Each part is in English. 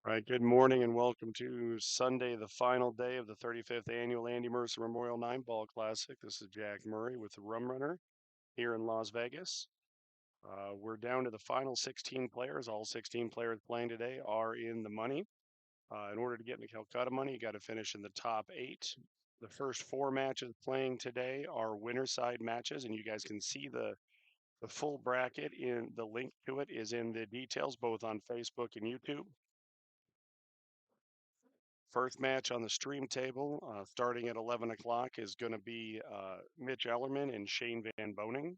All right, good morning and welcome to Sunday, the final day of the 35th annual Andy Mercer Memorial Nine Ball Classic. This is Jack Murray with the Rum Runner here in Las Vegas. We're down to the final 16 players. All 16 players playing today are in the money. In order to get in the Calcutta money, you got to finish in the top eight. The first four matches playing today are winner side matches, and you guys can see the full bracket in the link to it is in the details, both on Facebook and YouTube. First match on the stream table, starting at 11 o'clock, is going to be Mitch Ellerman and Shane Van Boning.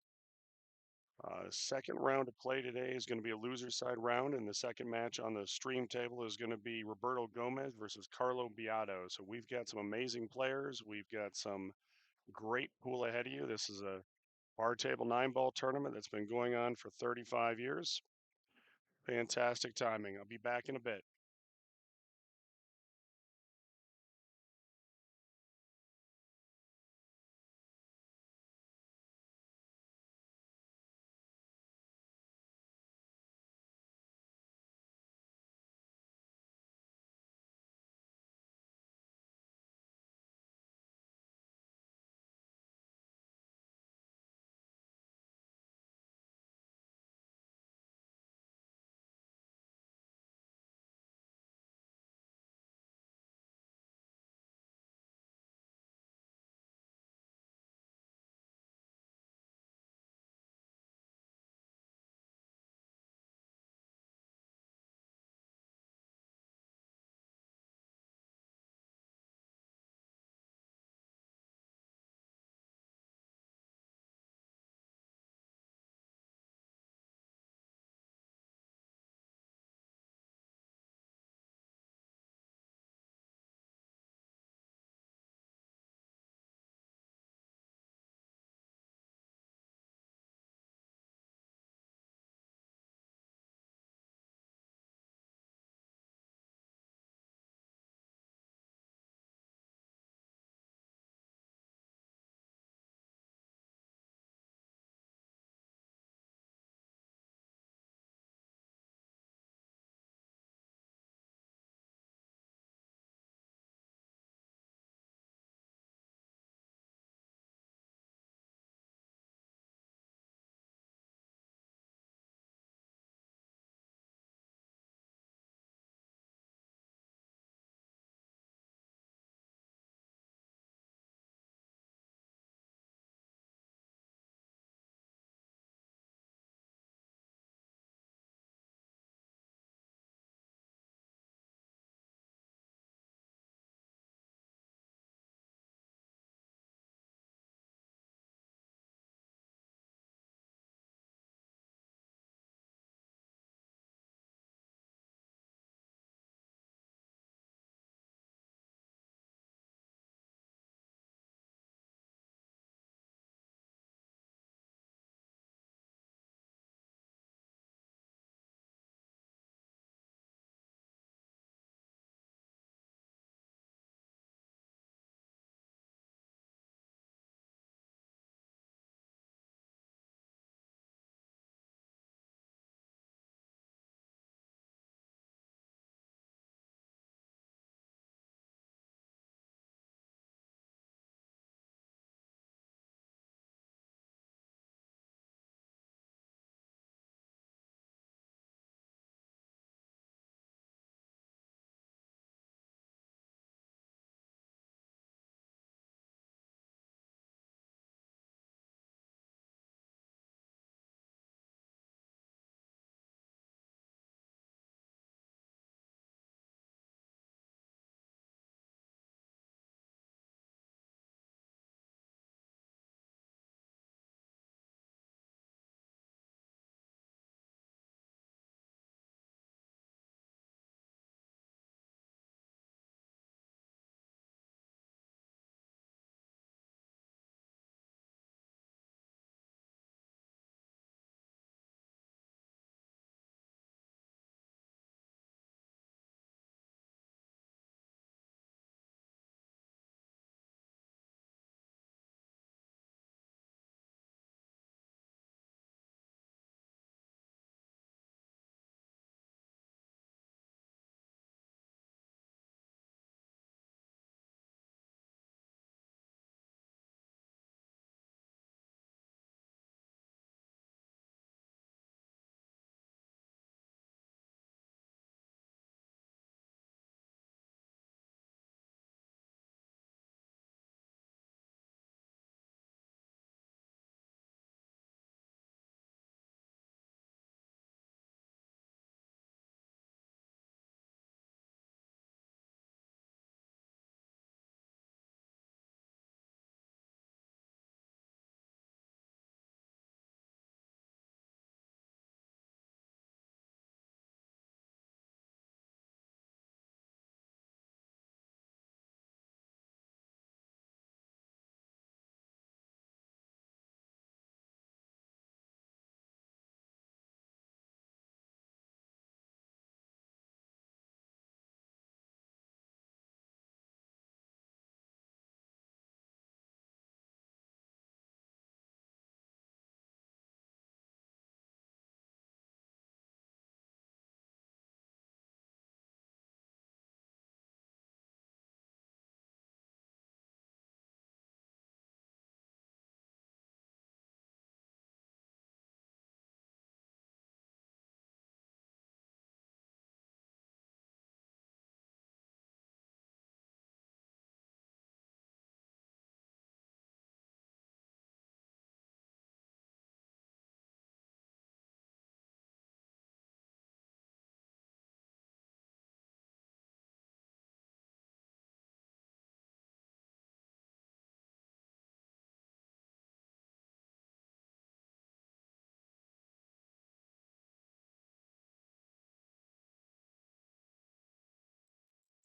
Second round to play today is going to be a loser side round, and the second match on the stream table is going to be Roberto Gomez versus Carlo Beato. So we've got some amazing players. We've got some great pool ahead of you. This is a bar table nine ball tournament that's been going on for 35 years. Fantastic timing. I'll be back in a bit.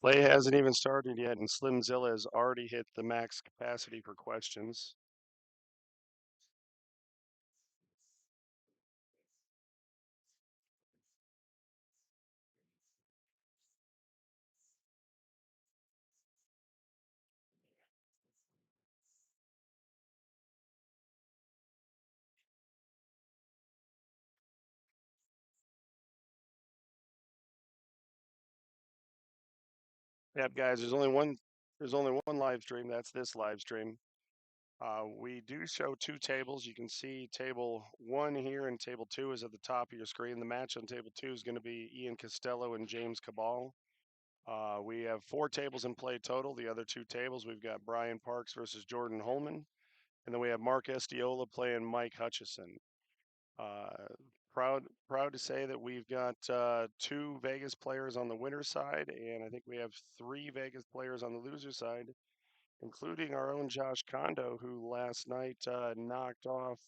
Play hasn't even started yet, and Slimzilla has already hit the max capacity for questions. Yep, guys, there's only one live stream. That's this live stream. We do show two tables. You can see table one here, and table two is at the top of your screen. The match on table two is going to be Ian Costello and James Cabal. We have four tables in play total. The other two tables, we've got Brian Parks versus Jordan Holman, and then we have Mark Estiola playing Mike Hutchison. Uh, proud to say that we've got two Vegas players on the winner side, and I think we have three Vegas players on the loser side, including our own Josh Kondo, who last night knocked off.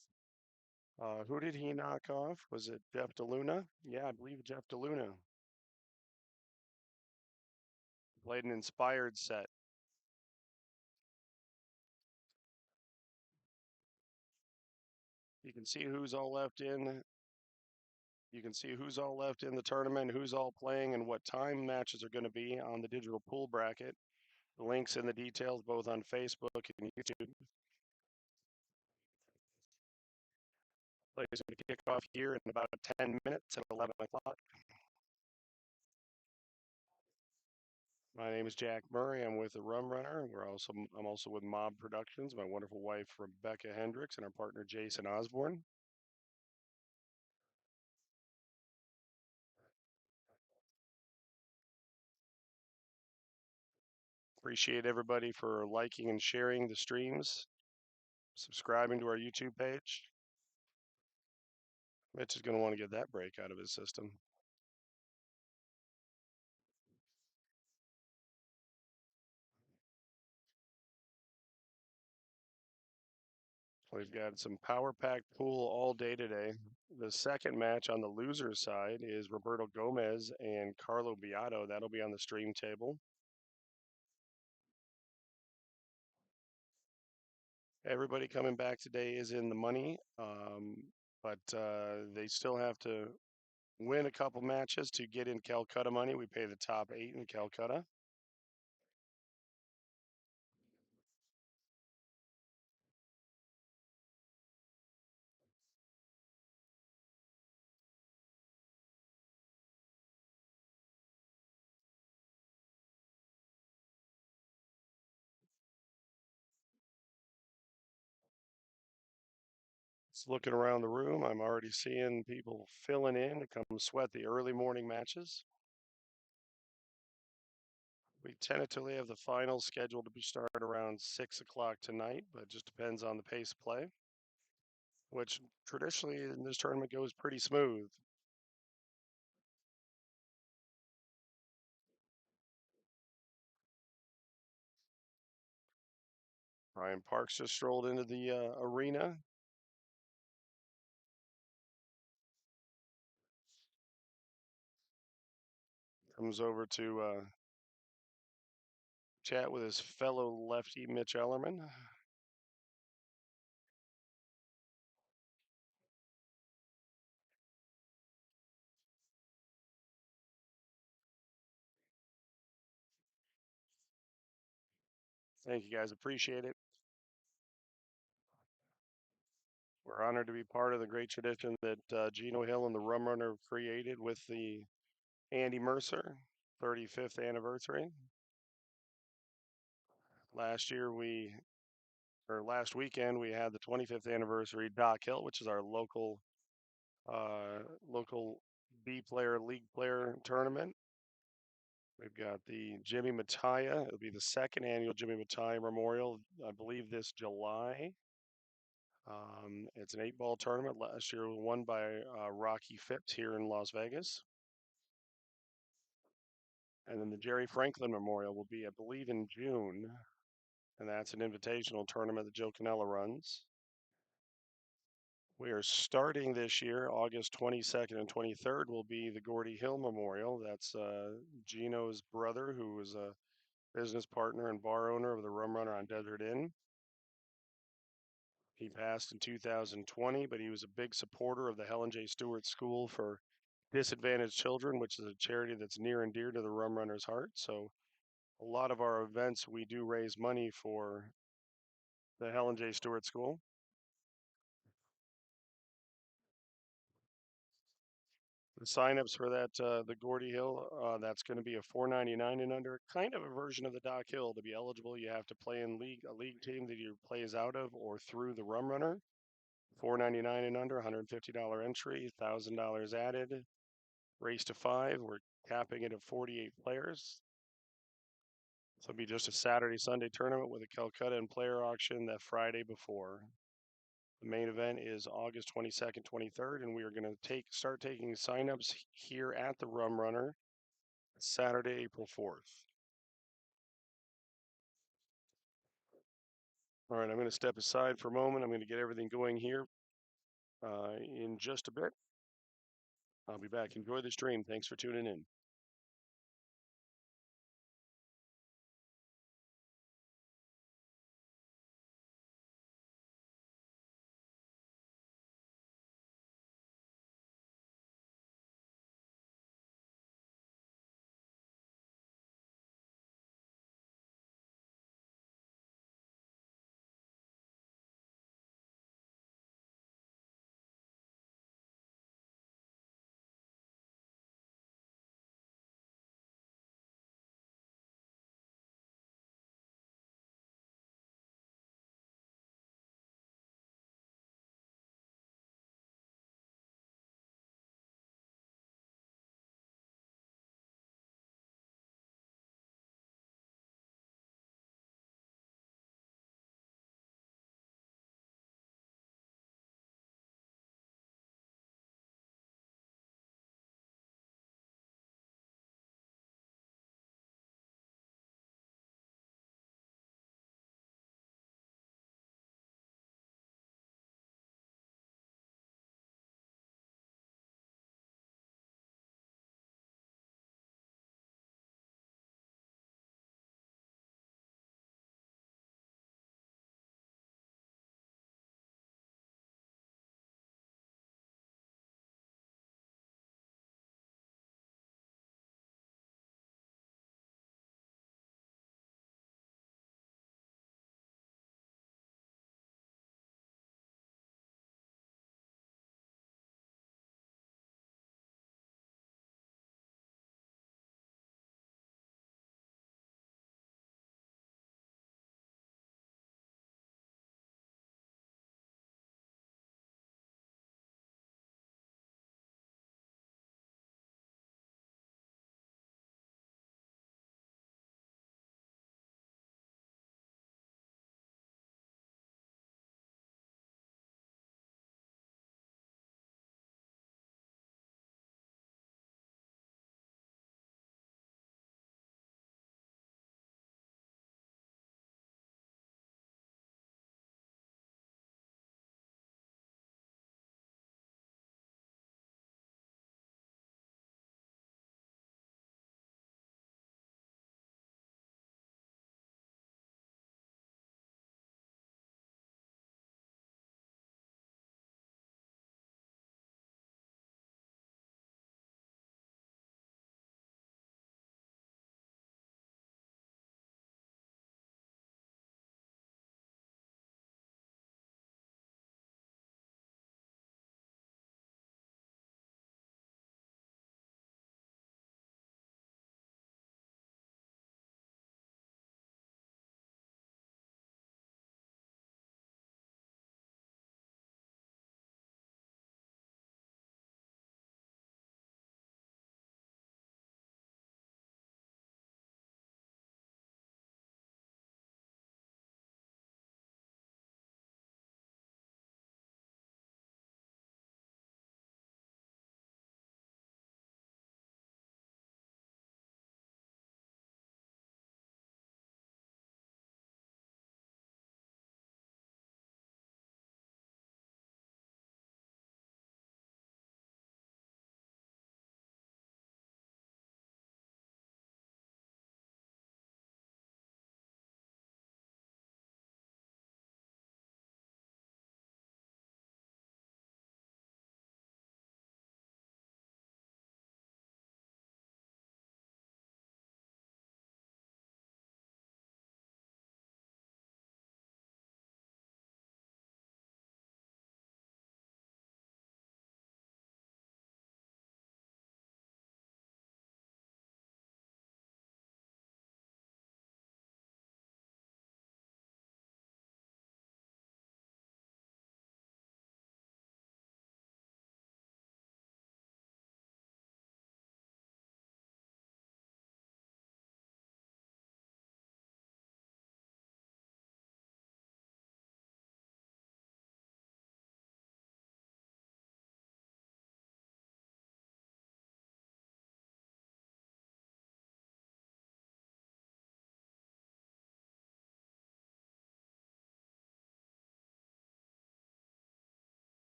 Who did he knock off? Was it Jeff DeLuna? Yeah, I believe Jeff DeLuna played an inspired set. You can see who's all left in. You can see who's all left in the tournament, who's all playing, and what time matches are going to be on the digital pool bracket. The links and the details both on Facebook and YouTube. Play is going to kick off here in about 10 minutes at 11 o'clock. My name is Jack Murray. I'm with the Rum Runner. I'm also with M.O.B Productions. My wonderful wife Rebecca Hendricks and our partner Jason Osborne. Appreciate everybody for liking and sharing the streams, subscribing to our YouTube page. Mitch is going to want to get that break out of his system. We've got some power pack pool all day today. The second match on the loser side is Roberto Gomez and Carlo Beato. That'll be on the stream table. Everybody coming back today is in the money, but they still have to win a couple matches to get in Calcutta money. We pay the top 8 in Calcutta. Just looking around the room, I'm already seeing people filling in to come sweat the early morning matches. We tentatively have the finals scheduled to be started around 6 o'clock tonight, but it just depends on the pace of play, which traditionally in this tournament goes pretty smooth. Brian Parks just strolled into the arena. Comes over to chat with his fellow lefty, Mitch Ellerman. Thank you guys. Appreciate it. We're honored to be part of the great tradition that Gino Hill and the Rum Runner created with the Andy Mercer 35th anniversary. Last year last weekend we had the 25th anniversary Doc Hill, which is our local B player league player tournament. We've got the Jimmy Mattia. It'll be the second annual Jimmy Mattia Memorial, I believe, this July. It's an 8-ball tournament. Last year won by Rocky Phipps here in Las Vegas. And then the Jerry Franklin Memorial will be, I believe, in June. And that's an invitational tournament that Joe Canella runs. We are starting this year, August 22nd and 23rd will be the Gordy Hill Memorial. That's Gino's brother, who was a business partner and bar owner of the Rum Runner on Desert Inn. He passed in 2020, but he was a big supporter of the Helen J. Stewart School for Disadvantaged Children, which is a charity that's near and dear to the Rum Runner's heart. So a lot of our events, we do raise money for the Helen J. Stewart School. The signups for that, the Gordy Hill, that's going to be a $4.99 and under, kind of a version of the Doc Hill. To be eligible, you have to play in a league team that your plays out of or through the Rum Runner. $4.99 and under, $150 entry, $1,000 added. Race to 5. We're capping it at 48 players. So it'll be just a Saturday, Sunday tournament with a Calcutta and player auction that Friday before. The main event is August 22nd, 23rd, and we are going to start taking signups here at the Rum Runner Saturday, April 4th. All right, I'm going to step aside for a moment. I'm going to get everything going here in just a bit. I'll be back. Enjoy the stream. Thanks for tuning in.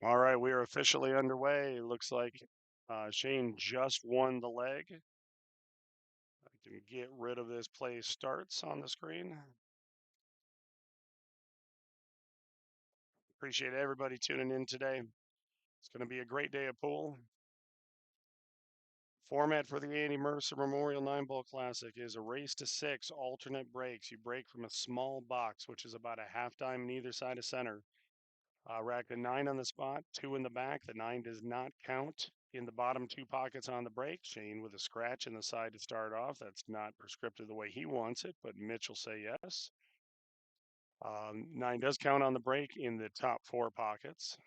All right, we are officially underway. It looks like Shane just won the leg. I can get rid of this play starts on the screen. Appreciate everybody tuning in today. It's going to be a great day of pool. Format for the Andy Mercer Memorial 9-Ball Classic is a race to 6 alternate breaks. You break from a small box, which is about a half dime on either side of center. Rack the 9 on the spot, 2 in the back. The 9 does not count in the bottom 2 pockets on the break. Shane with a scratch in the side to start off. That's not prescriptive the way he wants it, but Mitch will say yes. 9 does count on the break in the top 4 pockets.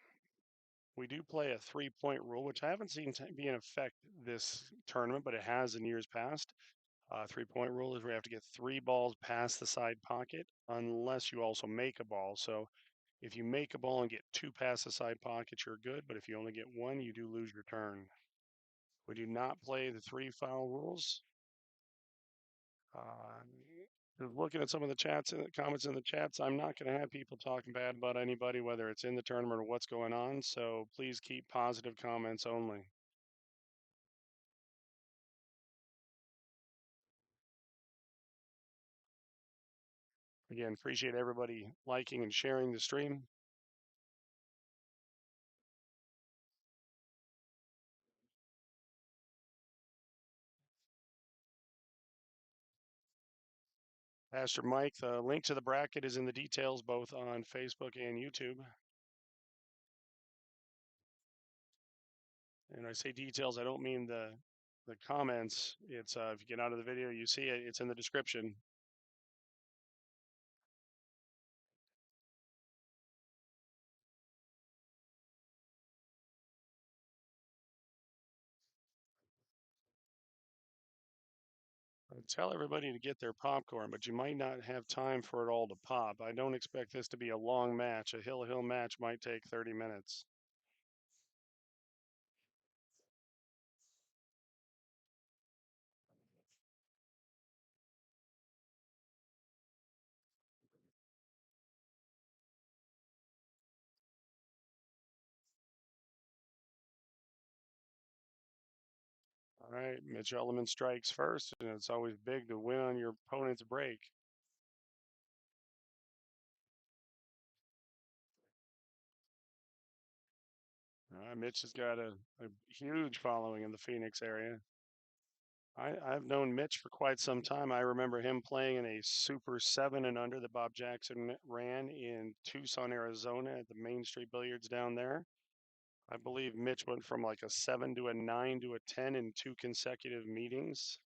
We do play a 3-point rule, which I haven't seen be in effect this tournament, but it has in years past. 3-point rule is we have to get 3 balls past the side pocket unless you also make a ball. So if you make a ball and get 2 past the side pocket, you're good. But if you only get 1, you do lose your turn. We do not play the 3 foul rules. Looking at some of the chats and comments in the chats, I'm not going to have people talking bad about anybody, whether it's in the tournament or what's going on. So please keep positive comments only. Again, appreciate everybody liking and sharing the stream. Pastor Mike, the link to the bracket is in the details both on Facebook and YouTube. And I say details, I don't mean the comments. It's if you get out of the video, you see it. It's in the description. I tell everybody to get their popcorn, but you might not have time for it all to pop. I don't expect this to be a long match. A hill match might take 30 minutes. All right, Mitch Element strikes first, and it's always big to win on your opponent's break. Mitch has got a huge following in the Phoenix area. I've known Mitch for quite some time. I remember him playing in a Super 7 and under that Bob Jackson ran in Tucson, Arizona at the Main Street Billiards down there. I believe Mitch went from like a 7 to a 9 to a 10 in 2 consecutive meetings.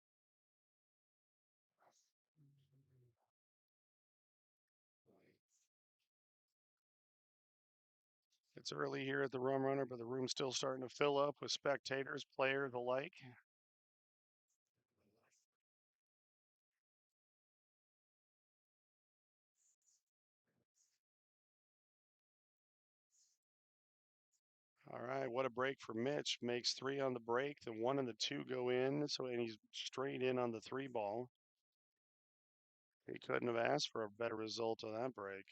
It's early here at the Rum Runner, but the room's still starting to fill up with spectators, players alike. All right, what a break for Mitch. Makes 3 on the break. The 1 and the 2 go in, and he's straight in on the 3 ball. He couldn't have asked for a better result of that break.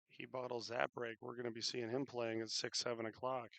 He bottles that break. We're going to be seeing him playing at 6, 7 o'clock.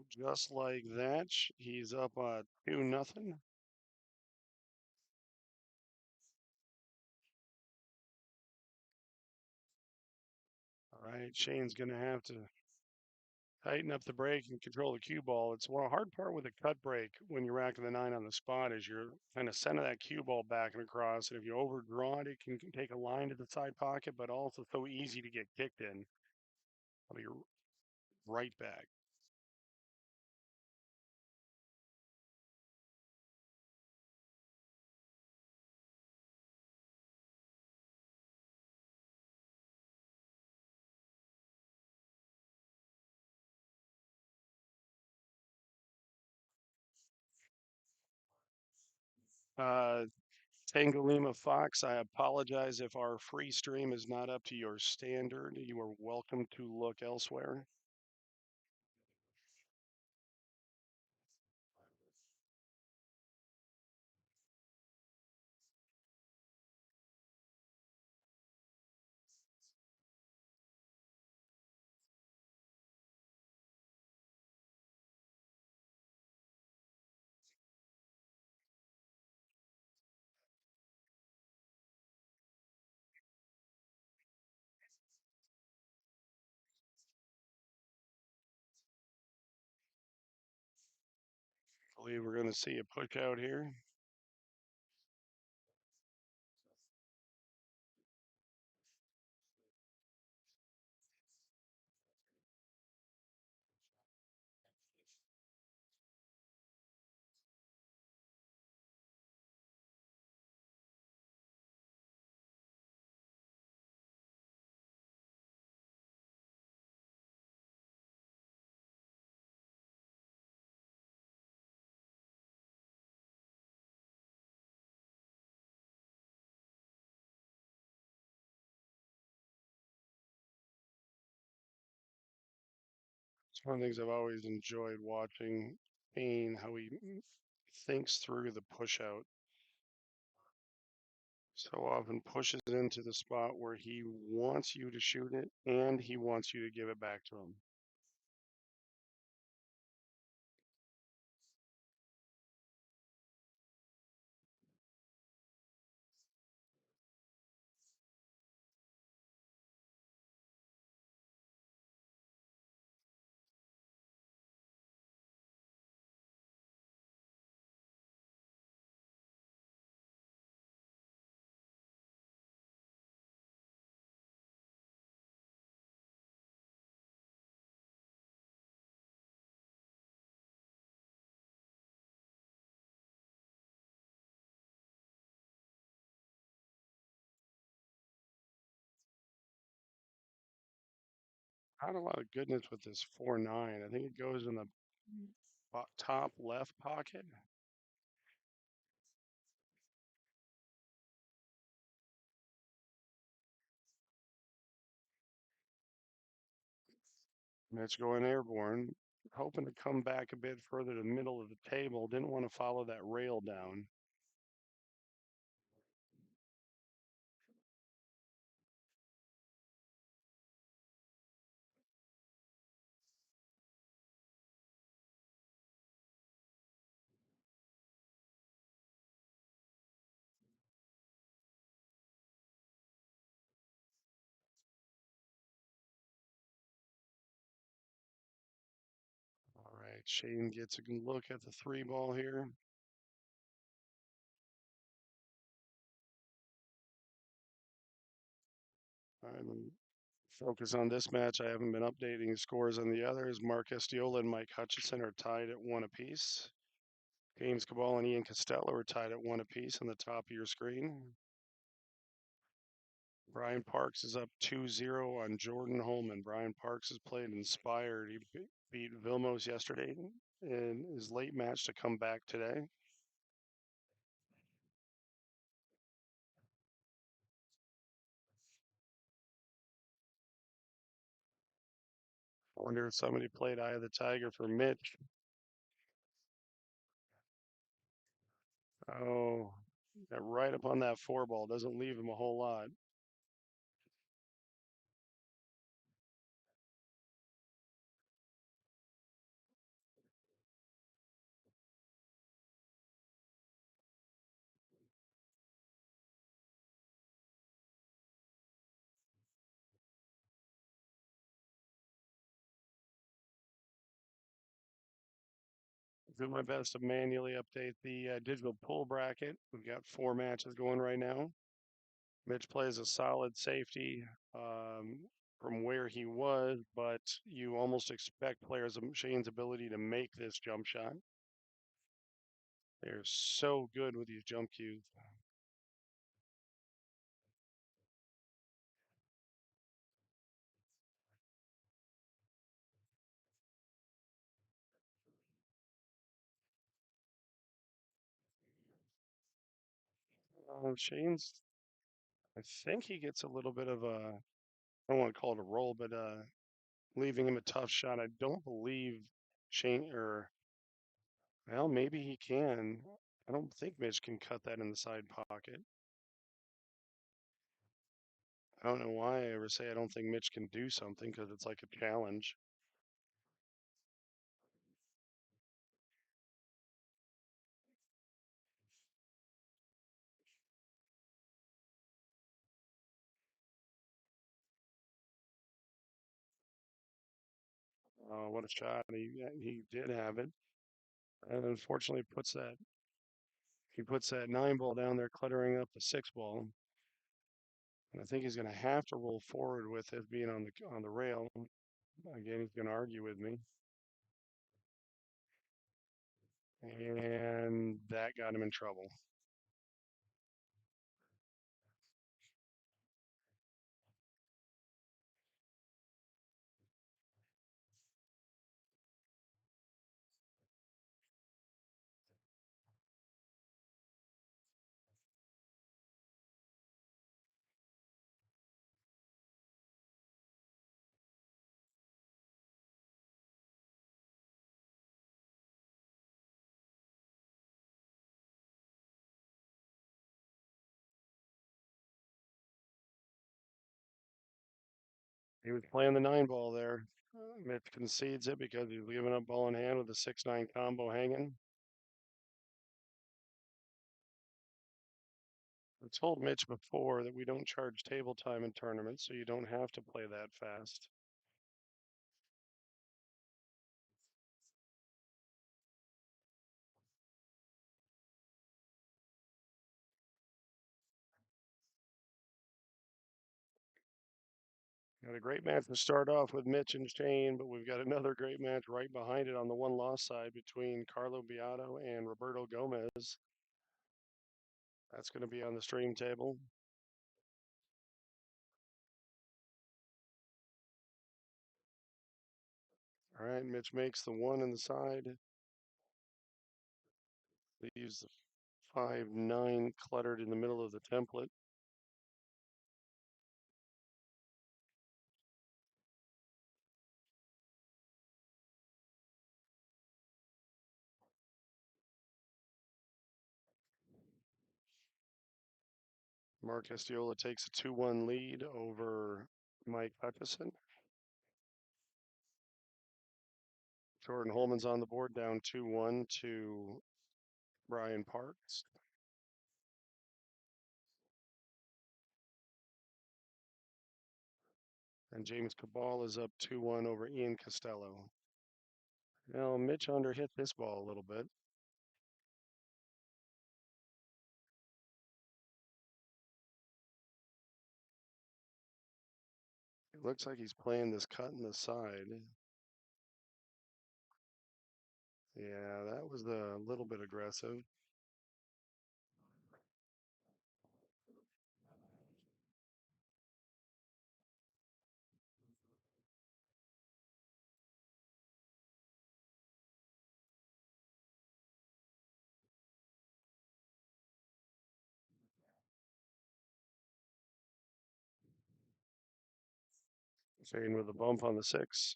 Just like that, he's up 2-0. All right, Shane's going to have to Tighten up the brake and control the cue ball. It's one hard part with a cut brake when you're racking the 9 on the spot is you're kind of sending that cue ball back and across. And if you overdraw it, it can take a line to the side pocket, but also so easy to get kicked in. I'll be right back. Uh, Tangolima Fox, I apologize if our free stream is not up to your standard. You are welcome to look elsewhere. I believe we're going to see a push out here. It's one of the things I've always enjoyed watching Kane, how he thinks through the push out. So often pushes it into the spot where he wants you to shoot it and he wants you to give it back to him. Not a lot of goodness with this 4-9. I think it goes in the top left pocket. Mitch going airborne, hoping to come back a bit further to the middle of the table. Didn't want to follow that rail down. All right, Shane gets a good look at the 3 ball here. I'm focus on this match. I haven't been updating scores on the others. Mark Estiola and Mike Hutchison are tied at 1 apiece. James Cabal and Ian Costello are tied at 1 apiece on the top of your screen. Brian Parks is up 2-0 on Jordan Holman. Brian Parks has played inspired. He beat Vilmos yesterday in his late match to come back today. I wonder if somebody played Eye of the Tiger for Mitch. Oh, got right up on that 4 ball. Doesn't leave him a whole lot. Do my best to manually update the digital pool bracket. We've got 4 matches going right now. Mitch plays a solid safety um, from where he was, but you almost expect players of Shane's ability to make this jump shot. They're so good with these jump cues. Shane's, I think he gets a little bit of a, I don't want to call it a roll, but leaving him a tough shot. I don't believe Shane, or, well, maybe he can. I don't think Mitch can cut that in the side pocket. I don't know why I ever say I don't think Mitch can do something because it's like a challenge. What a shot. He did have it. And unfortunately he puts that 9 ball down there cluttering up the 6 ball. And I think he's going to have to roll forward with it being on the rail. Again, he's going to argue with me. And that got him in trouble. He was playing the 9 ball there. Mitch concedes it because he's giving up ball in hand with the 6-9 combo hanging. I told Mitch before that we don't charge table time in tournaments, so you don't have to play that fast. Got a great match to start off with Mitch and Shane, but we've got another great match right behind it on the one-loss side between Carlo Beato and Roberto Gomez. That's going to be on the stream table. All right, Mitch makes the 1 in the side. Leaves the 5-9 cluttered in the middle of the template. Mark Estiola takes a 2-1 lead over Mike Hutchison. Jordan Holman's on the board, down 2-1 to Brian Parks. And James Cabal is up 2-1 over Ian Costello. Now, Mitch underhit this ball a little bit. It looks like he's playing this cut in the side. Yeah, that was a little bit aggressive. Shane with a bump on the 6.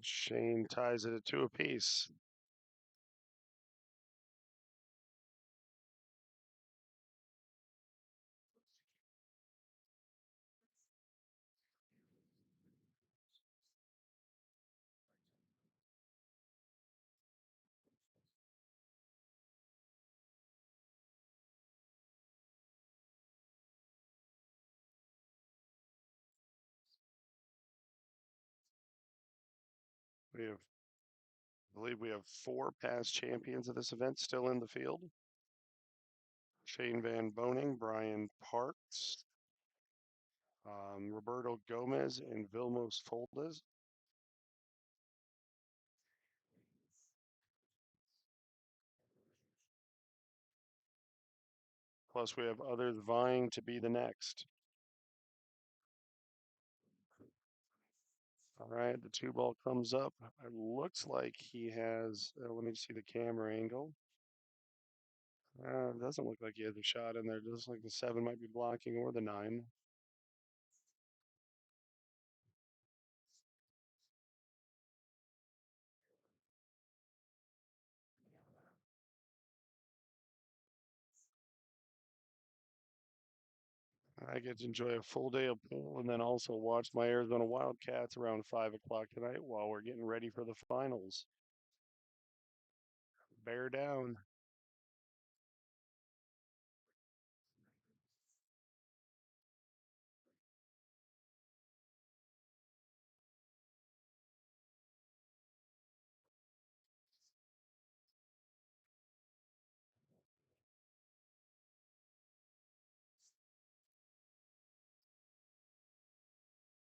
Shane ties it at 2 apiece. We have, I believe we have 4 past champions of this event still in the field. Shane Van Boning, Brian Parks, Roberto Gomez, and Vilmos Foldes. Plus, we have others vying to be the next. All right, the 2 ball comes up. It looks like he has, let me see the camera angle. It doesn't look like he has a shot in there. It looks like the 7 might be blocking or the 9. I get to enjoy a full day of pool and then also watch my Arizona Wildcats around 5 o'clock tonight while we're getting ready for the finals. Bear down.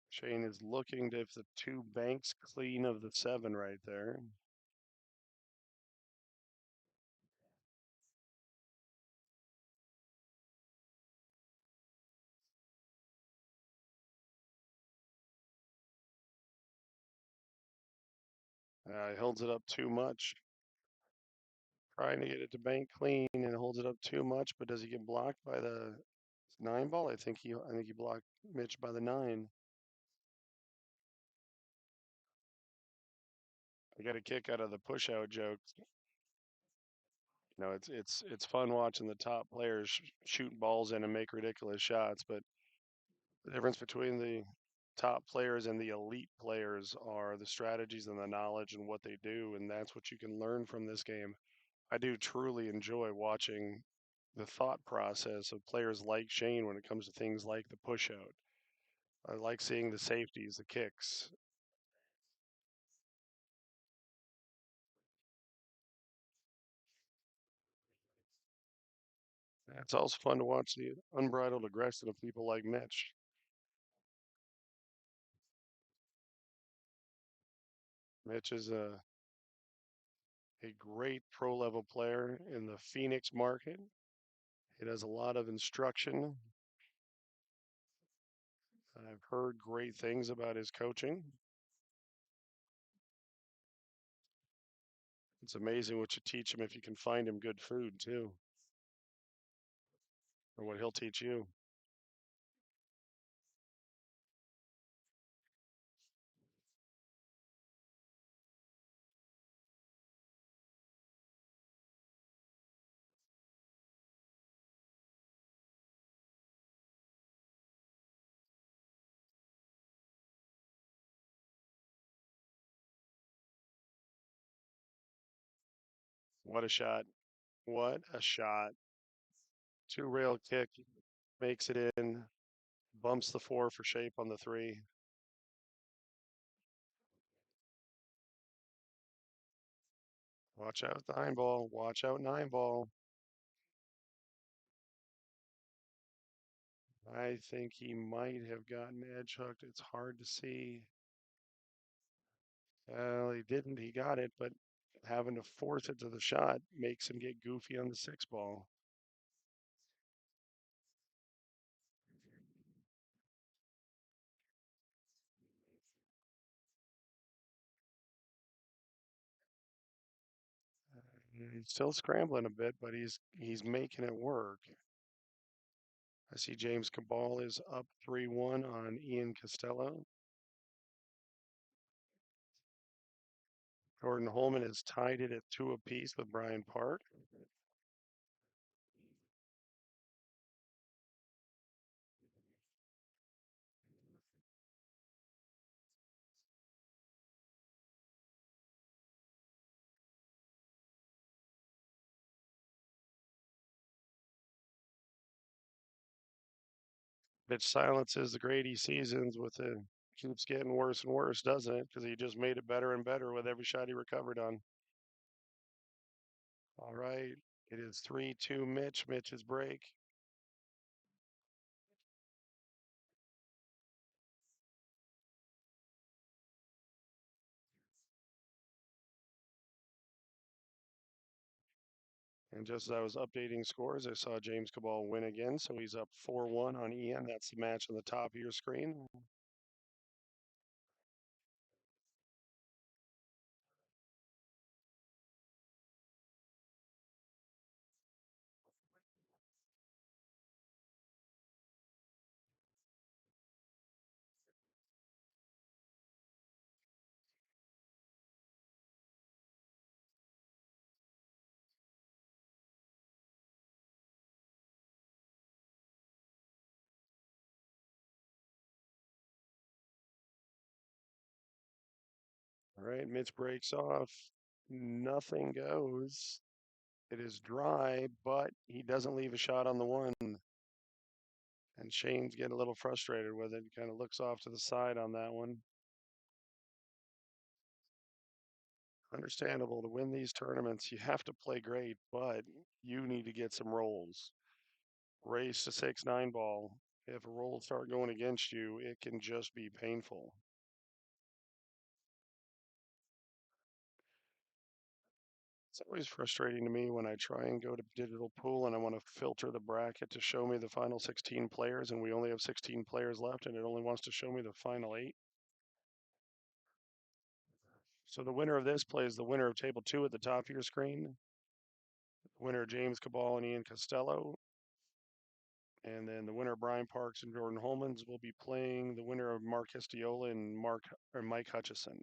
Shane is looking to if the 2 banks clean of the 7 right there. He holds it up too much. Trying to get it to bank clean and holds it up too much, but does he get blocked by the 9 ball? I think he blocked Mitch by the 9. I got a kick out of the push out joke. It's fun watching the top players shoot balls in and make ridiculous shots, but the difference between the top players and the elite players are the strategies and the knowledge and what they do, and that's what you can learn from this game. I do truly enjoy watching the thought process of players like Shane when it comes to things like the push out. I like seeing the safeties, the kicks. It's also fun to watch the unbridled aggression of people like Mitch. Mitch is a great pro level player in the Phoenix market. He does a lot of instruction. I've heard great things about his coaching. It's amazing what you teach him if you can find him good food too, or what he'll teach you. What a shot. What a shot. 2 rail kick, makes it in, bumps the 4 for shape on the 3. Watch out 9 ball. Watch out 9 ball. I think he might have gotten edge hooked. It's hard to see. Well, he didn't. He got it, but having to force it to the shot makes him get goofy on the 6 ball. He's still scrambling a bit, but he's making it work. I see James Cabal is up 3-1 on Ian Costello. Jordan Holman has tied it at 2 apiece with Brian Park. Mitch silences the Grady seasons with the keeps getting worse and worse, doesn't it? Because he just made it better and better with every shot he recovered on. All right. It is 3-2 Mitch. Mitch's break. And just as I was updating scores, I saw James Cabal win again. So he's up 4-1 on Ian. That's the match on the top of your screen. All right. Mitch breaks off. Nothing goes. It is dry, but he doesn't leave a shot on the one. And Shane's getting a little frustrated with it. He kind of looks off to the side on that one. Understandable. To win these tournaments, you have to play great, but you need to get some rolls. Race to 6-9 ball. If a roll start going against you, it can just be painful. It's always frustrating to me when I try and go to digital pool and I want to filter the bracket to show me the final 16 players, and we only have 16 players left, and it only wants to show me the final 8. So the winner of this plays the winner of table 2 at the top of your screen. Winner James Cabal and Ian Costello. And then the winner Brian Parks and Jordan Holmans will be playing the winner of Mark Histiola and Mike Hutchison.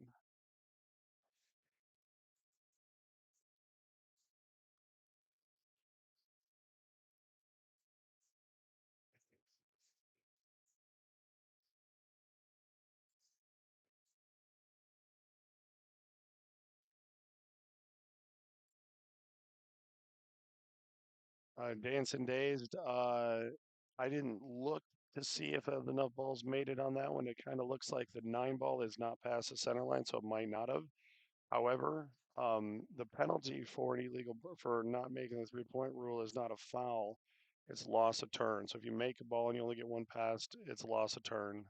Dancing Days. I didn't look to see if enough balls made it on that one. It kind of looks like the 9 ball is not past the center line, so it might not have. However, the penalty for an illegal for not making the 3-point rule is not a foul; it's loss of turn. So if you make a ball and you only get one past, it's loss of turn.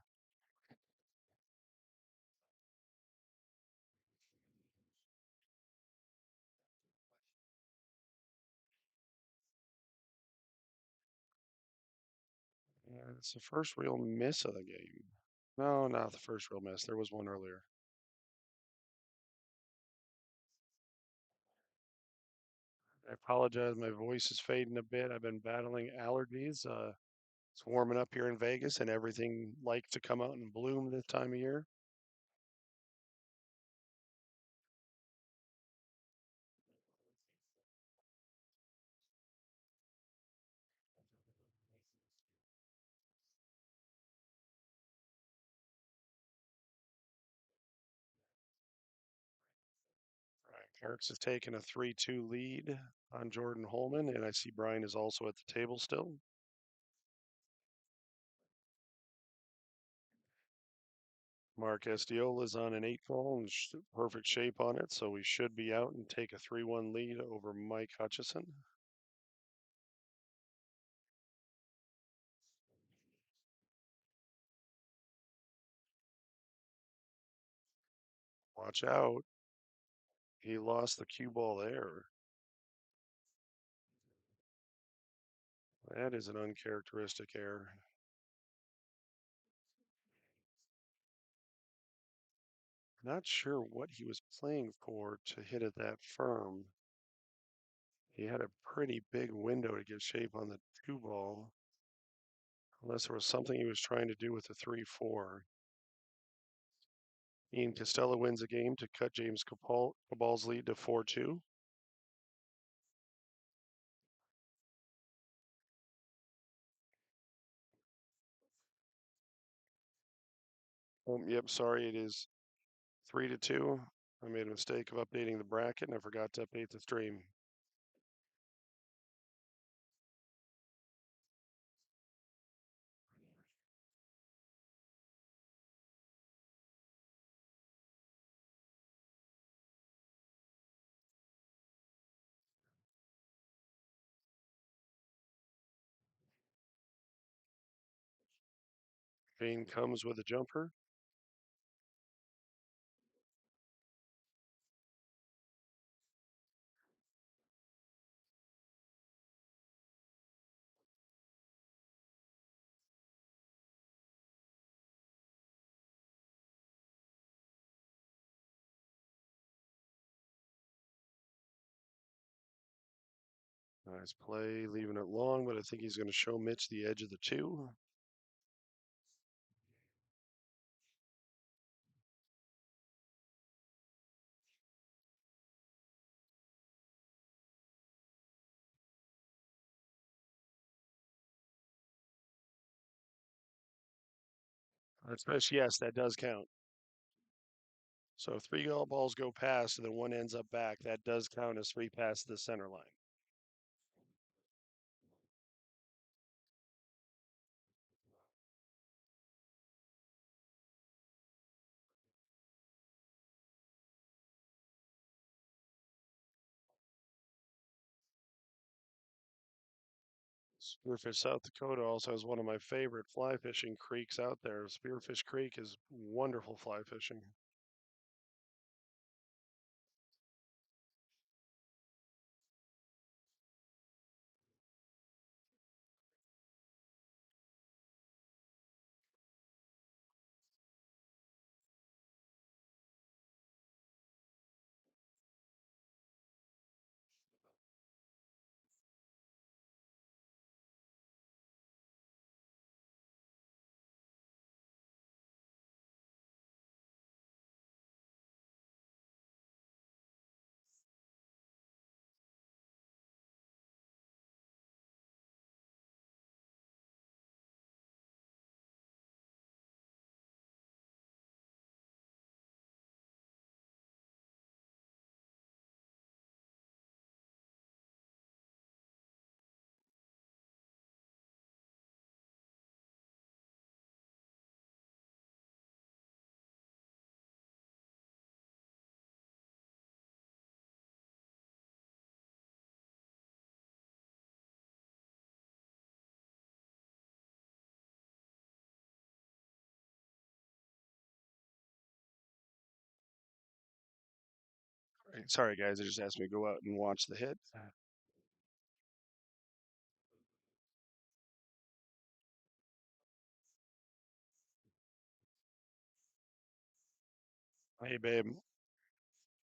Yeah, it's the first real miss of the game. No, not the first real miss. There was one earlier. I apologize. My voice is fading a bit. I've been battling allergies. It's warming up here in Vegas, and everything likes to come out and bloom this time of year. Eric's has taken a 3-2 lead on Jordan Holman, and I see Brian is also at the table still. Mark Estiola is on an 8 ball and perfect shape on it, so we should be out and take a 3-1 lead over Mike Hutchison. Watch out. He lost the cue ball there. That is an uncharacteristic error. Not sure what he was playing for to hit it that firm. He had a pretty big window to get shape on the 2 ball, unless there was something he was trying to do with the 3-4. Ian Costello wins a game to cut James Cabal's lead to 4-2. Yep, sorry, it is 3-2. I made a mistake of updating the bracket and I forgot to update the stream. Kane comes with a jumper. Nice play, leaving it long, but I think he's going to show Mitch the edge of the two. Especially, yes, that does count. So if three golf balls go past and then one ends up back, that does count as three past the center line. Spearfish, South Dakota also has one of my favorite fly fishing creeks out there. Spearfish Creek is wonderful fly fishing. Sorry, guys, they just asked me to go out and watch the hit. Hey, babe,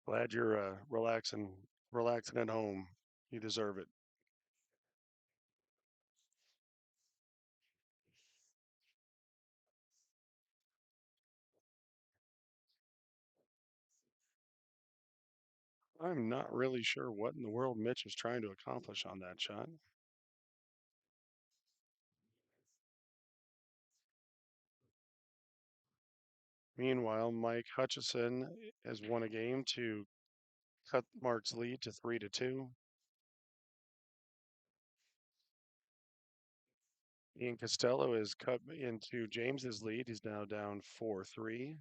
glad you're relaxing at home. You deserve it. I'm not really sure what in the world Mitch was trying to accomplish on that shot. Meanwhile, Mike Hutchison has won a game to cut Mark's lead to 3-2. Ian Costello is cut into James's lead. He's now down 4-3.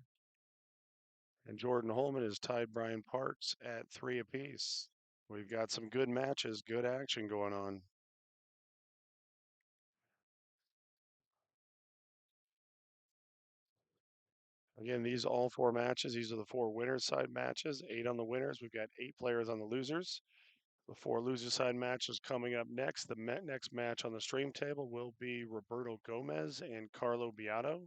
And Jordan Holman has tied Brian Parks at 3 apiece. We've got some good matches, good action going on. Again, these all four matches, these are the four winners side matches, 8 on the winners. We've got 8 players on the losers. The 4 loser side matches coming up next. The next match on the stream table will be Roberto Gomez and Carlo Beato.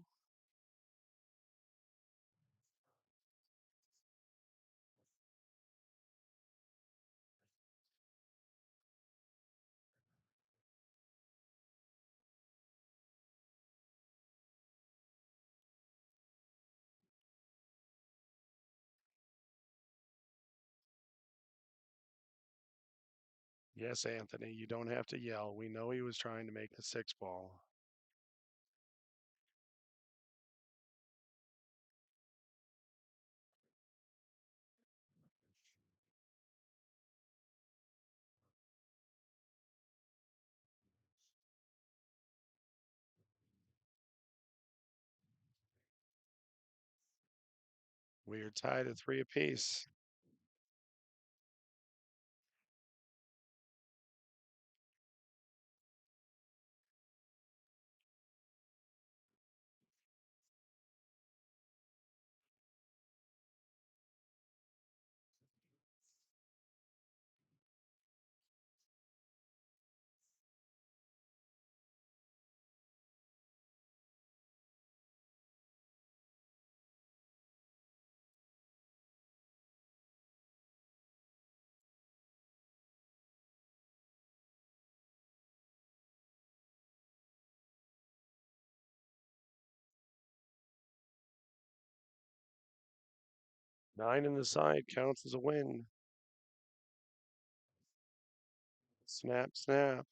Yes, Anthony, you don't have to yell. We know he was trying to make the 6 ball. We are tied at 3 apiece. Nine in the side counts as a win. Snap, snap.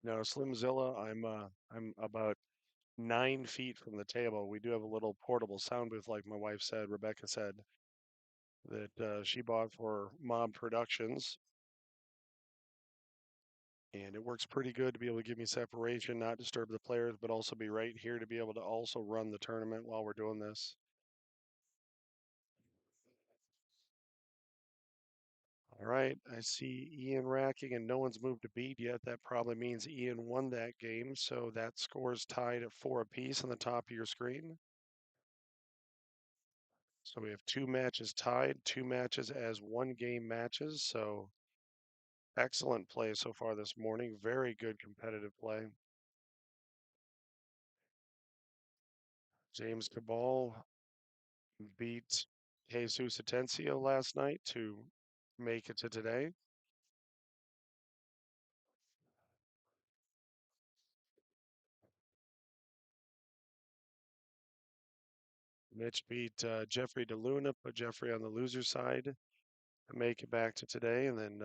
No, Slimzilla, I'm about 9 feet from the table. We do have a little portable sound booth, like my wife said, Rebecca said, that she bought for M.O.B Productions. And it works pretty good to be able to give me separation, not disturb the players, but also be right here to be able to also run the tournament while we're doing this. All right, I see Ian racking and no one's moved a beat yet. That probably means Ian won that game, so that score is tied at 4 apiece on the top of your screen. So we have 2 matches tied, 2 matches as 1-game matches. So excellent play so far this morning. Very good competitive play. James Cabal beat Jesus Atencio last night to make it to today. Mitch beat Jeffrey DeLuna, put Jeffrey on the loser side to make it back to today. And then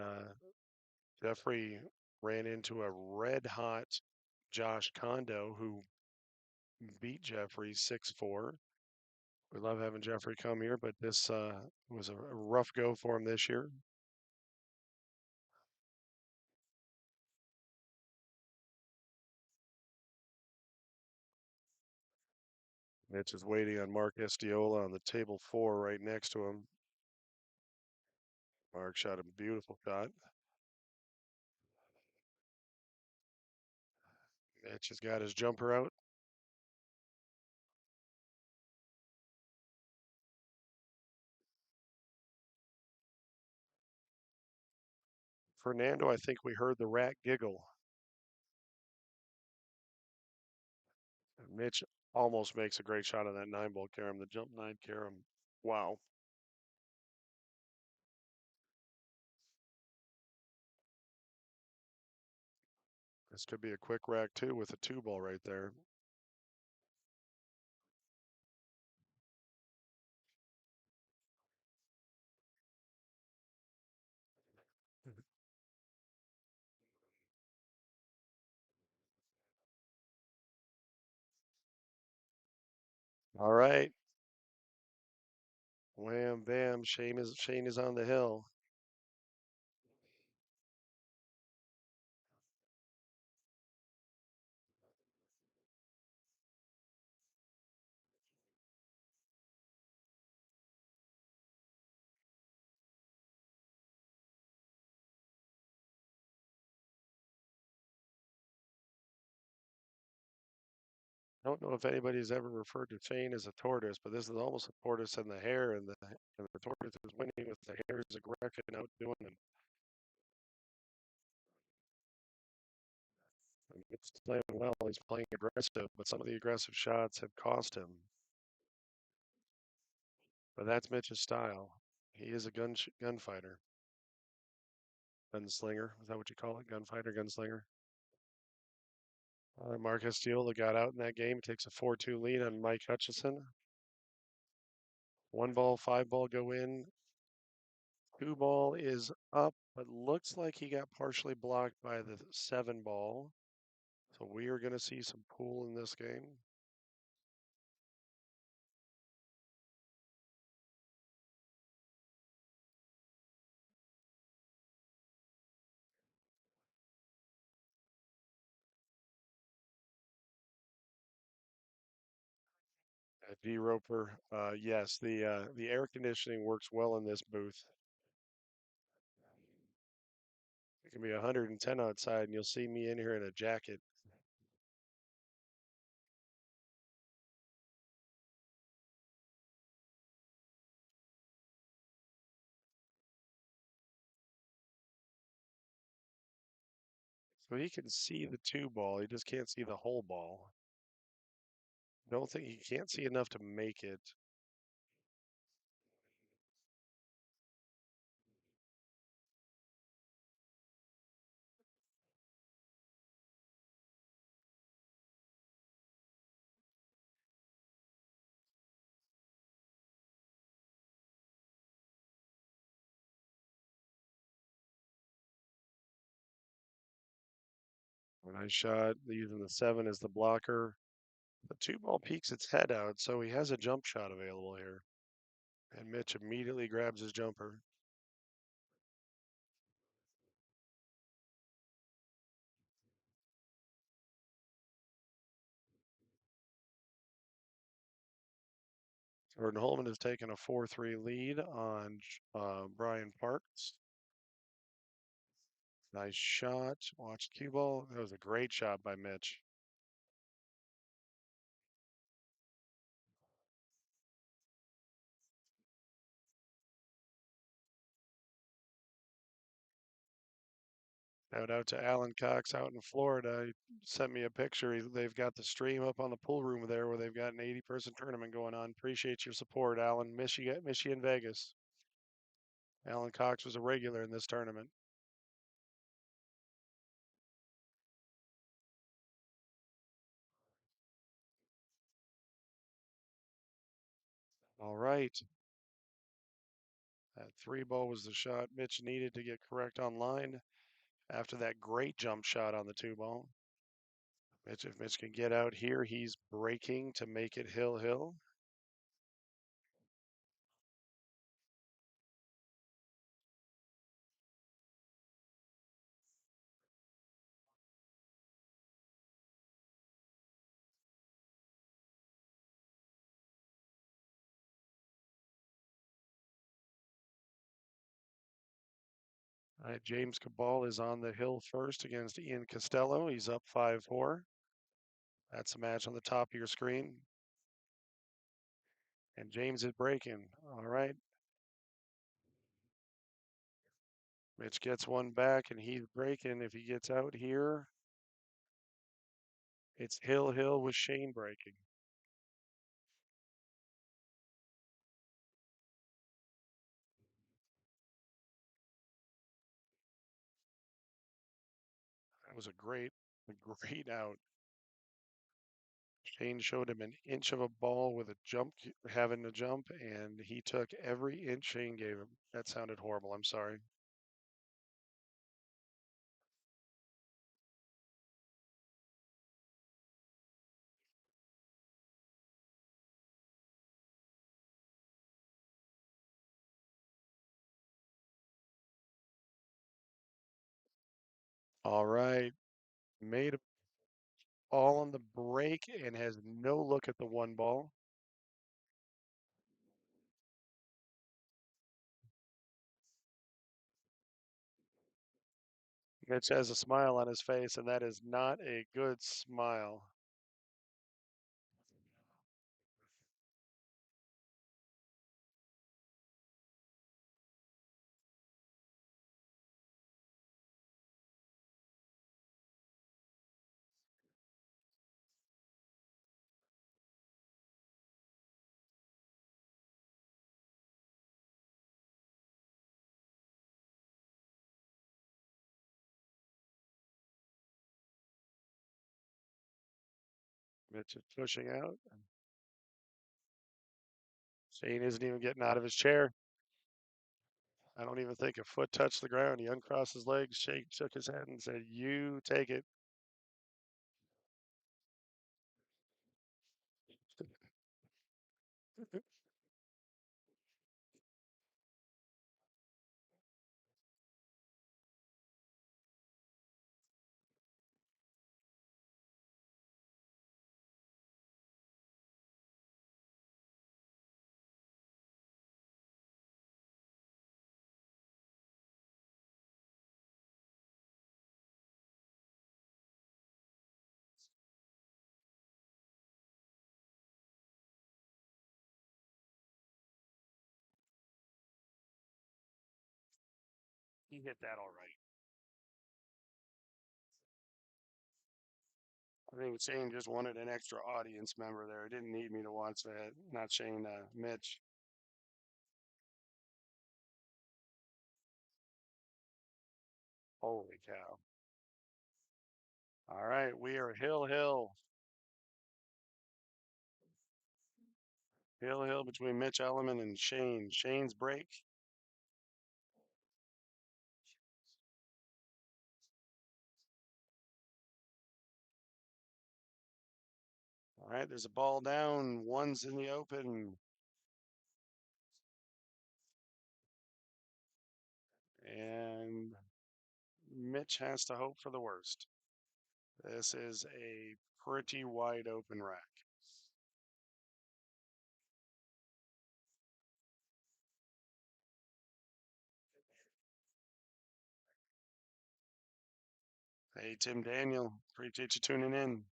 Jeffrey ran into a red hot Josh Kondo, who beat Jeffrey 6-4. We love having Jeffrey come here, but this was a rough go for him this year. Mitch is waiting on Mark Estiola on the table 4 right next to him. Mark shot a beautiful shot. Mitch has got his jumper out. Fernando, I think we heard the rat giggle. Mitch almost makes a great shot on that 9-ball carom, the jump 9 carom. Wow. This could be a quick rack too with a 2-ball right there. All right. Wham bam. Shane is on the hill. I don't know if anybody's ever referred to Shane as a tortoise, but this is almost a tortoise in the hair, and the tortoise is winning with the hair's aggression outdoing him. And it's playing well. He's playing aggressive, but some of the aggressive shots have cost him. But that's Mitch's style. He is a gunfighter, gunslinger. Is that what you call it? Gunfighter, gunslinger. Marcus Steele got out in that game. Takes a 4-2 lead on Mike Hutchison. 1 ball, 5 ball go in. 2 ball is up, but looks like he got partially blocked by the 7 ball. So we are going to see some pool in this game. D. Roper, yes, the air conditioning works well in this booth. It can be 110 outside, and you'll see me in here in a jacket. So he can see the 2 ball, he just can't see the whole ball. Don't think he can't see enough to make it. Nice shot using the 7 as the blocker. The 2 ball peeks its head out, so he has a jump shot available here. And Mitch immediately grabs his jumper. Jordan Holman has taken a 4-3 lead on Brian Parks. Nice shot. Watch cue ball. That was a great shot by Mitch. Shout out to Alan Cox out in Florida. He sent me a picture. They've got the stream up on the pool room there where they've got an 80-person tournament going on. Appreciate your support, Alan. Michigan, Vegas. Alan Cox was a regular in this tournament. All right. That 3 ball was the shot Mitch needed to get correct on line after that great jump shot on the 2 ball. If Mitch can get out here, he's breaking to make it hill. All right, James Cabal is on the hill first against Ian Costello. He's up 5-4. That's a match on the top of your screen. And James is breaking. All right. Mitch gets one back, and he's breaking. If he gets out here, it's hill with Shane breaking. That was a great out. Shane showed him an inch of a ball with a jump, having to jump, and he took every inch Shane gave him. That sounded horrible. I'm sorry. All right. Made a ball on the break and has no look at the 1 ball. Mitch has a smile on his face, and that is not a good smile. Mitch is pushing out. Shane isn't even getting out of his chair. I don't even think a foot touched the ground. He uncrossed his legs, shook his head, and said, "You take it." He hit that all right. I think Shane just wanted an extra audience member there. He didn't need me to watch that. Not Shane, Mitch. Holy cow. All right, we are Hill. Hill between Mitch Elliman and Shane. Shane's break. All right, there's a ball down. One's in the open. And Mitch has to hope for the worst. This is a pretty wide open rack. Hey, Tim Daniel, appreciate you tuning in.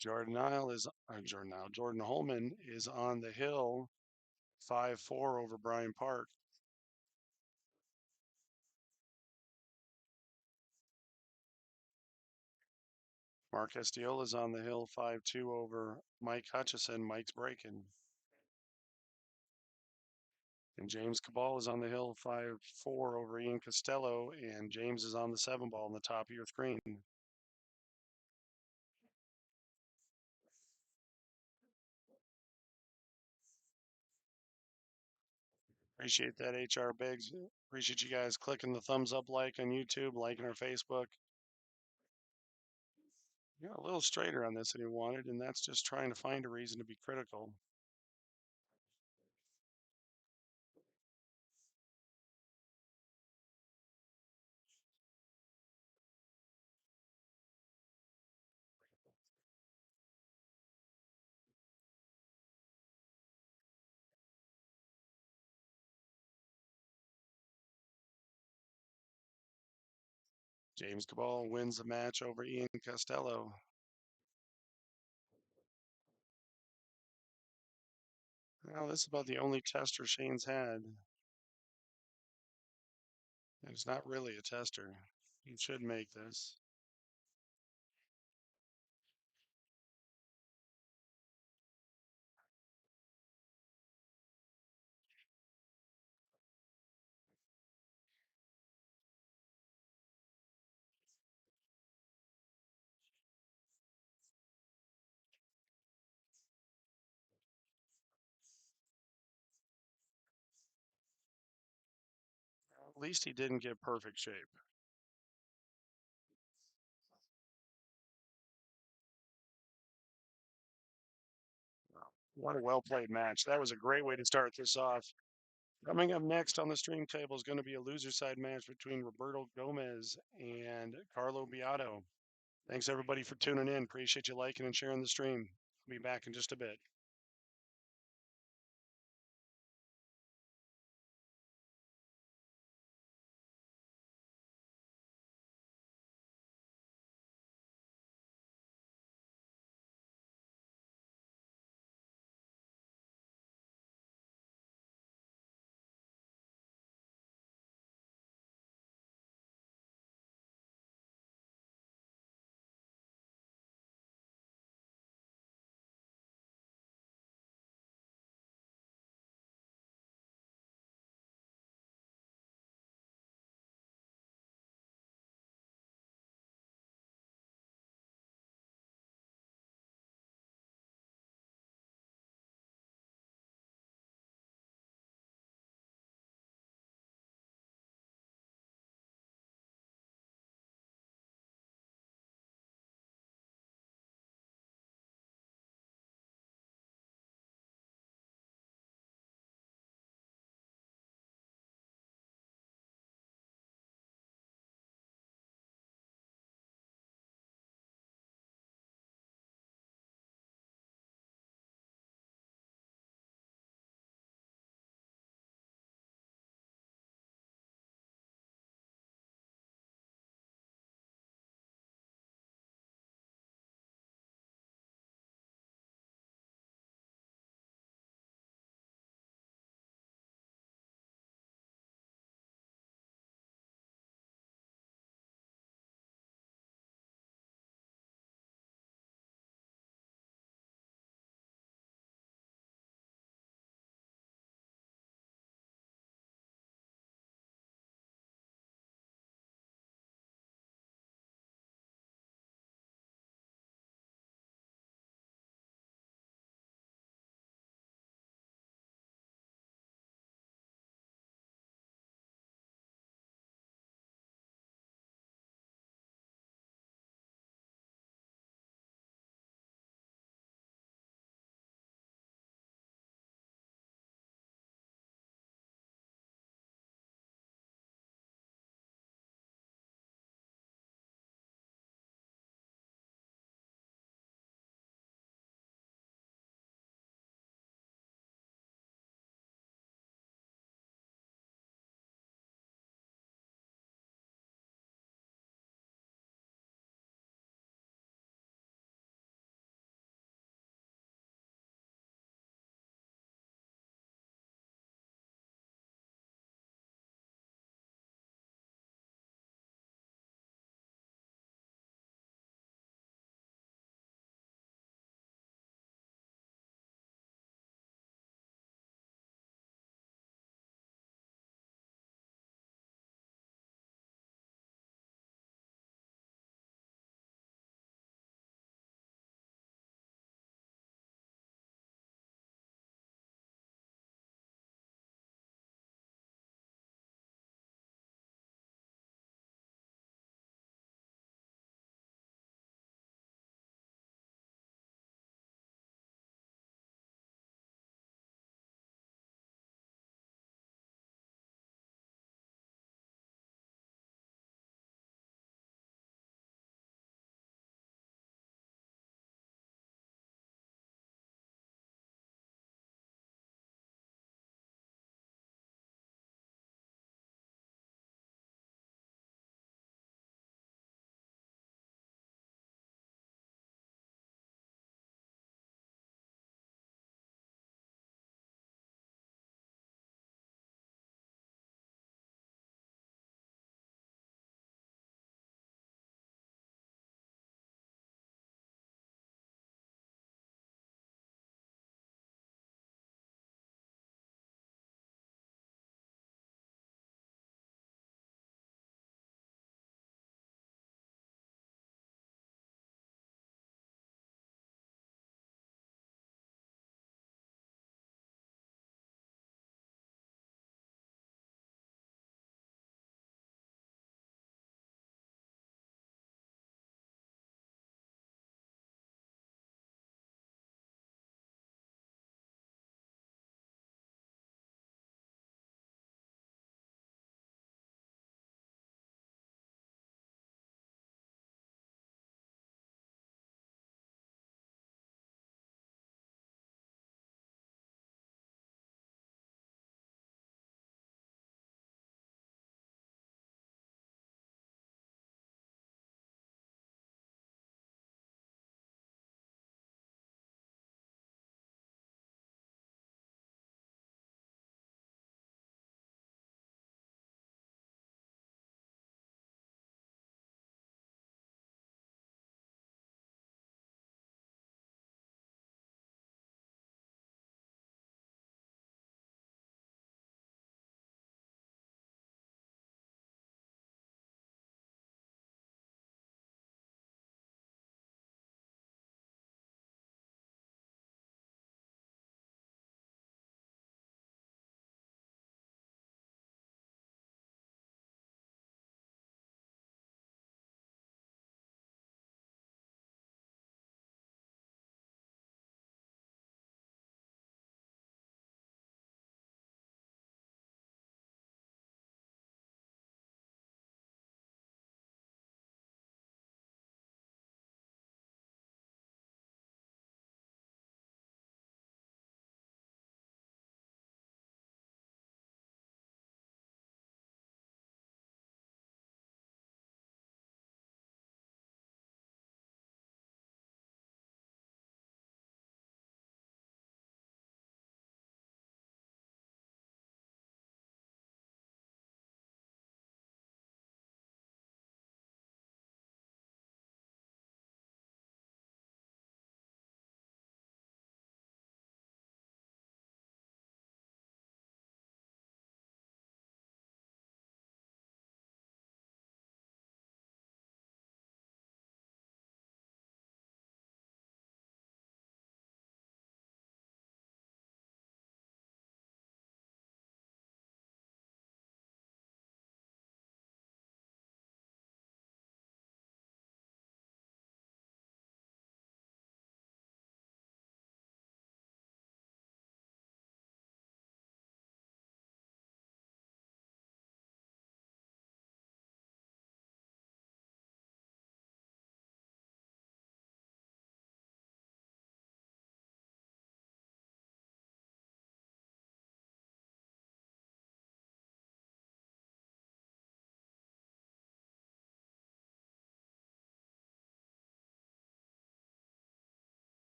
Jordan Holman is on the hill, 5-4 over Brian Park. Mark Estiola's on the hill, 5-2 over Mike Hutchison. Mike's breaking. And James Cabal is on the hill, 5-4 over Ian Costello. And James is on the 7-ball on the top of your screen. Appreciate that, HR Biggs. Appreciate you guys clicking the thumbs up like on YouTube, liking our Facebook. You got a little straighter on this than he wanted, and that's just trying to find a reason to be critical. James Cabal wins the match over Ian Costello. Well, this is about the only tester Shane's had. And it's not really a tester. He should make this. At least he didn't get perfect shape. What a well played match. That was a great way to start this off. Coming up next on the stream table is going to be a loser side match between Roberto Gomez and Carlo Beato. Thanks everybody for tuning in. Appreciate you liking and sharing the stream. I'll be back in just a bit.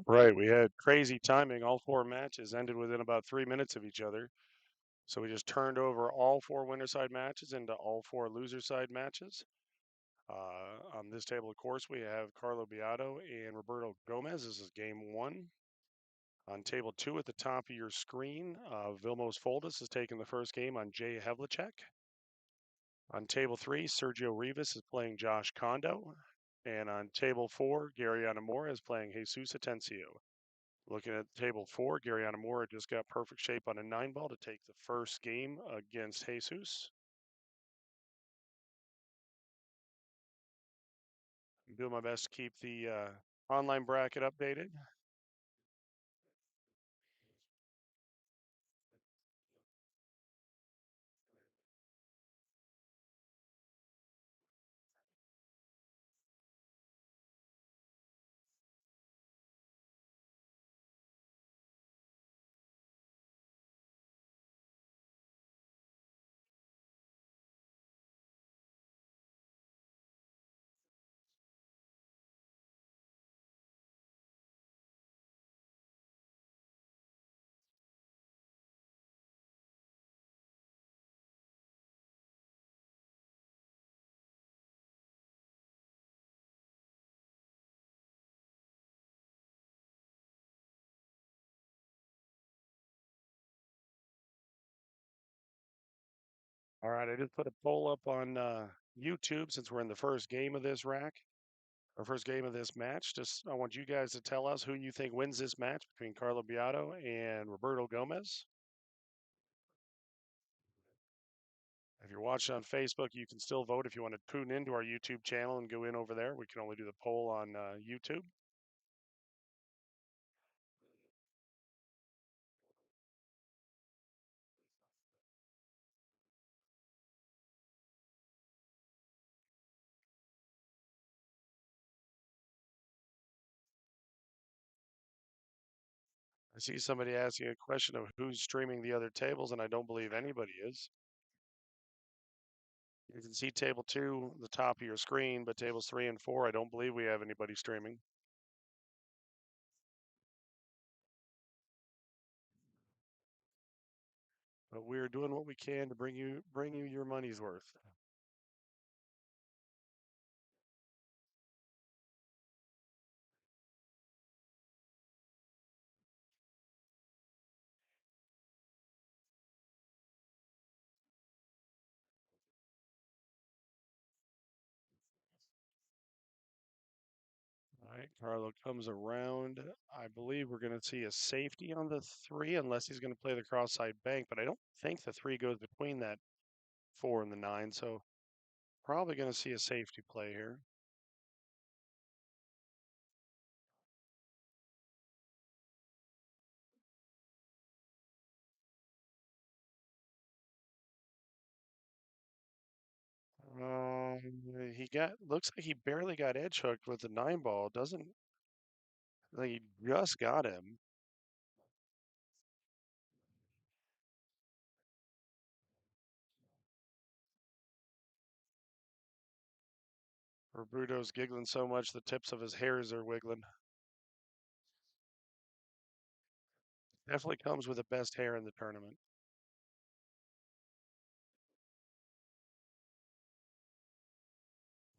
Right, we had crazy timing. All four matches ended within about 3 minutes of each other. So we just turned over all four winner side matches into all four loser side matches. On this table, of course, we have Carlo Beato and Roberto Gomez. This is game one. On table two at the top of your screen, Vilmos Foldis is taking the first game on Jay Havlicek. On table three, Sergio Rivas is playing Josh Kondo. And on table four, Gary Anamora is playing Jesus Atencio. Looking at table four, Gary Anamora just got perfect shape on a 9-ball to take the first game against Jesus. I'm doing my best to keep the online bracket updated. All right, I just put a poll up on YouTube since we're in the first game of this rack, or first game of this match. Just I want you guys to tell us who you think wins this match between Carlo Beato and Roberto Gomez. If you're watching on Facebook, you can still vote if you want to tune into our YouTube channel and go in over there. We can only do the poll on YouTube. I see somebody asking a question of who's streaming the other tables, and I don't believe anybody is. You can see table two, the top of your screen, but tables three and four, I don't believe we have anybody streaming. But we're doing what we can to bring you your money's worth. All right, Carlo comes around. I believe we're going to see a safety on the three, unless he's going to play the cross-side bank. But I don't think the three goes between that four and the nine, so probably going to see a safety play here. He got looks like he barely got edge hooked with the 9-ball. Doesn't like he just got him. Roberto's giggling so much the tips of his hairs are wiggling. Definitely comes with the best hair in the tournament.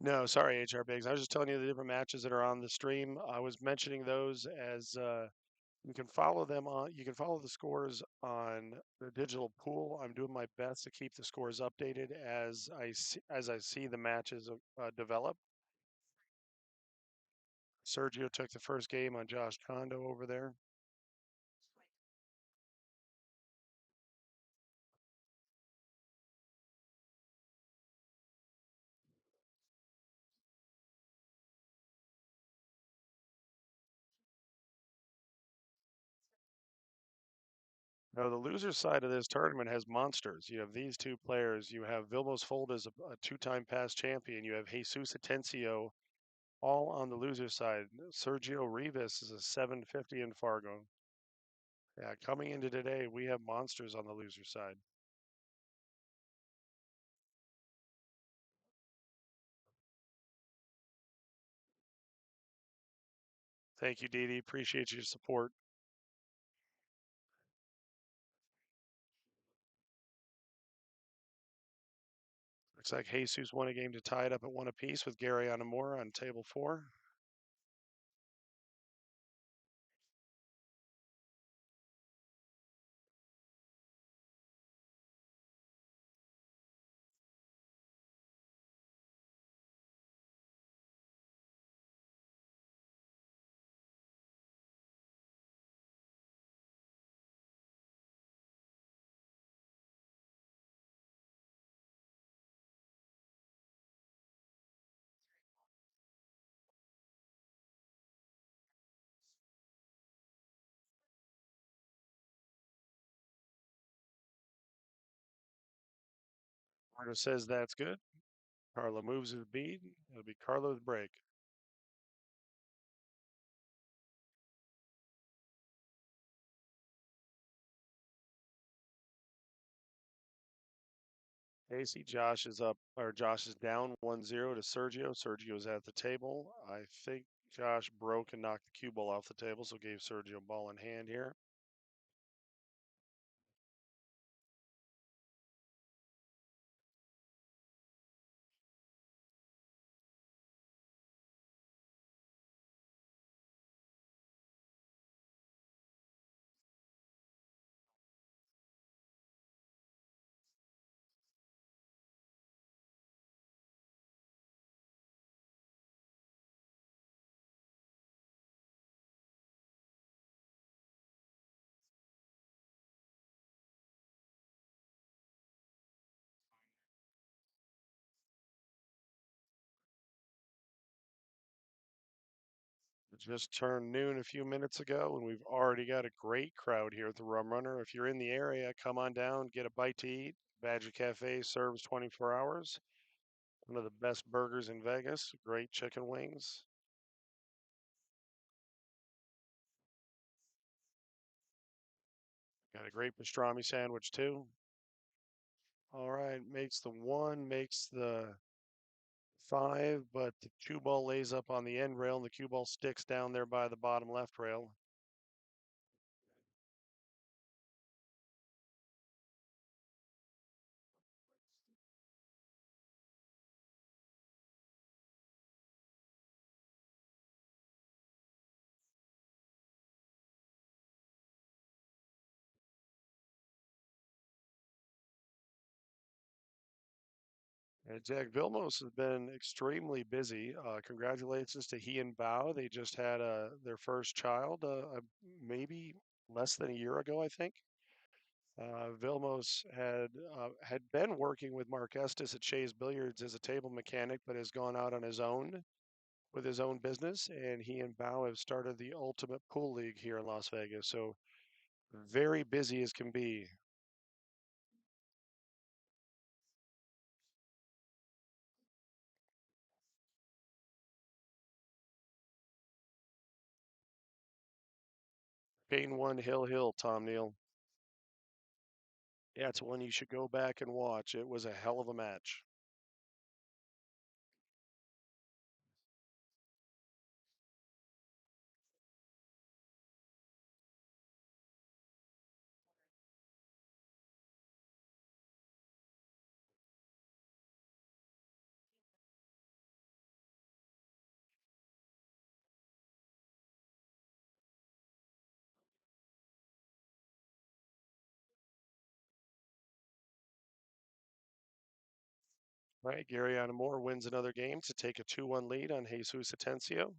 No, sorry, HR Biggs. I was just telling you the different matches that are on the stream. I was mentioning those as you can follow them on. You can follow the scores on the digital pool. I'm doing my best to keep the scores updated as I see the matches develop. Sergio took the first game on Josh Kondo over there. Now, the loser side of this tournament has monsters. You have these two players. You have Vilmos Fold as a two-time past champion. You have Jesus Atencio, all on the loser side. Sergio Rivas is a 750 in Fargo. Yeah, coming into today, we have monsters on the loser side. Thank you, Dee Dee. Appreciate your support. Looks like Jesus won a game to tie it up at one apiece with Gary Anamora on table 4. Roberto says that's good. Carlo moves his bead. It'll be Carlo's break. Casey, Josh is up, or Josh is down 1-0 to Sergio. Sergio's at the table. I think Josh broke and knocked the cue ball off the table, so gave Sergio ball in hand here. It just turned noon a few minutes ago, and we've already got a great crowd here at the Rum Runner. If you're in the area, come on down, get a bite to eat. Badger Cafe serves 24 hours. One of the best burgers in Vegas, great chicken wings. Got a great pastrami sandwich, too. All right, makes the 1, makes the 5, but the cue ball lays up on the end rail, and the cue ball sticks down there by the bottom left rail. And Jack Vilmos has been extremely busy. Congratulations to he and Bao. They just had their first child, maybe less than a year ago, I think. Vilmos had been working with Mark Estes at Shea's Billiards as a table mechanic, but has gone out on his own with his own business. And he and Bao have started the Ultimate Pool League here in Las Vegas. So very busy as can be. Pain one, Hill Hill, Tom Neal. Yeah, it's one you should go back and watch. It was a hell of a match. Right, Gary Moore wins another game to take a 2-1 lead on Jesus Atencio.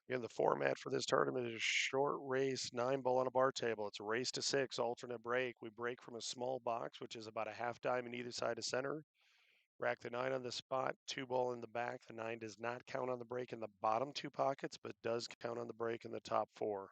Again, the format for this tournament is short race, 9-ball on a bar table. It's a race to 6, alternate break. We break from a small box, which is about a half diamond either side of center. Rack the 9 on the spot, 2-ball in the back. The 9 does not count on the break in the bottom 2 pockets, but does count on the break in the top 4.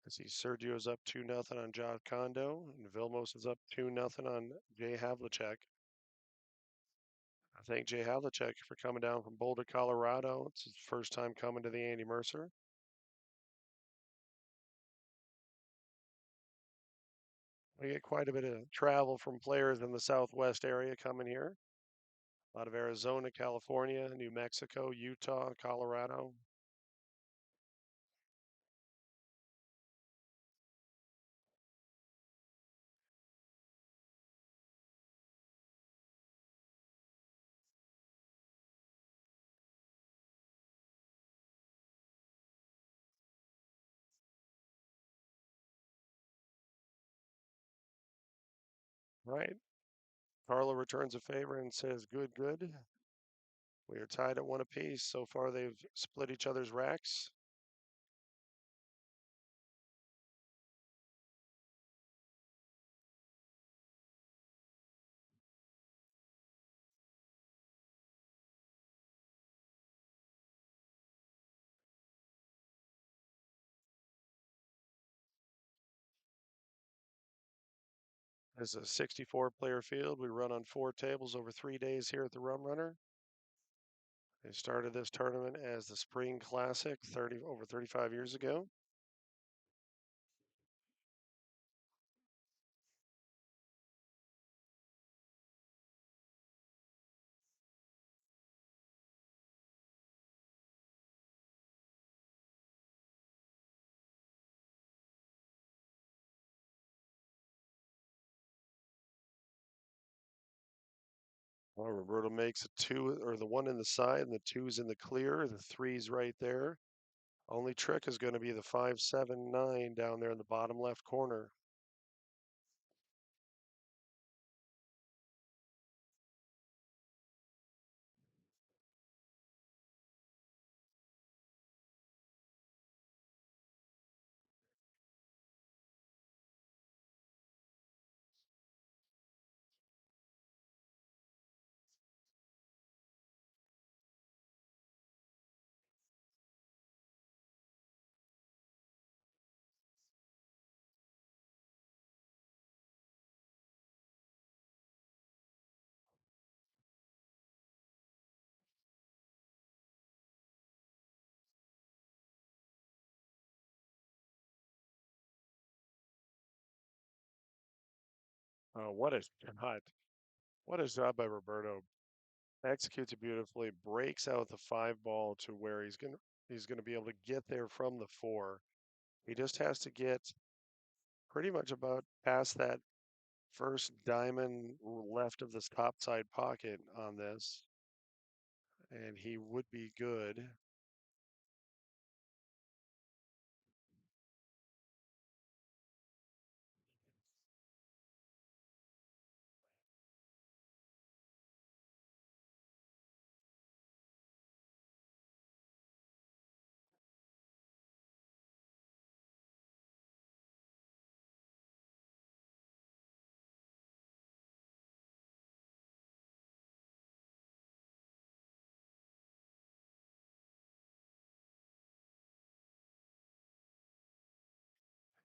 I see Sergio's up 2-0 on John Condo, and Vilmos is up 2-0 on Jay Havlicek. I thank Jay Havlicek for coming down from Boulder, Colorado. It's his first time coming to the Andy Mercer. We get quite a bit of travel from players in the Southwest area coming here. A lot of Arizona, California, New Mexico, Utah, Colorado. Right. Carlo returns a favor and says, good, good. We are tied at one apiece. So far, they've split each other's racks. It's a 64 player field. We run on 4 tables over 3 days here at the Rum Runner. They started this tournament as the Spring Classic over 35 years ago. Well, Roberto makes a two, or the one in the side, and the two's in the clear. The three's right there. Only trick is going to be the 5-7-9 down there in the bottom left corner. What a shot. What a shot by Roberto. Executes it beautifully, breaks out the 5 ball to where he's gonna be able to get there from the 4. He just has to get pretty much about past that first diamond left of this top side pocket on this, and he would be good.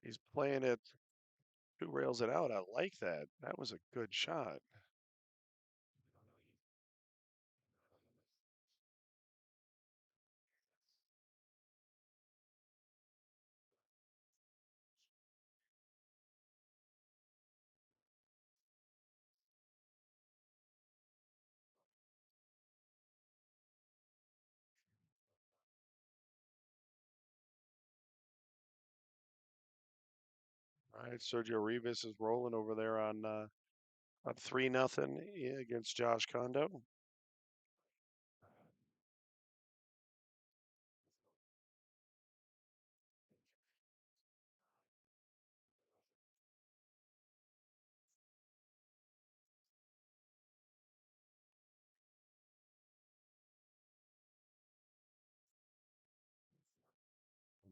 He's playing it 2 rails it out. I like that. That was a good shot. All right, Sergio Rivas is rolling over there on 3-0 against Josh Kondo.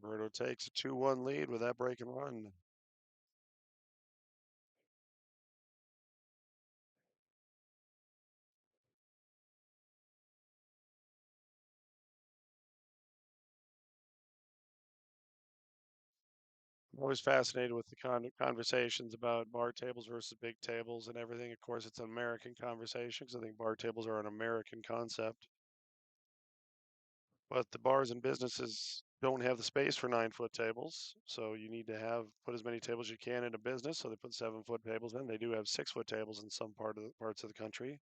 Roberto takes a 2-1 lead with that break and run. I'm always fascinated with the conversations about bar tables versus big tables and everything. Of course, it's an American conversation because I think bar tables are an American concept. But the bars and businesses don't have the space for 9-foot tables, so you need to put as many tables as you can in a business. So they put 7-foot tables in. They do have 6-foot tables in some parts of the country.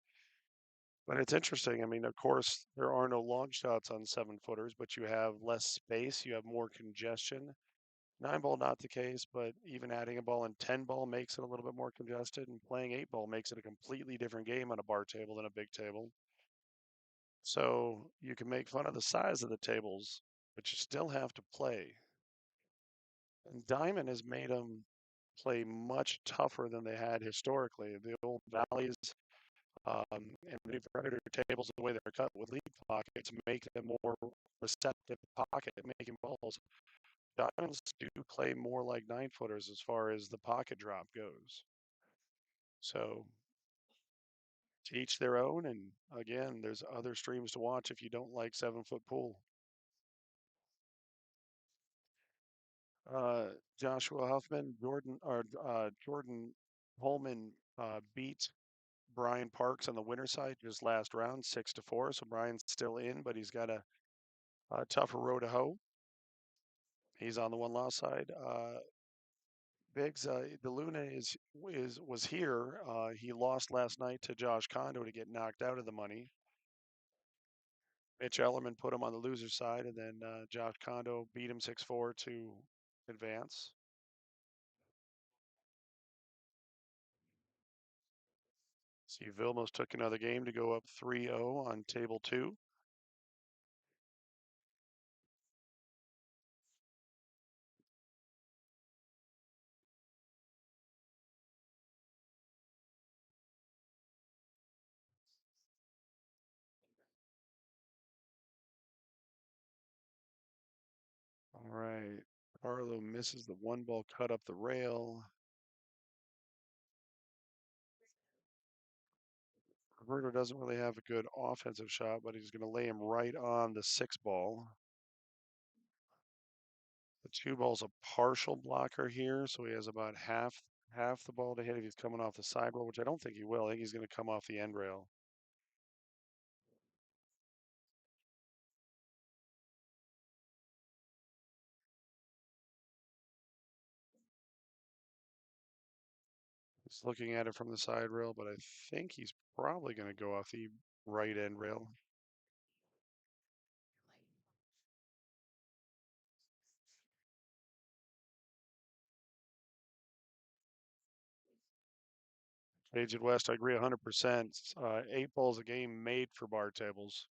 But it's interesting. I mean, of course, there are no long shots on 7-footers, but you have less space. You have more congestion. 9-ball, not the case, but even adding a ball in 10-ball makes it a little bit more congested, and playing 8-ball makes it a completely different game on a bar table than a big table. So you can make fun of the size of the tables, but you still have to play. And Diamond has made them play much tougher than they had historically. The old Valleys and the new Predator tables, the way they're cut with lead pockets, make them more receptive to pocket making balls. Diamonds do play more like 9-footers as far as the pocket drop goes. So to each their own. And again, there's other streams to watch if you don't like 7-foot pool. Uh, Joshua Huffman, Jordan Holman beat Brian Parks on the winner side just last round, 6-4. So Brian's still in, but he's got a tougher row to hoe. He's on the one loss side. Biggs, the Luna was here. He lost last night to Josh Kondo to get knocked out of the money. Mitch Ellerman put him on the loser side, and then Josh Kondo beat him 6-4 to advance. See, Vilmos took another game to go up 3-0 on table 2. All right. Carlo misses the 1-ball cut up the rail. Roberto doesn't really have a good offensive shot, but he's going to lay him right on the 6-ball. The 2-ball's a partial blocker here, so he has about half the ball to hit if he's coming off the side rail, which I don't think he will. I think he's going to come off the end rail. He's looking at it from the side rail, but I think he's probably going to go off the right end rail. Aged West, I agree 100%. 8-ball's a game made for bar tables.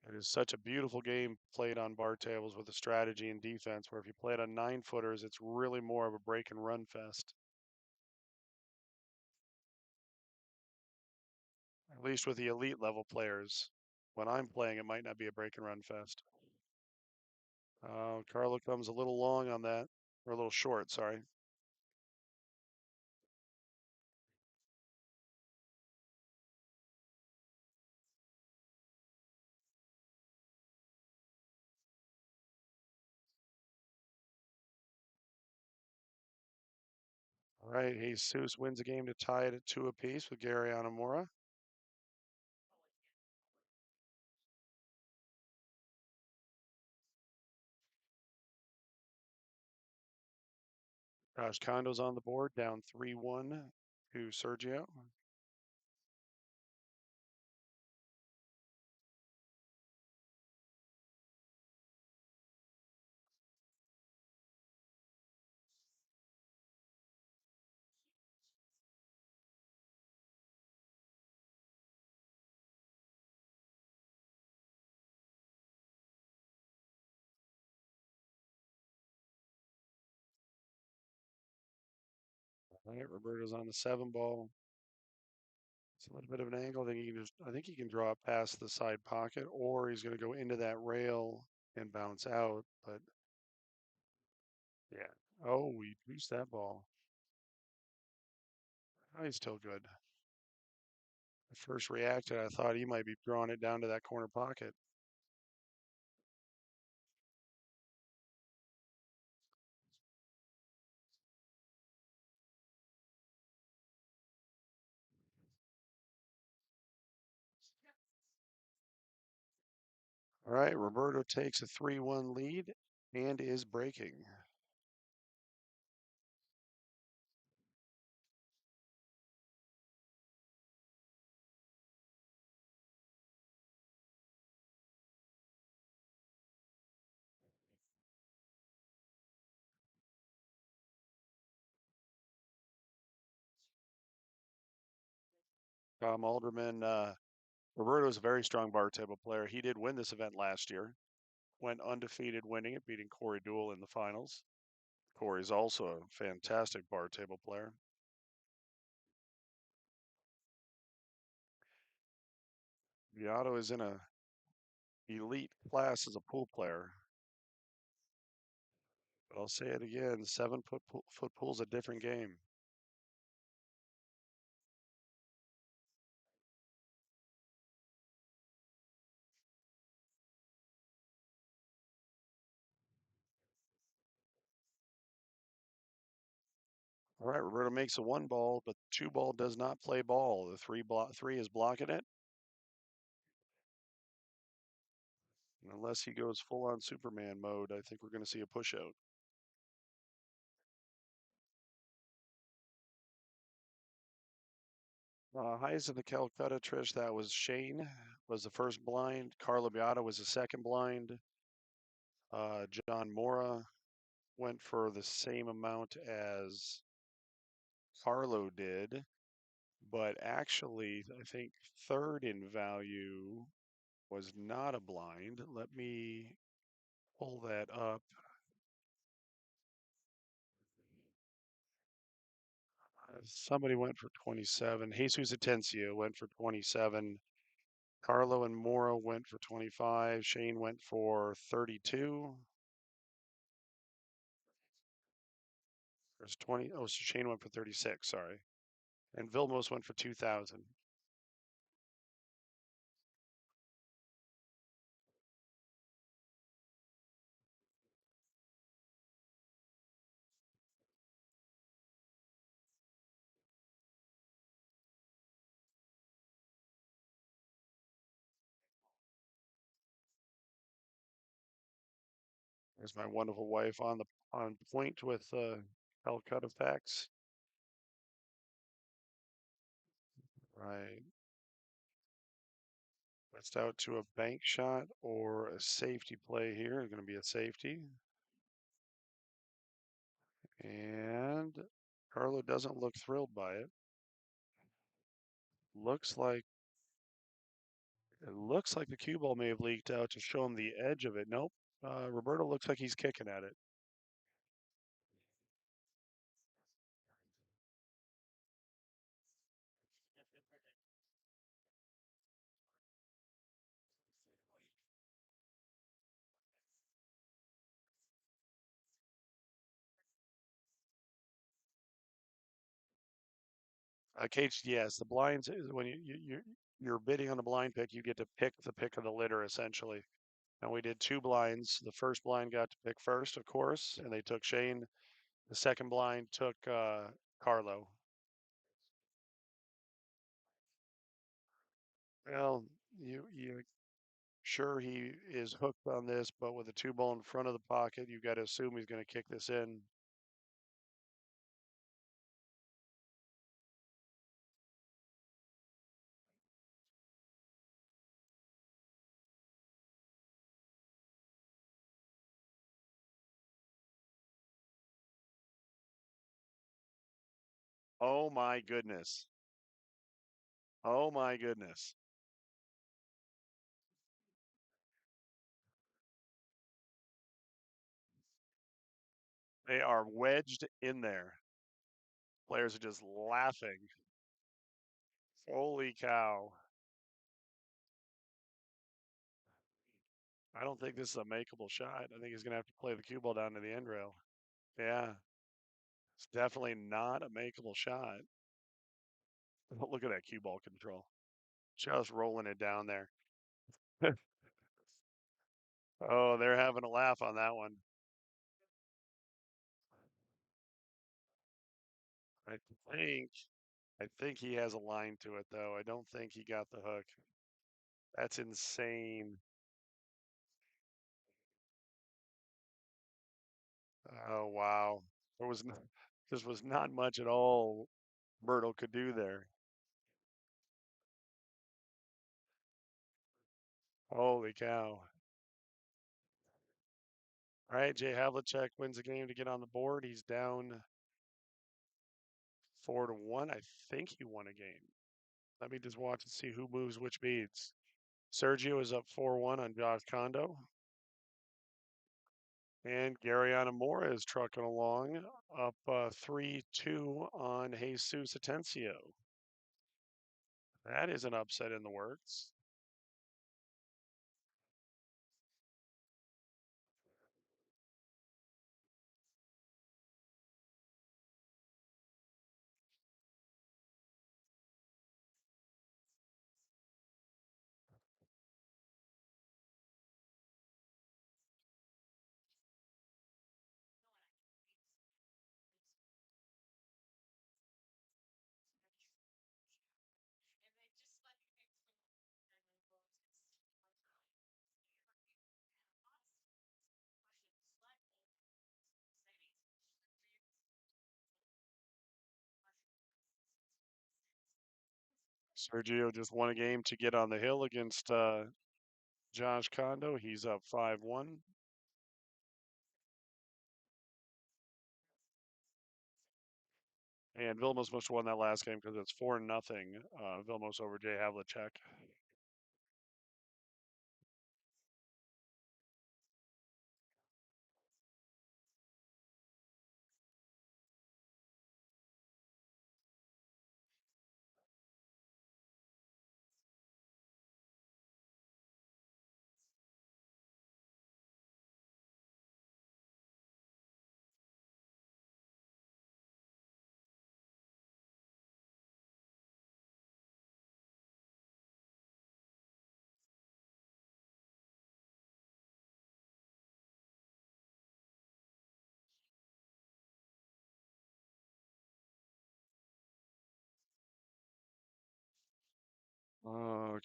It is such a beautiful game played on bar tables with the strategy and defense, where if you play it on 9-footers, it's really more of a break and run fest. At least with the elite level players. When I'm playing, it might not be a break and run fest. Carlo comes a little long on that, or a little short, sorry. All right, Jesus wins a game to tie it at 2 apiece with Gary Anamora. Josh Kondo's on the board, down 3-1 to Sergio. All right, Roberto's on the 7-ball. It's a little bit of an angle. I think he can draw it past the side pocket, or he's going to go into that rail and bounce out. But yeah. Oh, we juiced that ball. Oh, he's still good. I first reacted, I thought he might be drawing it down to that corner pocket. All right, Roberto takes a 3-1 lead and is breaking. Tom Alderman, Roberto is a very strong bar table player. He did win this event last year, went undefeated winning it, beating Corey Duell in the finals. Corey's also a fantastic bar table player. Viato is in a elite class as a pool player. But I'll say it again, 7-foot pool's a different game. All right, Roberto makes a 1 ball, but 2 ball does not play ball. The three is blocking it. Unless he goes full on Superman mode, I think we're going to see a push out. Highest in the Calcutta, Trish, that was Shane, was the first blind. Carlo Beata was the second blind. John Mora went for the same amount as Carlo did, but actually, I think third in value was not a blind. Let me pull that up. Somebody went for 27. Jesus Atencio went for 27. Carlo and Mora went for 25. Shane went for 32. There's 20. Oh, so Shane went for 36. Sorry. And Vilmos went for 2,000. There's my wonderful wife on point with Calcutta packs. Right. That's out to a bank shot or a safety play here. It's going to be a safety. And Carlo doesn't look thrilled by it. Looks like It looks like the cue ball may have leaked out to show him the edge of it. Nope. Roberto looks like he's kicking at it. Cage, yes, the blinds when you're bidding on the blind pick, you get to pick the pick of the litter essentially. And we did 2 blinds. The first blind got to pick first, of course, and they took Shane. The second blind took Carlo. Well, you sure he is hooked on this, but with a 2 ball in front of the pocket, you got to assume he's going to kick this in. Oh my goodness. Oh my goodness. They are wedged in there. Players are just laughing. Holy cow. I don't think this is a makeable shot. I think he's going to have to play the cue ball down to the end rail. Yeah, it's definitely not a makeable shot. Look at that cue ball control. Just rolling it down there. Oh, they're having a laugh on that one. I think I think he has a line to it though. I don't think he got the hook. That's insane. Oh, wow. There was no, this was not much at all Roberto could do there. Holy cow. All right, Jay Havlicek wins the game to get on the board. He's down 4-1. I think he won a game. Let me just watch and see who moves which beads. Sergio is up 4-1 on Josh Kondo. And Gary Anamora is trucking along, up 3-2 on Jesus Atencio. That is an upset in the works. Sergio just won a game to get on the hill against Josh Kondo. He's up 5-1. And Vilmos must have won that last game because it's 4-0. Vilmos over Jay Havlicek.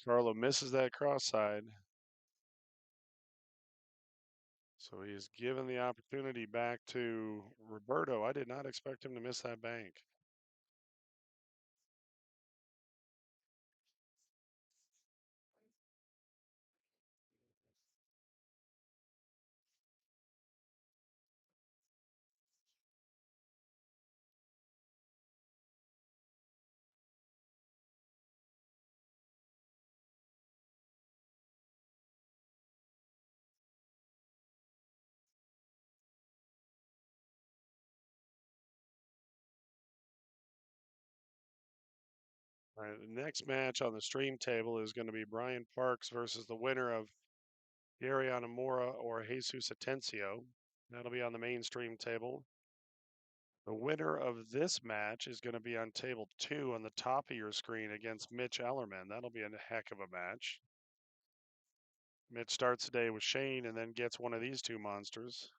Carlo misses that cross side. So he's given the opportunity back to Roberto. I did not expect him to miss that bank. All right, the next match on the stream table is going to be Brian Parks versus the winner of Gary Anamora or Jesus Atencio. That'll be on the main stream table. The winner of this match is going to be on table 2 on the top of your screen against Mitch Ellerman. That'll be a heck of a match. Mitch starts the day with Shane and then gets one of these two monsters.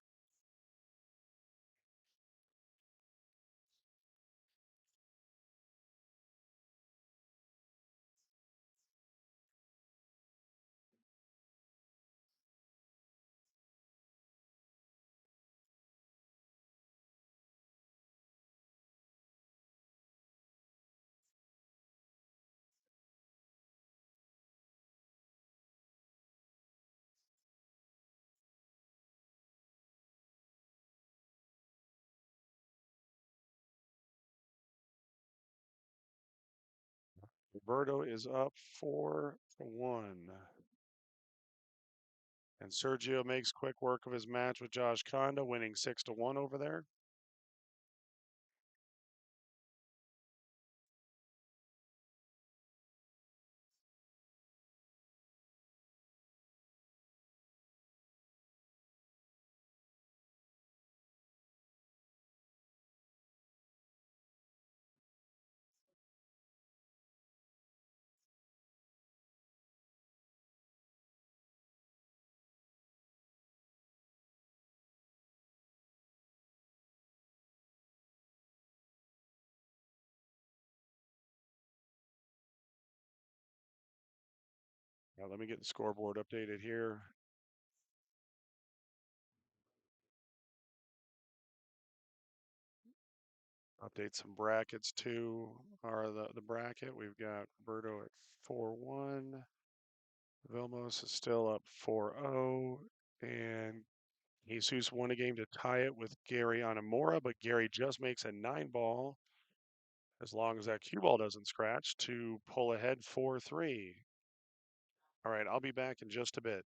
Roberto is up 4-1. And Sergio makes quick work of his match with Josh Kondo, winning 6-1 over there. Now, let me get the scoreboard updated here. Update some brackets too. Or the bracket. We've got Roberto at 4-1. Vilmos is still up 4-0. And Jesus won a game to tie it with Gary on Amora, but Gary just makes a 9-ball as long as that cue ball doesn't scratch to pull ahead 4-3. All right, I'll be back in just a bit.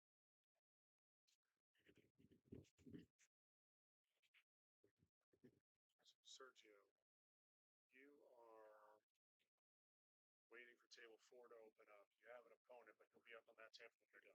Sergio, you are waiting for table 4 to open up. You have an opponent, but he'll be up on that table when you're done.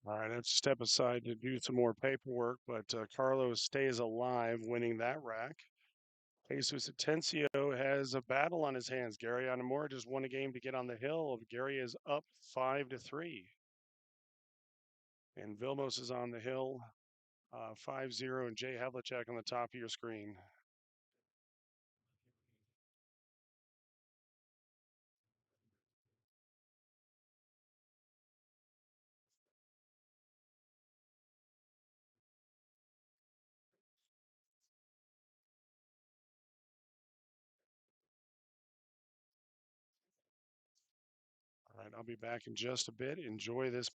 All right, I have to step aside to do some more paperwork, but Carlo stays alive, winning that rack. Jesus Atencio has a battle on his hands. Gary Onamura just won a game to get on the hill. Gary is up 5-3. And Vilmos is on the hill 5-0, and Jay Havlicek on the top of your screen. All right, I'll be back in just a bit. Enjoy this.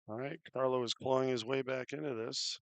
All right, Carlo is clawing his way back into this.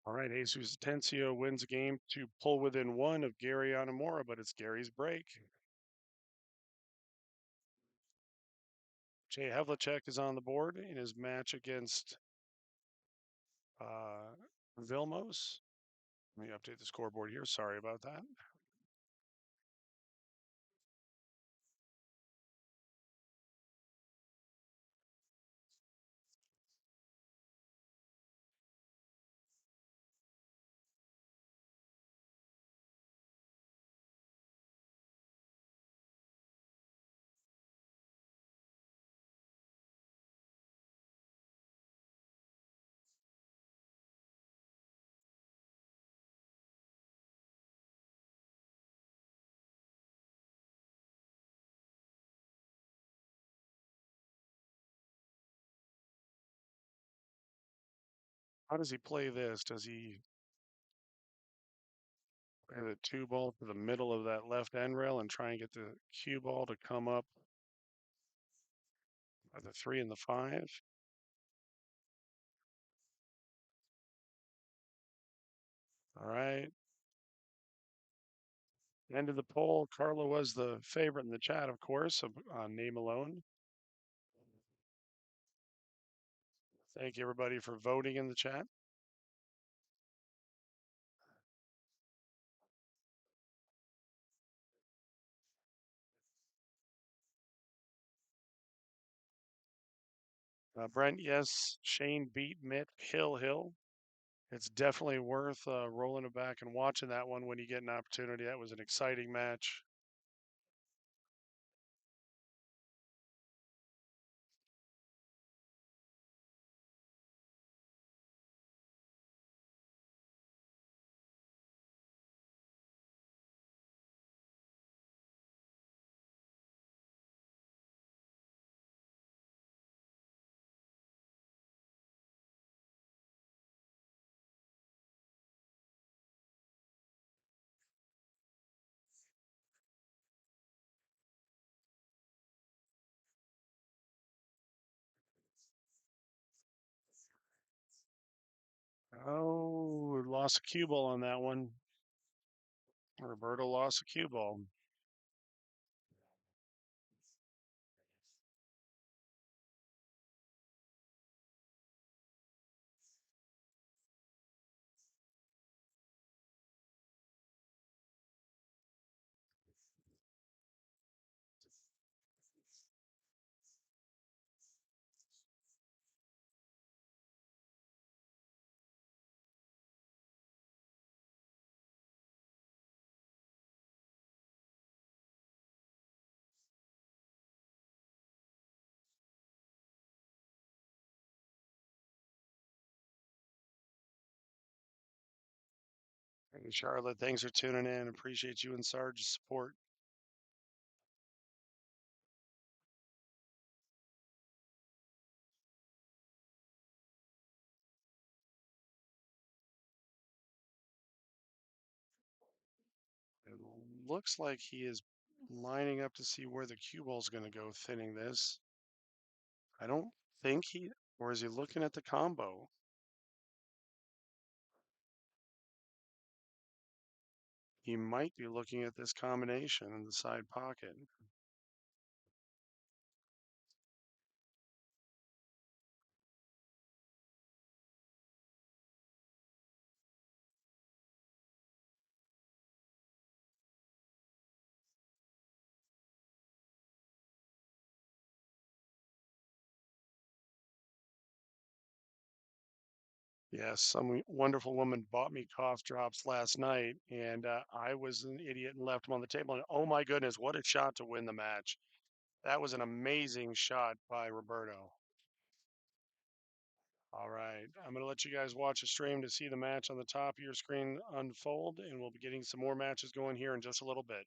All right, Jesus Tensio wins a game to pull within one of Gary Anamora, but it's Gary's break. Jay Havlicek is on the board in his match against Vilmos. Let me update the scoreboard here. Sorry about that. How does he play this? Does he play the 2 ball to the middle of that left end rail and try and get the cue ball to come up by the 3 and the 5? All right. End of the poll. Carlo was the favorite in the chat, of course, on name alone. Thank you, everybody, for voting in the chat. Brent, yes. Shane beat Mitch Hill. It's definitely worth rolling it back and watching that one when you get an opportunity. That was an exciting match. Oh, lost a cue ball on that one. Roberto lost a cue ball. Hey, Charlotte, thanks for tuning in. Appreciate you and Sarge's support. It looks like he is lining up to see where the cue ball is going to go, thinning this. I don't think or is he looking at the combo? He might be looking at this combination in the side pocket. Yes, some wonderful woman bought me cough drops last night, and I was an idiot and left them on the table. And oh my goodness, what a shot to win the match! That was an amazing shot by Roberto. All right, I'm going to let you guys watch a stream to see the match on the top of your screen unfold, and we'll be getting some more matches going here in just a little bit.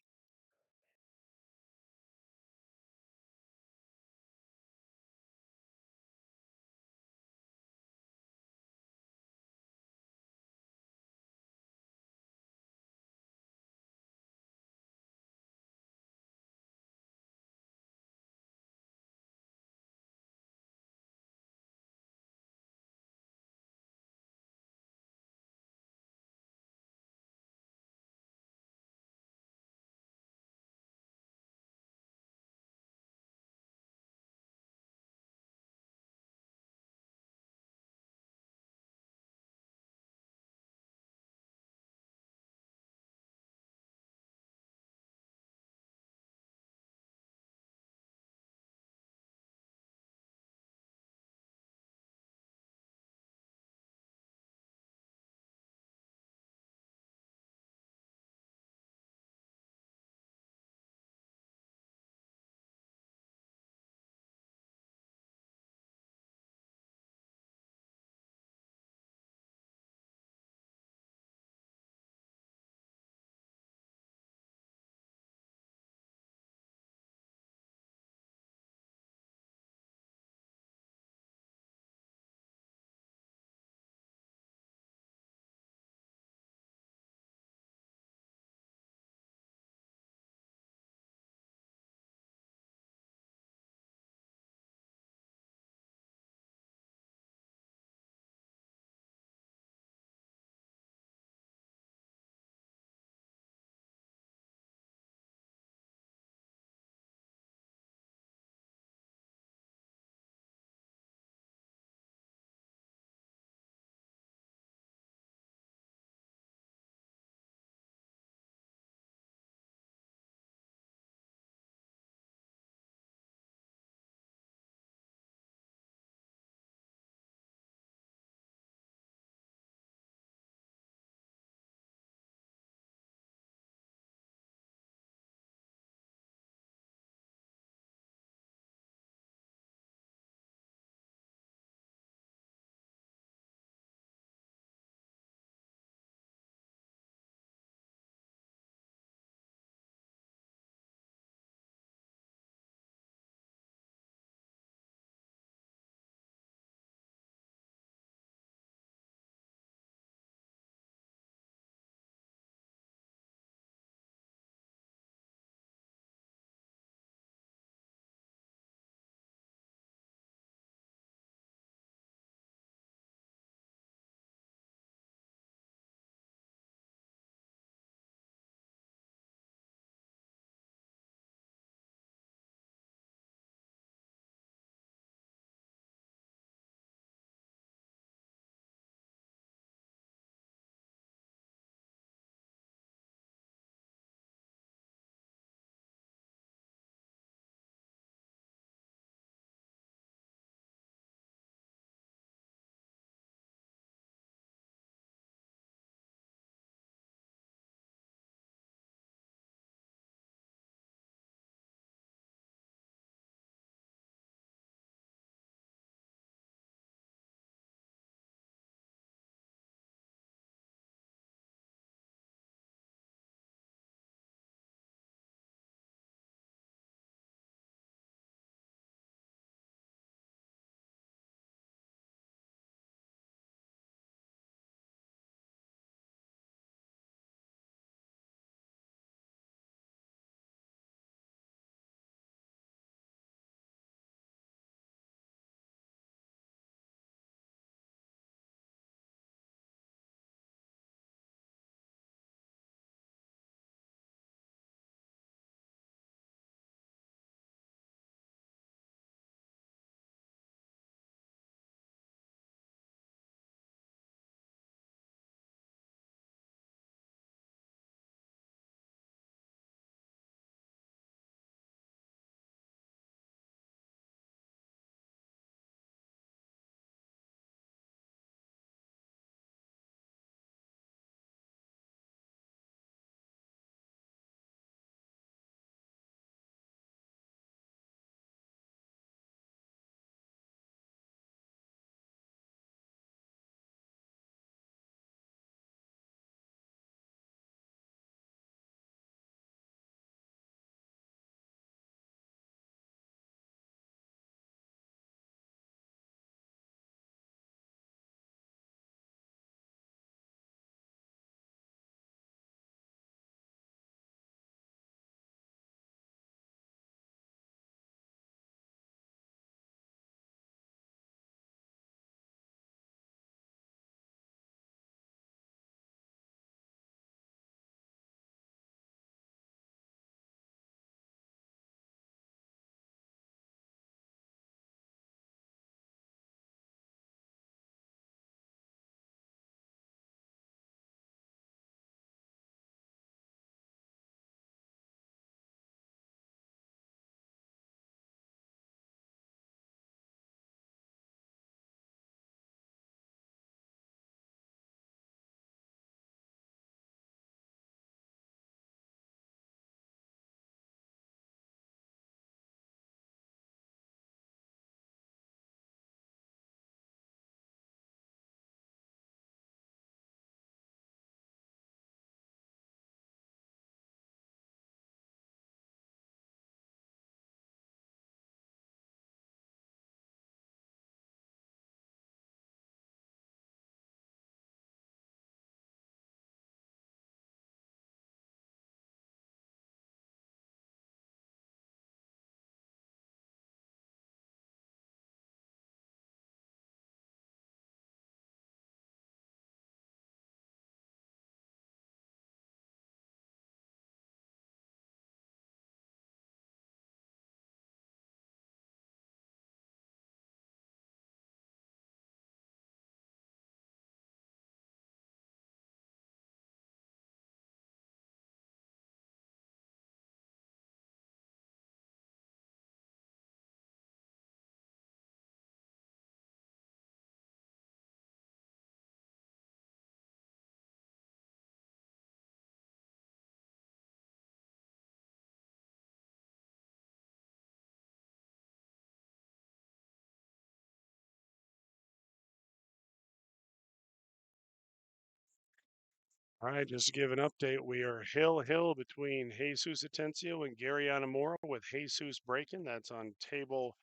All right, just to give an update, we are hill between Jesus Atencio and Gary Anamora with Jesus breaking. That's on table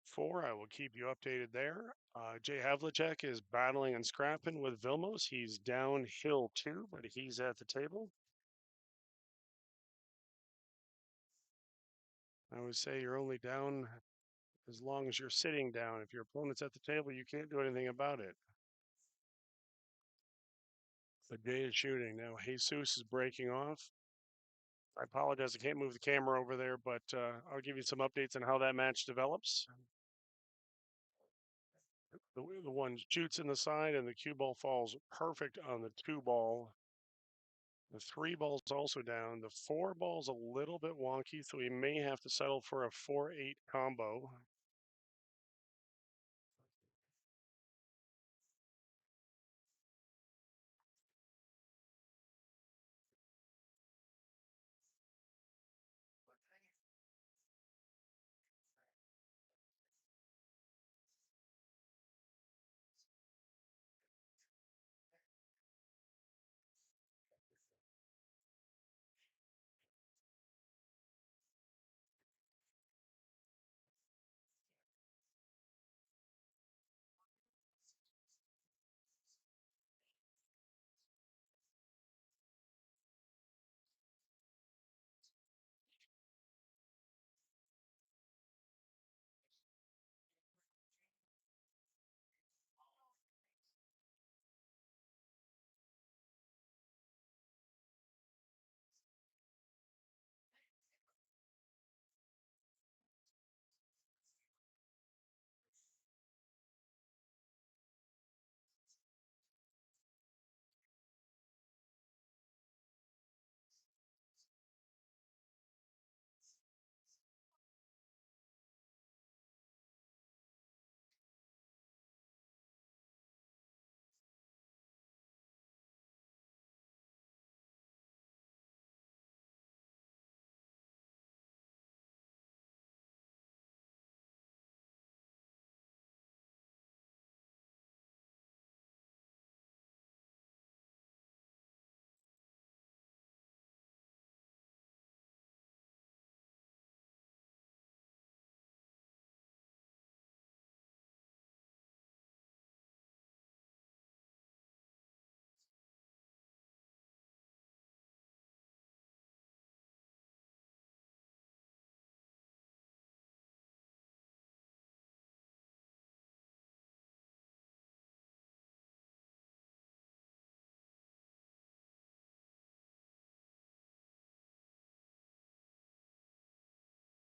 4. I will keep you updated there. Jay Havlicek is battling and scrapping with Vilmos. He's downhill too, but he's at the table. I always say you're only down as long as you're sitting down. If your opponent's at the table, you can't do anything about it. But Jay is shooting. Now Jesus is breaking off. I apologize, I can't move the camera over there, but I'll give you some updates on how that match develops. The one shoots in the side, and the cue ball falls perfect on the 2 ball. The 3 ball's also down. The 4 ball's a little bit wonky, so we may have to settle for a 4-8 combo.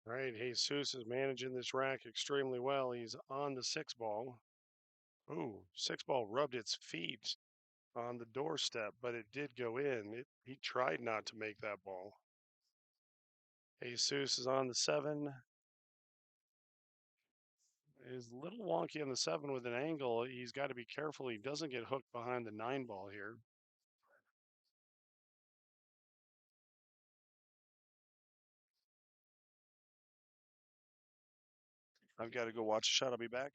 All right, Jesus is managing this rack extremely well. He's on the 6 ball. Ooh, 6 ball rubbed its feet on the doorstep, but it did go in. He tried not to make that ball. Jesus is on the 7. Is a little wonky on the 7 with an angle. He's got to be careful he doesn't get hooked behind the 9 ball here. I've got to go watch a shot. I'll be back.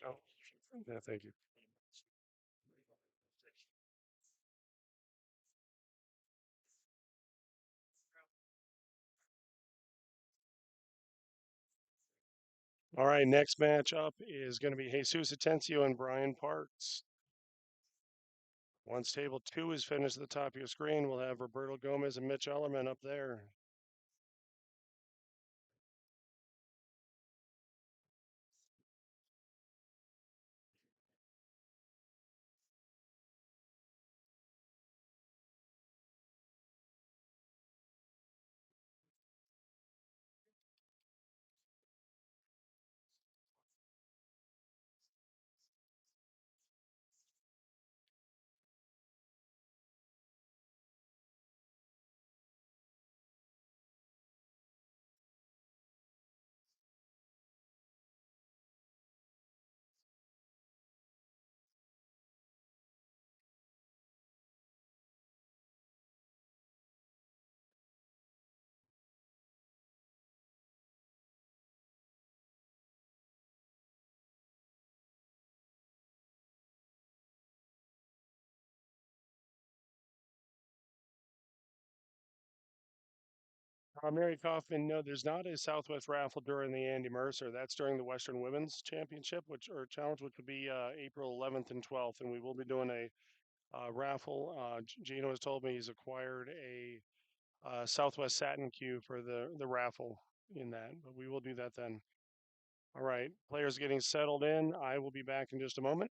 Oh, yeah, thank you. All right, next matchup is going to be Jesus Atencio and Brian Parks. Once table 2 is finished at the top of your screen, we'll have Roberto Gomez and Mitch Ellerman up there. Mary Kaufman, no, there's not a Southwest raffle during the Andy Mercer. That's during the Western Women's Championship, which or Challenge, which would be April 11th and 12th, and we will be doing a raffle. Gino has told me he's acquired a Southwest Satin Cue for the raffle in that, but we will do that then. All right, players getting settled in. I will be back in just a moment.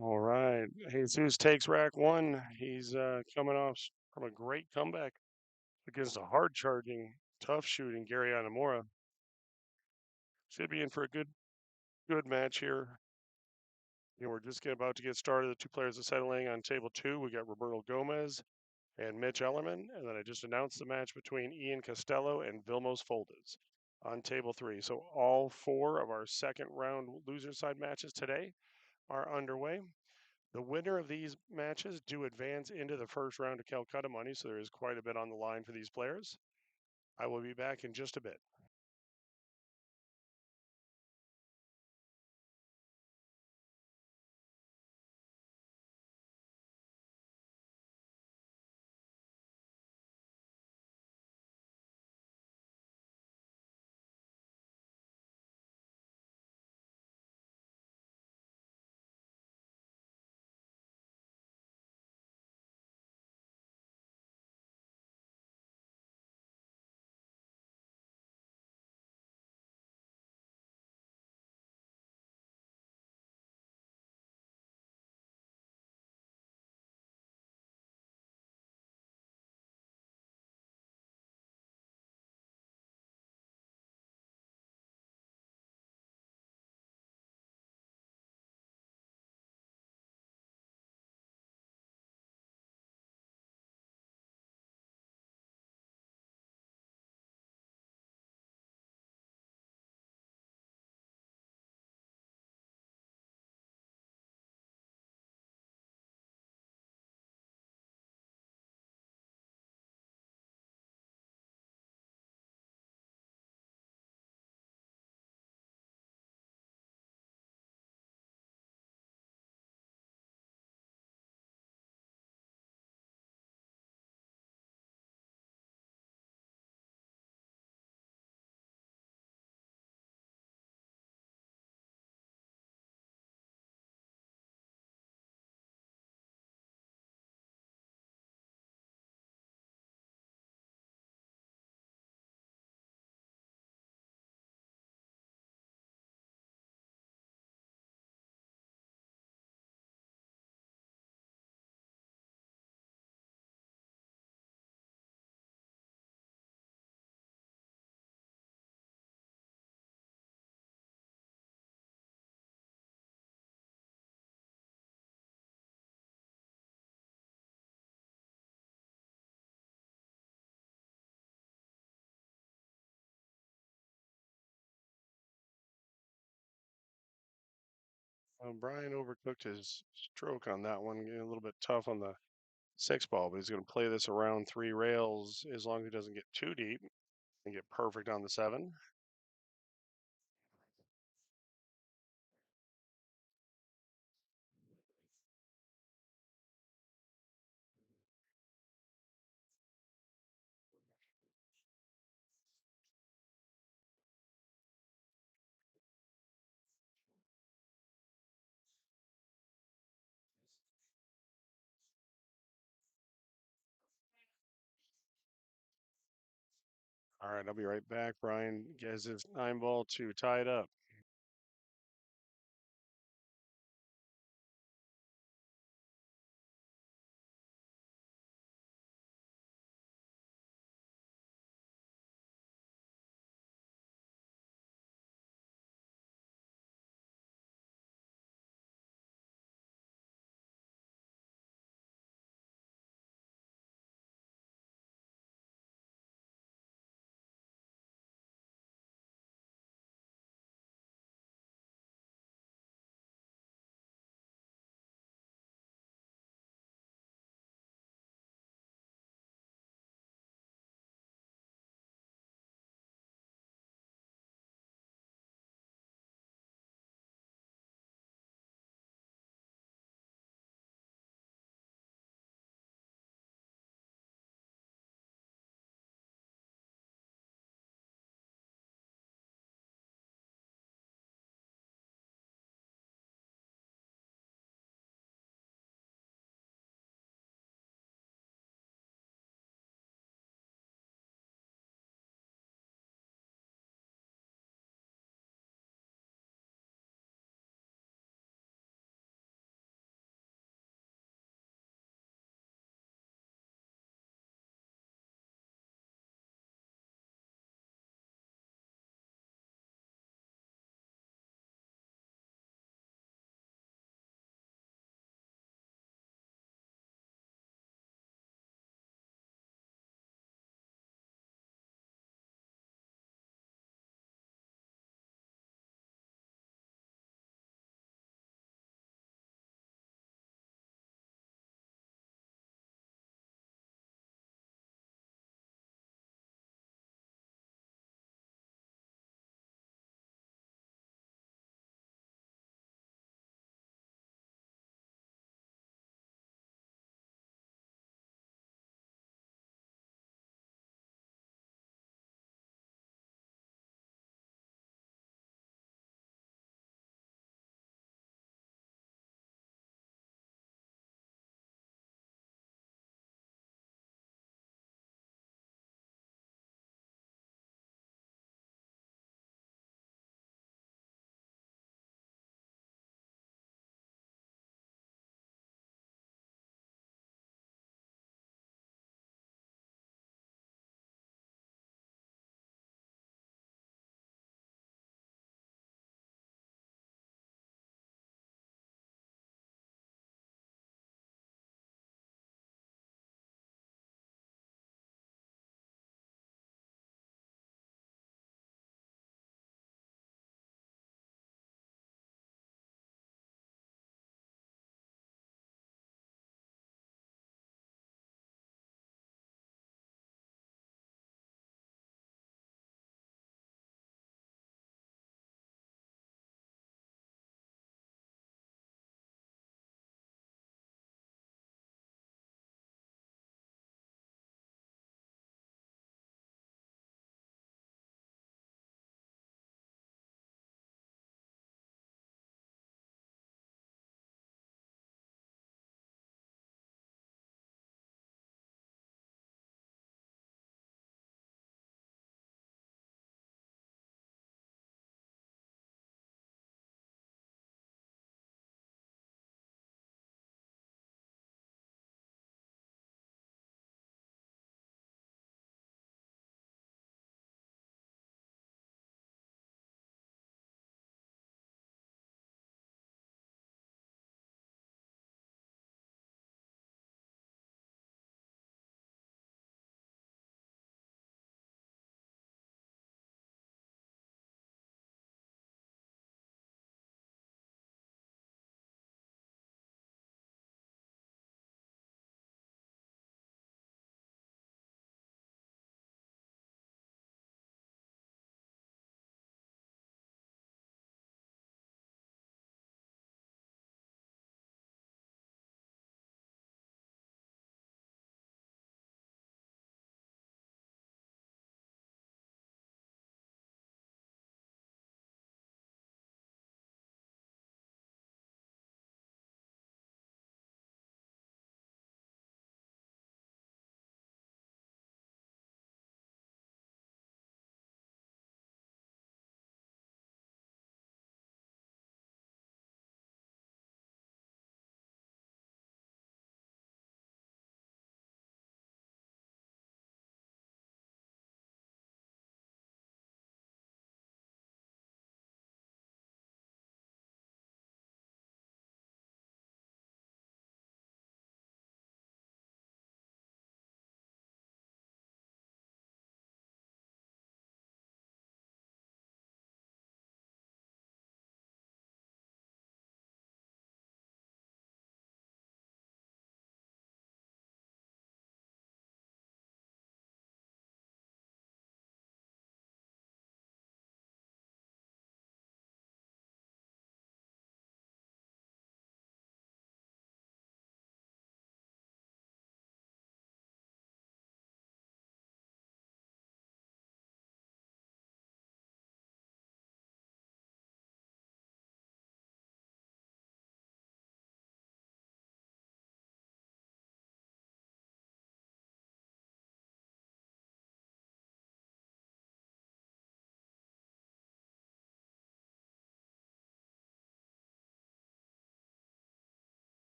All right. Jesus takes rack one. He's coming off from a great comeback against a hard charging, tough shooting Gary Anamora. Should be in for a good match here. We're just about to get started. The two players are settling on table two. We got Roberto Gomez and Mitch Ellerman. And then I just announced the match between Ian Costello and Vilmos Foldes on table three. So all four of our second round loser side matches today are underway. The winner of these matches do advance into the first round of Calcutta money, so there is quite a bit on the line for these players. I will be back in just a bit. Brian overcooked his stroke on that one, getting a little bit tough on the six ball, but he's going to play this around three rails as long as he doesn't get too deep and get perfect on the seven. All right, I'll be right back. Brian gets his nine ball to tie it up.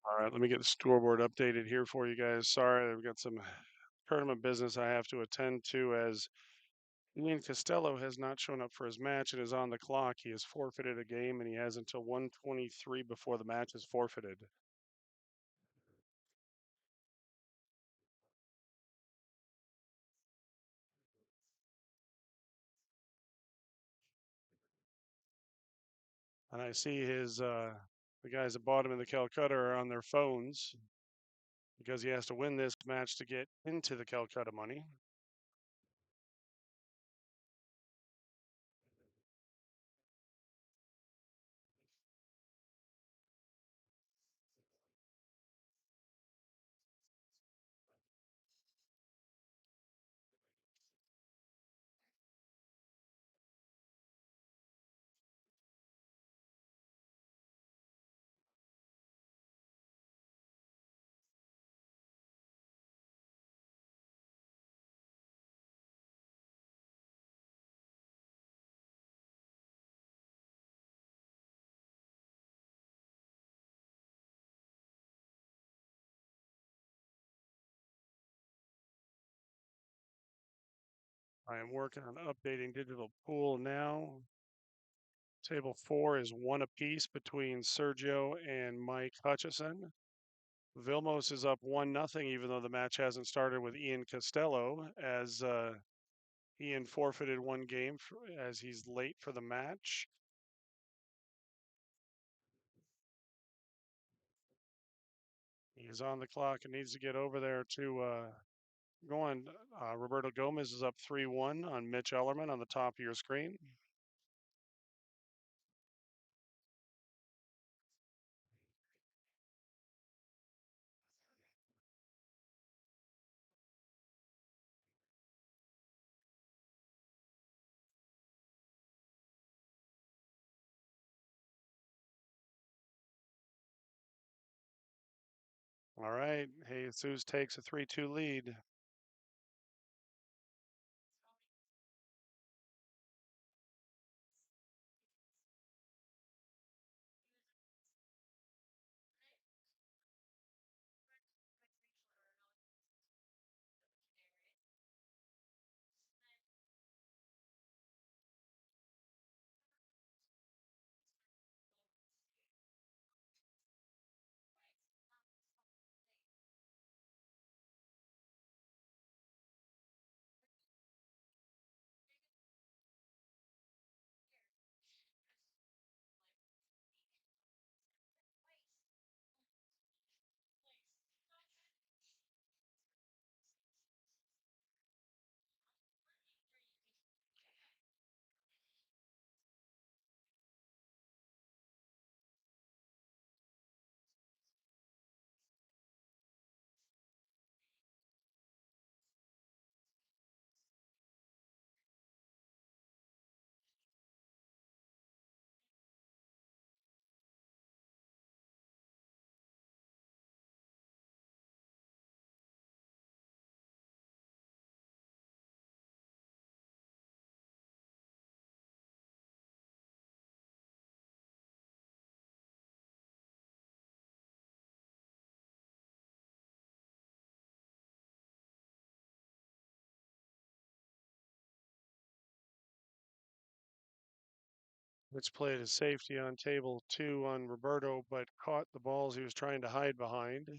All right, let me get the scoreboard updated here for you guys. Sorry, I've got some tournament business I have to attend to as Ian Costello has not shown up for his match and is on the clock. He has forfeited a game and he has until 1:23 before the match is forfeited. And I see the guys that bought him in the Calcutta are on their phones because he has to win this match to get into the Calcutta money. I am working on updating digital pool now. Table 4 is one apiece between Sergio and Mike Hutchison. Vilmos is up 1-0, even though the match hasn't started with Ian Costello, as Ian forfeited one game as he's late for the match. He's on the clock and needs to get over there to go on. Roberto Gomez is up 3-1 on Mitch Ellerman on the top of your screen. All right, Jesus takes a 3-2 lead. Which played his safety on table 2 on Roberto, but caught the balls he was trying to hide behind.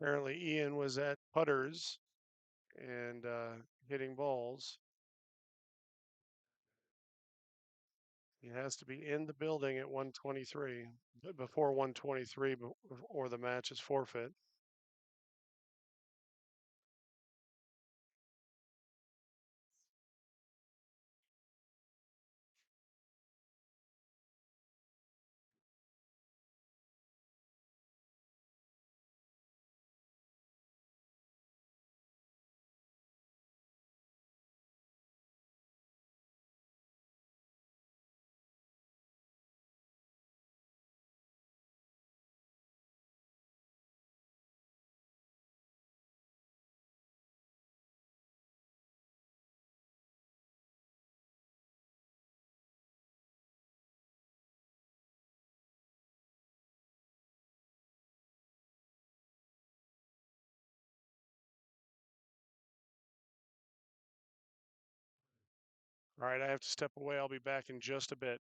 Apparently, Ian was at putters and hitting balls. He has to be in the building at 1:23, before 1:23, or the match is forfeit. All right, I have to step away. I'll be back in just a bit.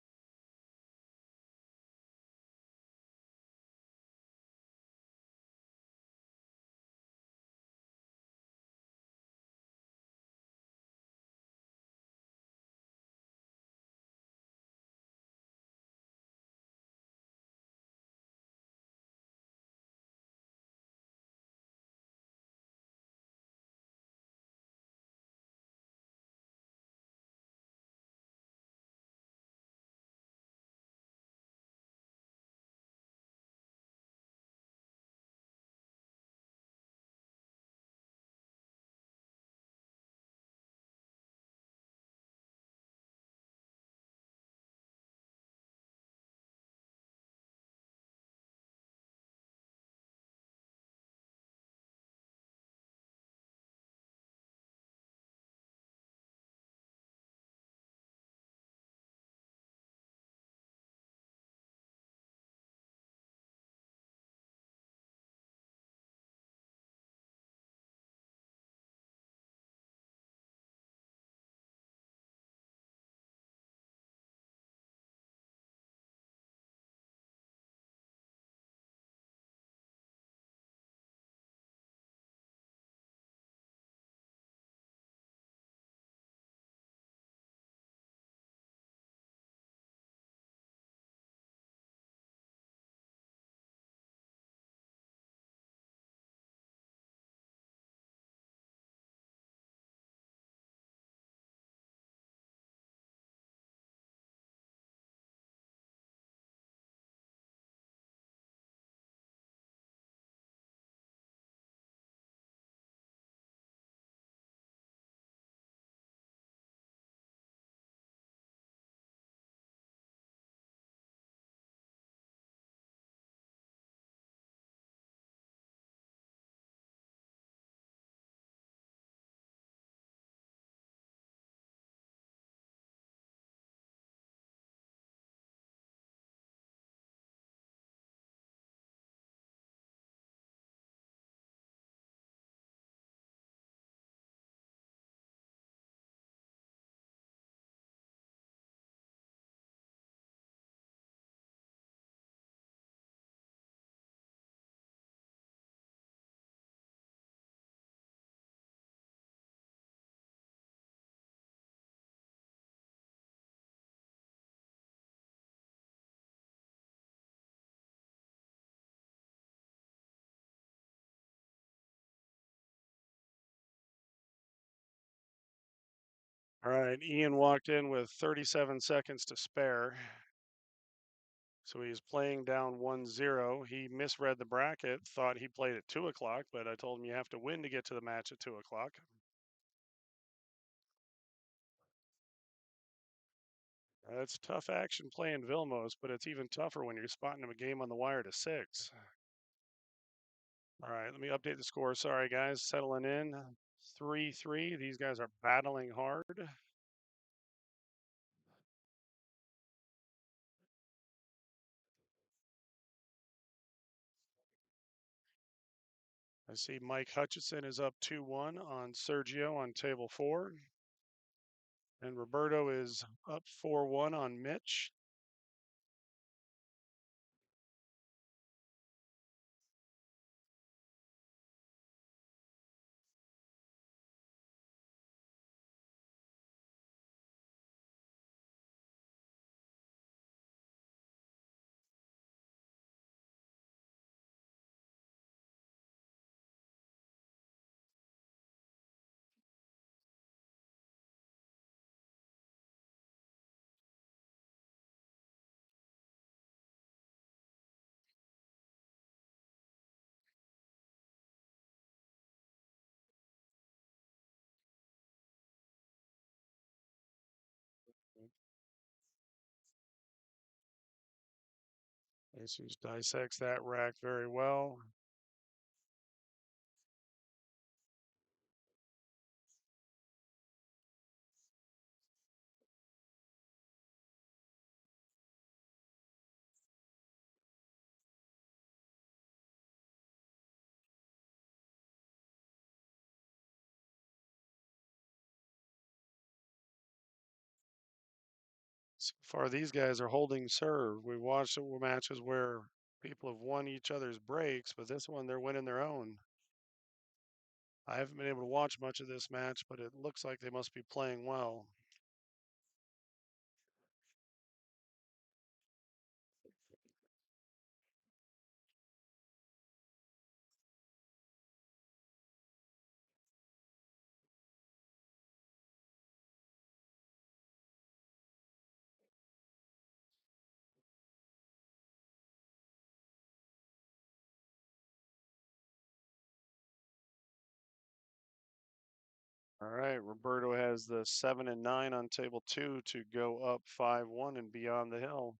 All right, Ian walked in with 37 seconds to spare. So he's playing down 1-0. He misread the bracket, thought he played at 2 o'clock, but I told him you have to win to get to the match at 2 o'clock. It's tough action playing Vilmos, but it's even tougher when you're spotting him a game on the wire to 6. All right, let me update the score. Sorry, guys, settling in. 3-3. These guys are battling hard. I see Mike Hutchison is up 2-1 on Sergio on table 4. And Roberto is up 4-1 on Mitch. Jesus dissects that rack very well. So far, these guys are holding serve. We watched matches where people have won each other's breaks, but this one they're winning their own. I haven't been able to watch much of this match, but it looks like they must be playing well. All right, Roberto has the 7 and 9 on table 2 to go up 5-1 and beyond the hill.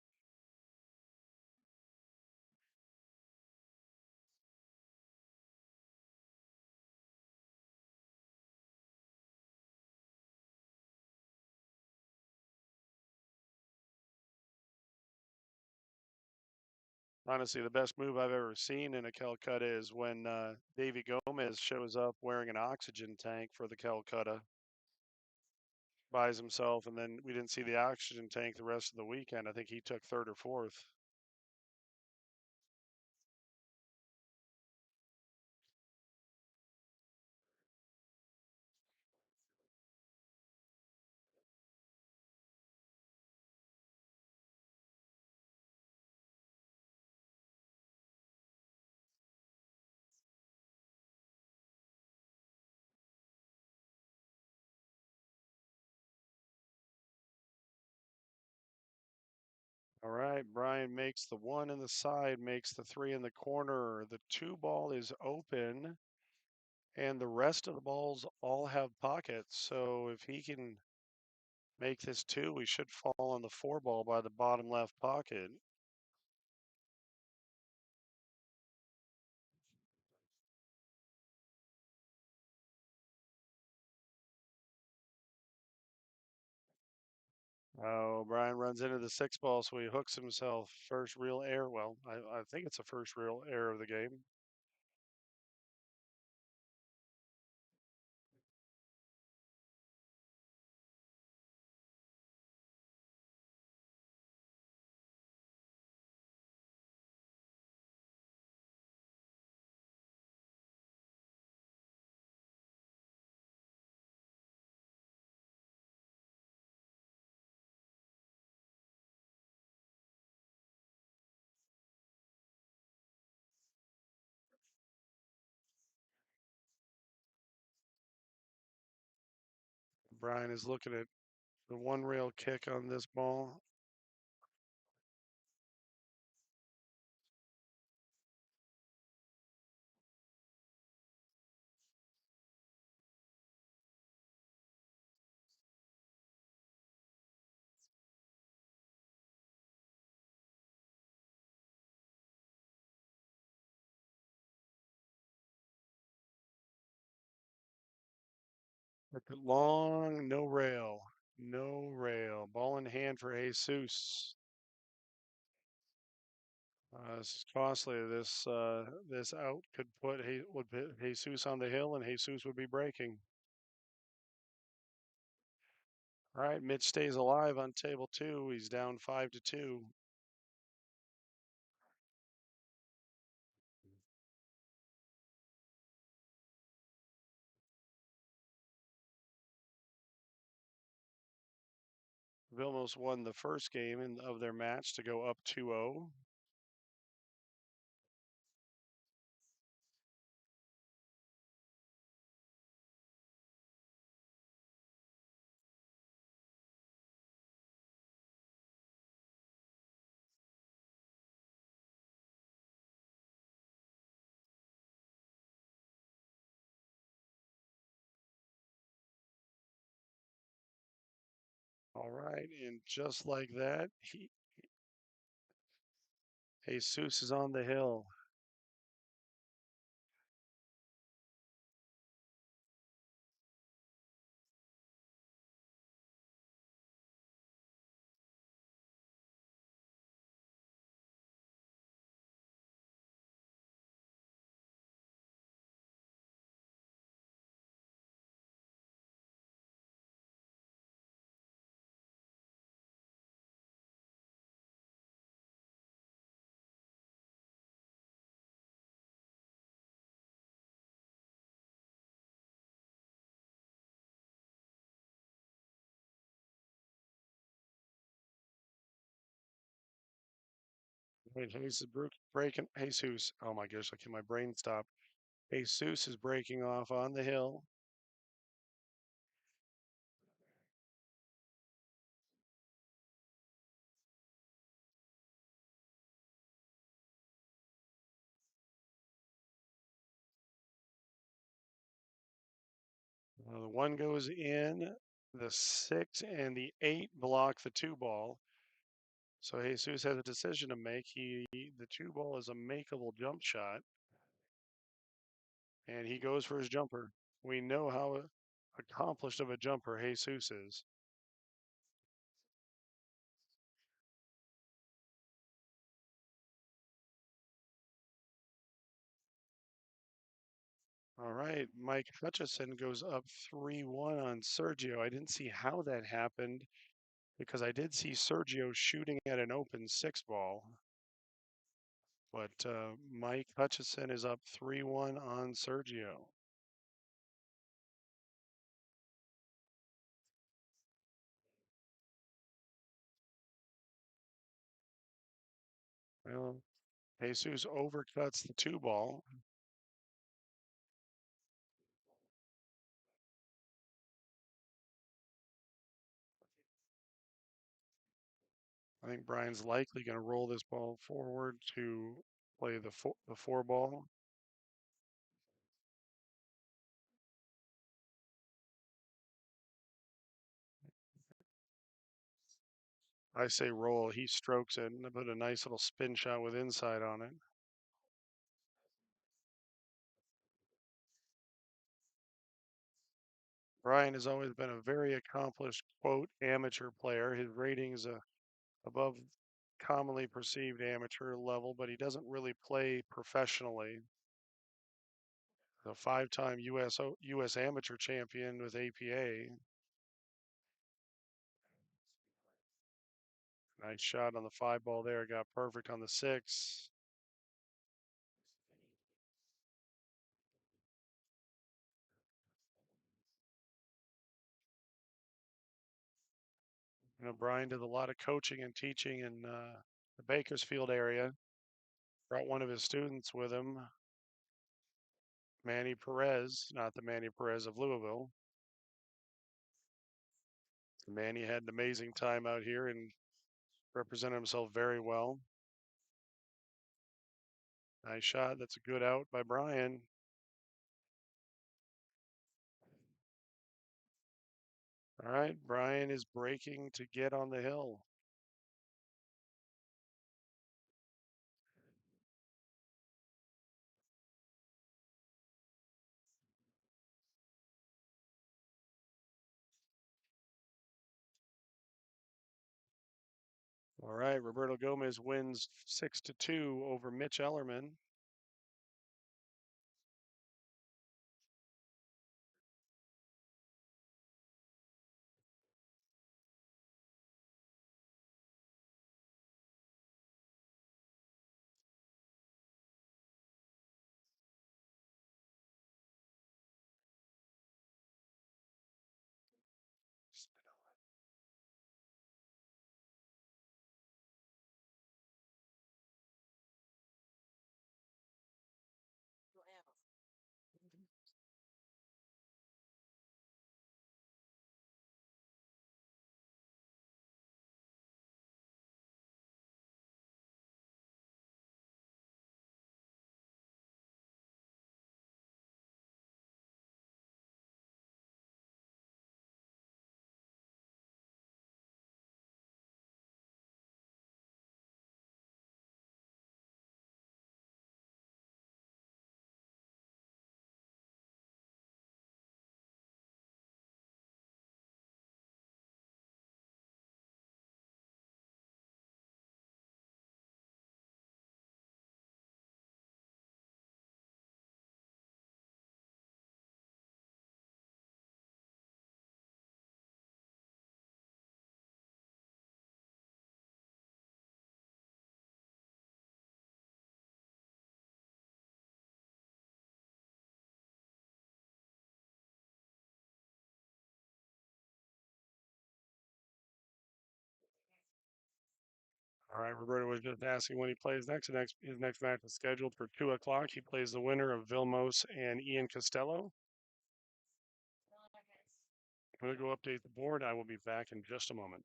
Honestly, the best move I've ever seen in a Calcutta is when Davy Gomez shows up wearing an oxygen tank for the Calcutta, buys himself, and then we didn't see the oxygen tank the rest of the weekend. I think he took third or fourth. All right, Brian makes the 1 in the side, makes the 3 in the corner. The 2 ball is open, and the rest of the balls all have pockets. So if he can make this 2, we should fall on the 4 ball by the bottom left pocket. Oh, Brian runs into the 6 ball, so he hooks himself. First real error. Well, I think it's the first real error of the game. Brian is looking at the 1 rail kick on this ball. Long, no rail. No rail. Ball in hand for Jesus. This is costly. This out could would put Jesus on the hill, and Jesus would be breaking. All right, Mitch stays alive on table 2. He's down 5-2. Vilmos won the first game of their match to go up 2-0. All right, and just like that, Jesus is on the hill. Wait, Jesus breaking. Jesus. Oh my gosh, I can my brain stop. Jesus is breaking off on the hill. The one goes in. The 6 and the 8 block the 2 ball. So Jesus has a decision to make. The 2 ball is a makeable jump shot, and he goes for his jumper. We know how accomplished of a jumper Jesus is. All right, Mike Hutchison goes up 3-1 on Sergio. I didn't see how that happened because I did see Sergio shooting at an open 6 ball. But Mike Hutchison is up 3-1 on Sergio. Well, Jesus overcuts the 2 ball. I think Brian's likely going to roll this ball forward to play the 4 ball. I say roll. He strokes it and put a nice little spin shot with inside on it. Brian has always been a very accomplished, quote, amateur player. His rating is above commonly perceived amateur level, but he doesn't really play professionally. The 5-time U.S. amateur champion with APA. Nice shot on the 5 ball there. Got perfect on the 6. You know, Brian did a lot of coaching and teaching in the Bakersfield area. Brought one of his students with him, Manny Perez, not the Manny Perez of Louisville. Manny had an amazing time out here and represented himself very well. Nice shot. That's a good out by Brian. All right, Brian is breaking to get on the hill. All right, Roberto Gomez wins 6-2 over Mitch Ellerman. All right, Roberto was just asking when he plays next. His next match is scheduled for 2 o'clock. He plays the winner of Vilmos and Ian Costello. I'm going to go update the board. I will be back in just a moment.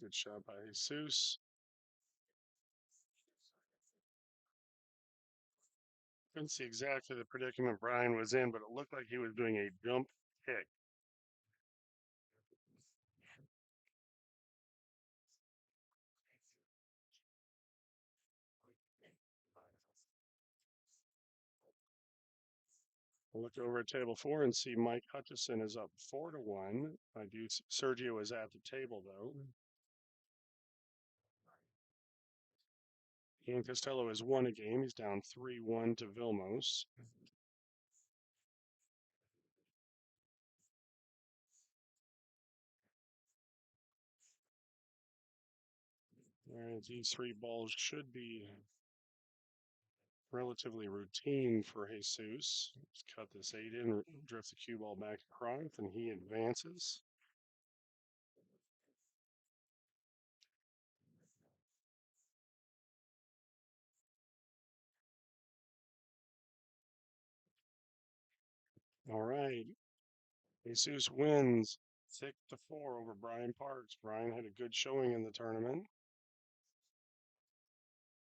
Good shot by Jesus. Couldn't see exactly the predicament Brian was in, but it looked like he was doing a jump kick. We'll look over at table 4 and see Mike Hutchison is up 4-1. Sergio is at the table, though. Ian Costello has won a game. He's down 3-1 to Vilmos. All right, these 3 balls should be relatively routine for Jesus. Let's cut this 8 in, drift the cue ball back across, and he advances. All right. Jesus wins 6-4 over Brian Parks. Brian had a good showing in the tournament.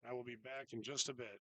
I will be back in just a bit.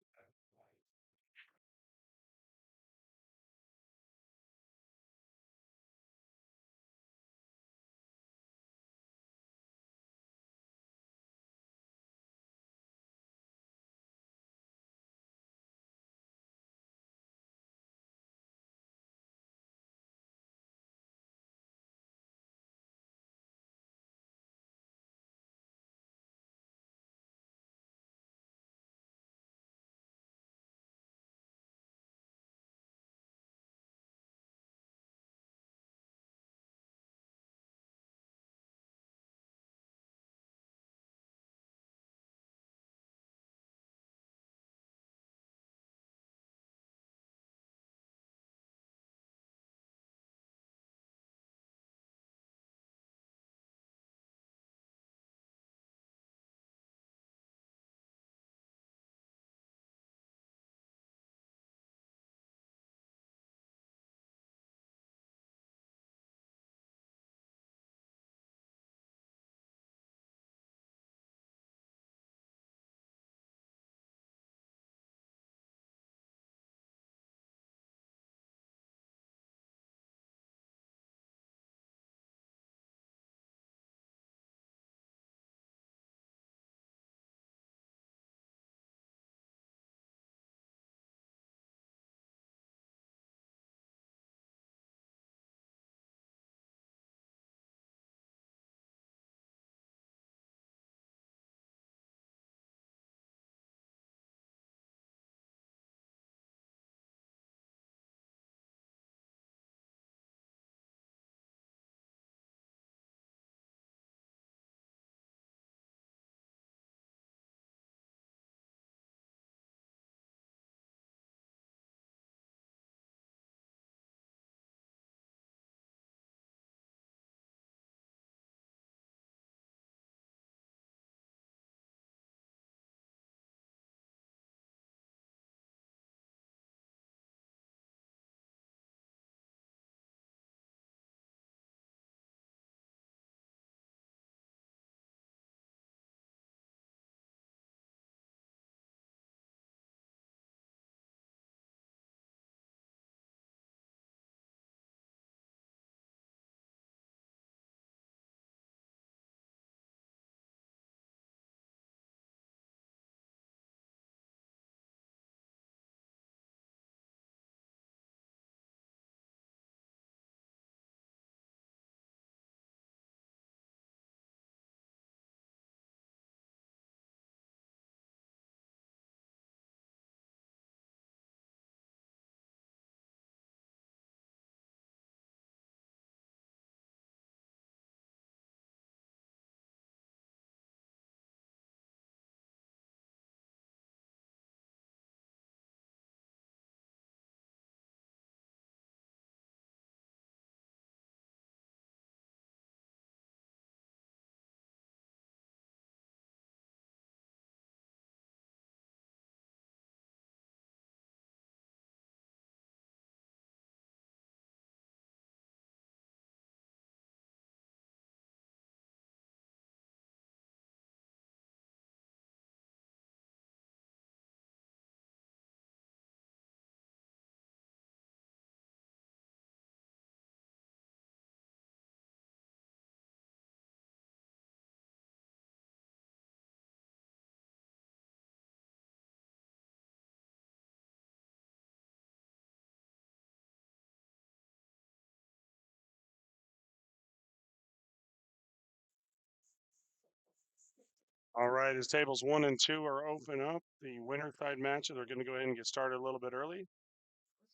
All right, as tables 1 and 2 are open up, the winner side matches are going to go ahead and get started a little bit early.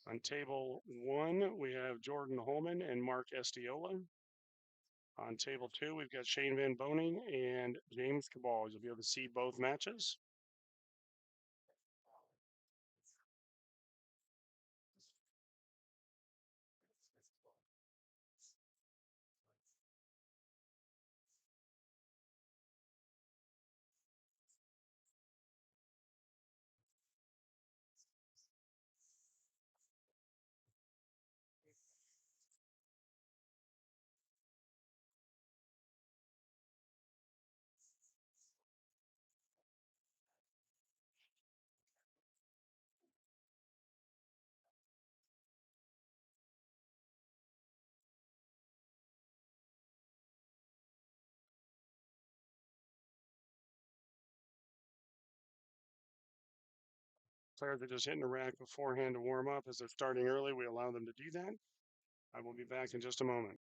On table 1, we have Jordan Holman and Mark Estiola. On table 2, we've got Shane Van Boning and James Cabal. You'll be able to see both matches. Players are just hitting the rack beforehand to warm up. As they're starting early, we allow them to do that. I will be back in just a moment.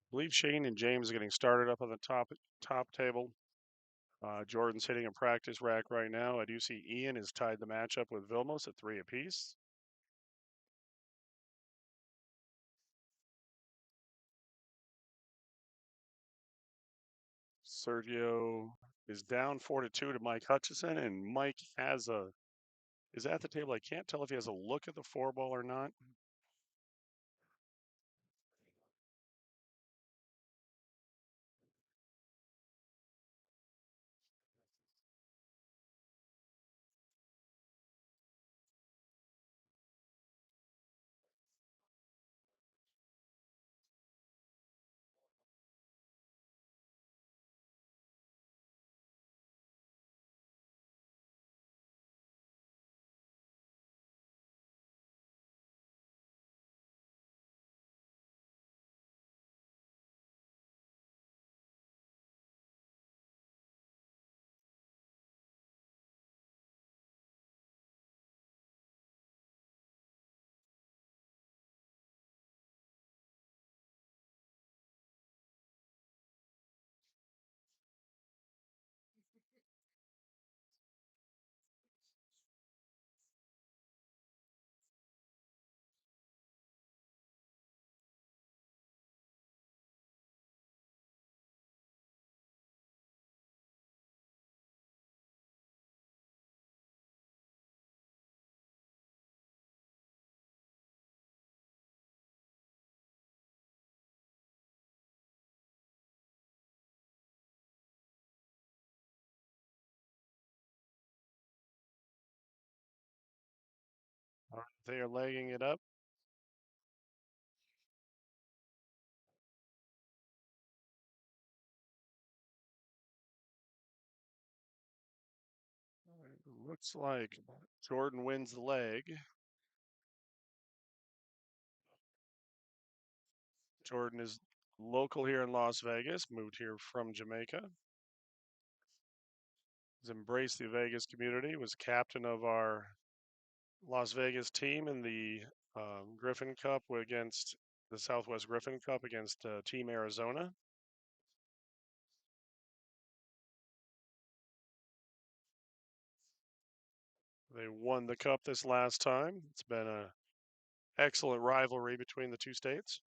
I believe Shane and James are getting started up on the top table. Jordan's hitting a practice rack right now. I do see Ian has tied the matchup with Vilmos at 3 apiece. Sergio is down 4-2 to Mike Hutchison, and Mike is at the table. I can't tell if he has a look at the 4-ball or not. They are legging it up. Looks like Jordan wins the leg. Jordan is local here in Las Vegas, moved here from Jamaica. He's embraced the Vegas community, was captain of our Las Vegas team in the Griffin Cup against the Southwest Griffin Cup against Team Arizona. They won the cup this last time. It's been an excellent rivalry between the two states.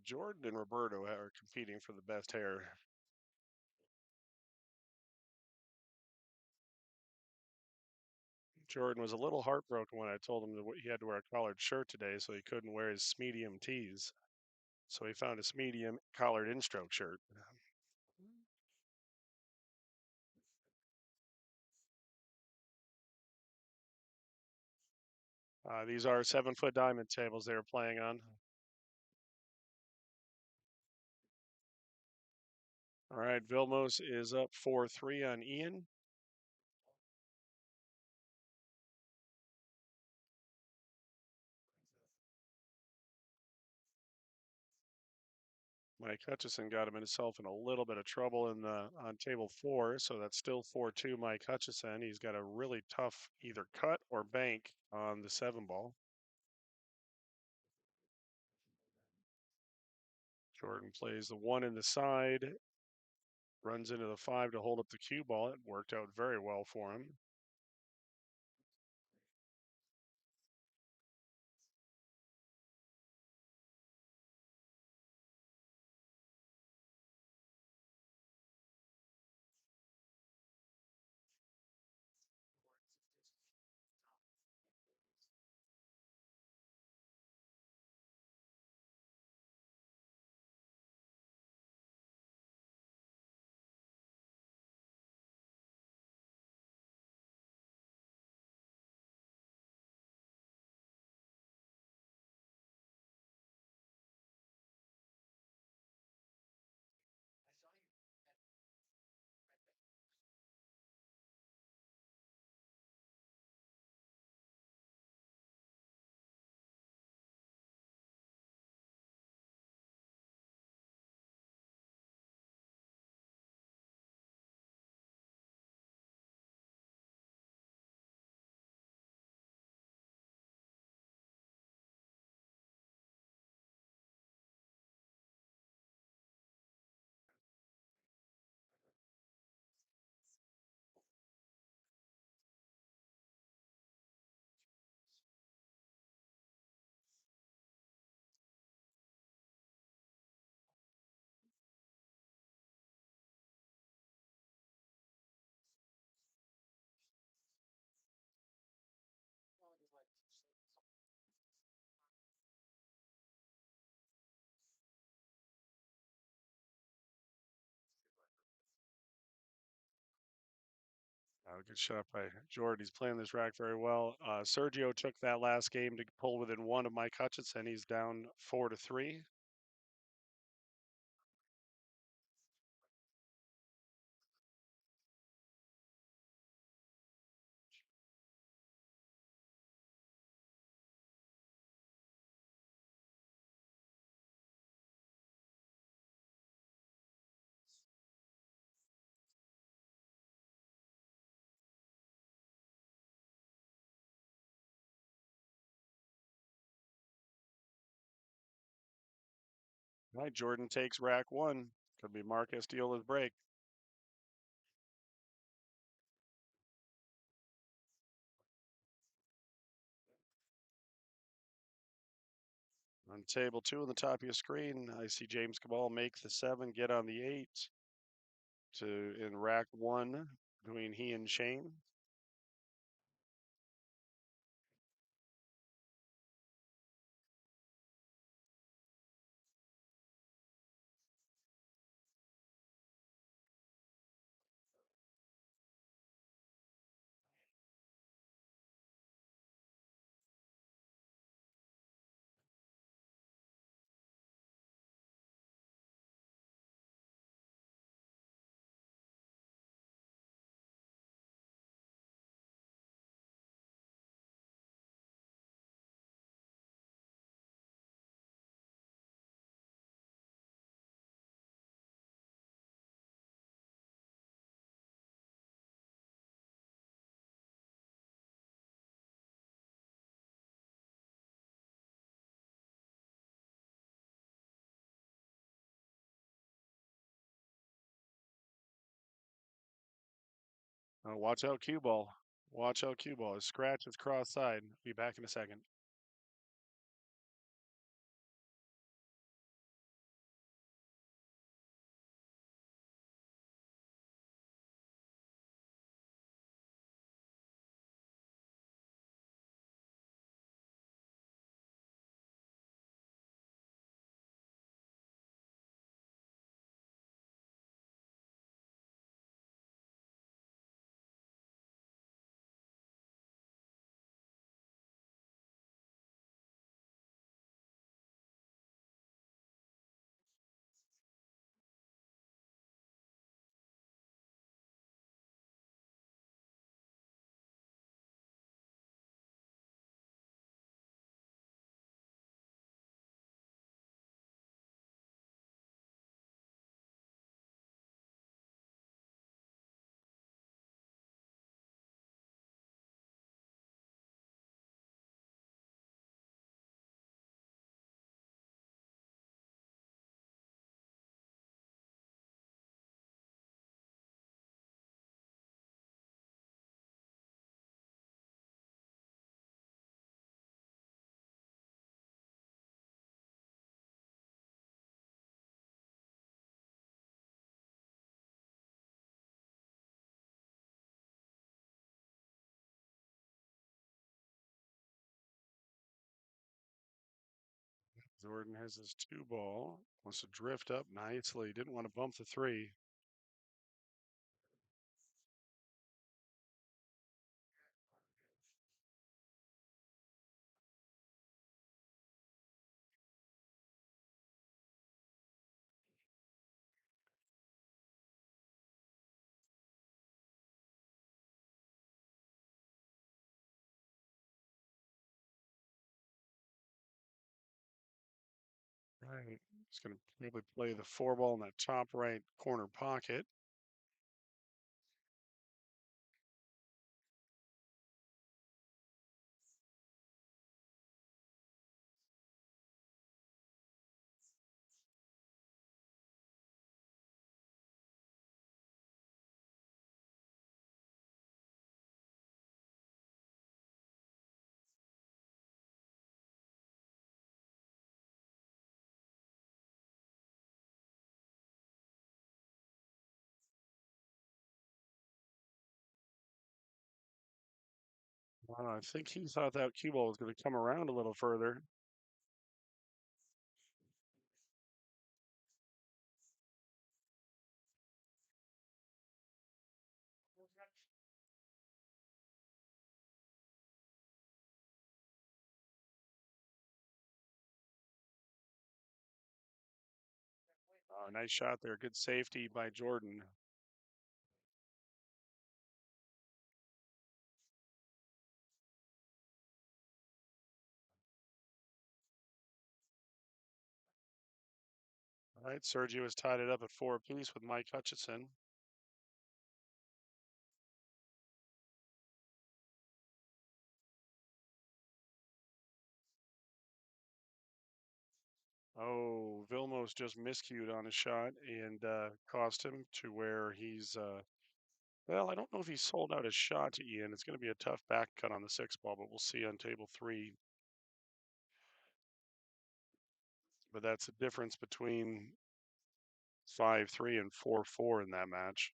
Jordan and Roberto are competing for the best hair. Jordan was a little heartbroken when I told him that he had to wear a collared shirt today, so he couldn't wear his medium tees. So he found a medium collared in-stroke shirt. These are 7-foot diamond tables they were playing on. All right, Vilmos is up 4-3 on Ian. Mike Hutchison got himself in a little bit of trouble in the on table 4, so that's still 4-2 Mike Hutchison. He's got a really tough either cut or bank on the 7 ball. Jordan plays the 1 in the side, runs into the 5 to hold up the cue ball. It worked out very well for him. Good shot by Jordan. He's playing this rack very well. Sergio took that last game to pull within 1 of Mike Hutchinson. He's down 4-3. All right, Jordan takes rack one. Could be Mark Estiola's break. On table two on the top of your screen, I see James Cabal make the 7, get on the 8 to in rack one between he and Shane. Watch out, cue ball. Watch out, cue ball. His scratch is cross side. Be back in a second. Jordan has his 2 ball. Wants to drift up nicely. Didn't want to bump the 3. Right. He's going to maybe play the 4 ball in that top right corner pocket. I think he thought that cue ball was going to come around a little further. Nice shot there. Good safety by Jordan. All right, Sergio has tied it up at 4 apiece with Mike Hutchison. Oh, Vilmos just miscued on a shot and cost him to where he's, well, I don't know if he sold out his shot to Ian. It's going to be a tough back cut on the 6 ball, but we'll see on table 3. But that's the difference between 5-3 and 4-4 in that match.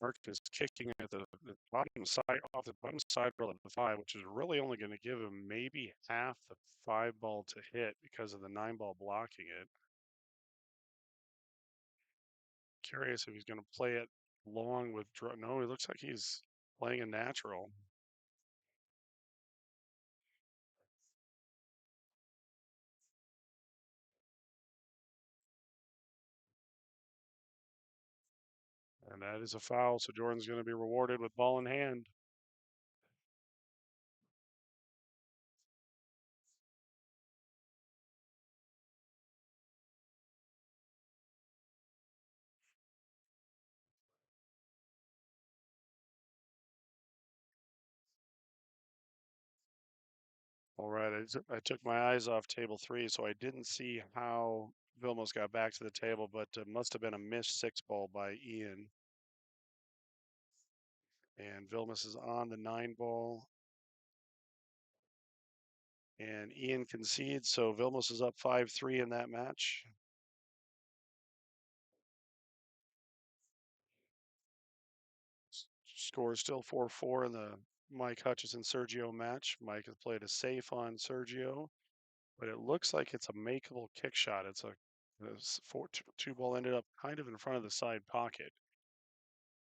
Mark is kicking at the bottom side, off the bottom side rail of the 5, which is really only going to give him maybe half the 5 ball to hit because of the 9 ball blocking it. Curious if he's going to play it long with no, it looks like he's playing a natural. And that is a foul, so Jordan's going to be rewarded with ball in hand. All right, I took my eyes off table 3, so I didn't see how Vilmos got back to the table, but it must have been a missed 6 ball by Ian. And Vilmos is on the 9 ball. And Ian concedes, so Vilmos is up 5-3 in that match. Score is still 4-4 in the Mike Hutchison Sergio match. Mike has played a safe on Sergio, but it looks like it's a makeable kick shot. It's a this 2 ball ended up kind of in front of the side pocket.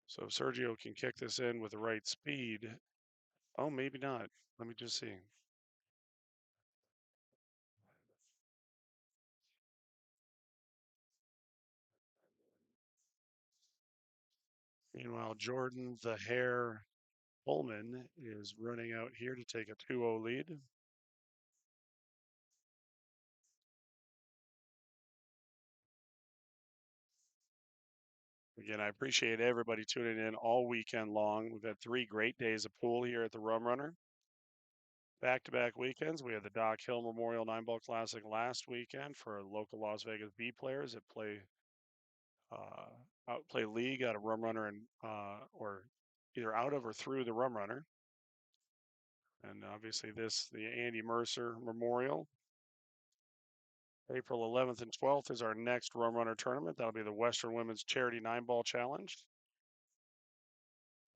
So if Sergio can kick this in with the right speed. Oh, maybe not. Let me just see. Meanwhile, Jordan the Hare Pullman is running out here to take a 2-0 lead. Again, I appreciate everybody tuning in all weekend long. We've had 3 great days of pool here at the Rum Runner. Back-to-back weekends. We had the Doc Hill Memorial 9-ball Classic last weekend for local Las Vegas B players that play league out of Rum Runner and or either out of or through the Rum Runner. And obviously the Andy Mercer Memorial. April 11th and 12th is our next Rum Runner tournament. That'll be the Western Women's Charity 9-ball Challenge.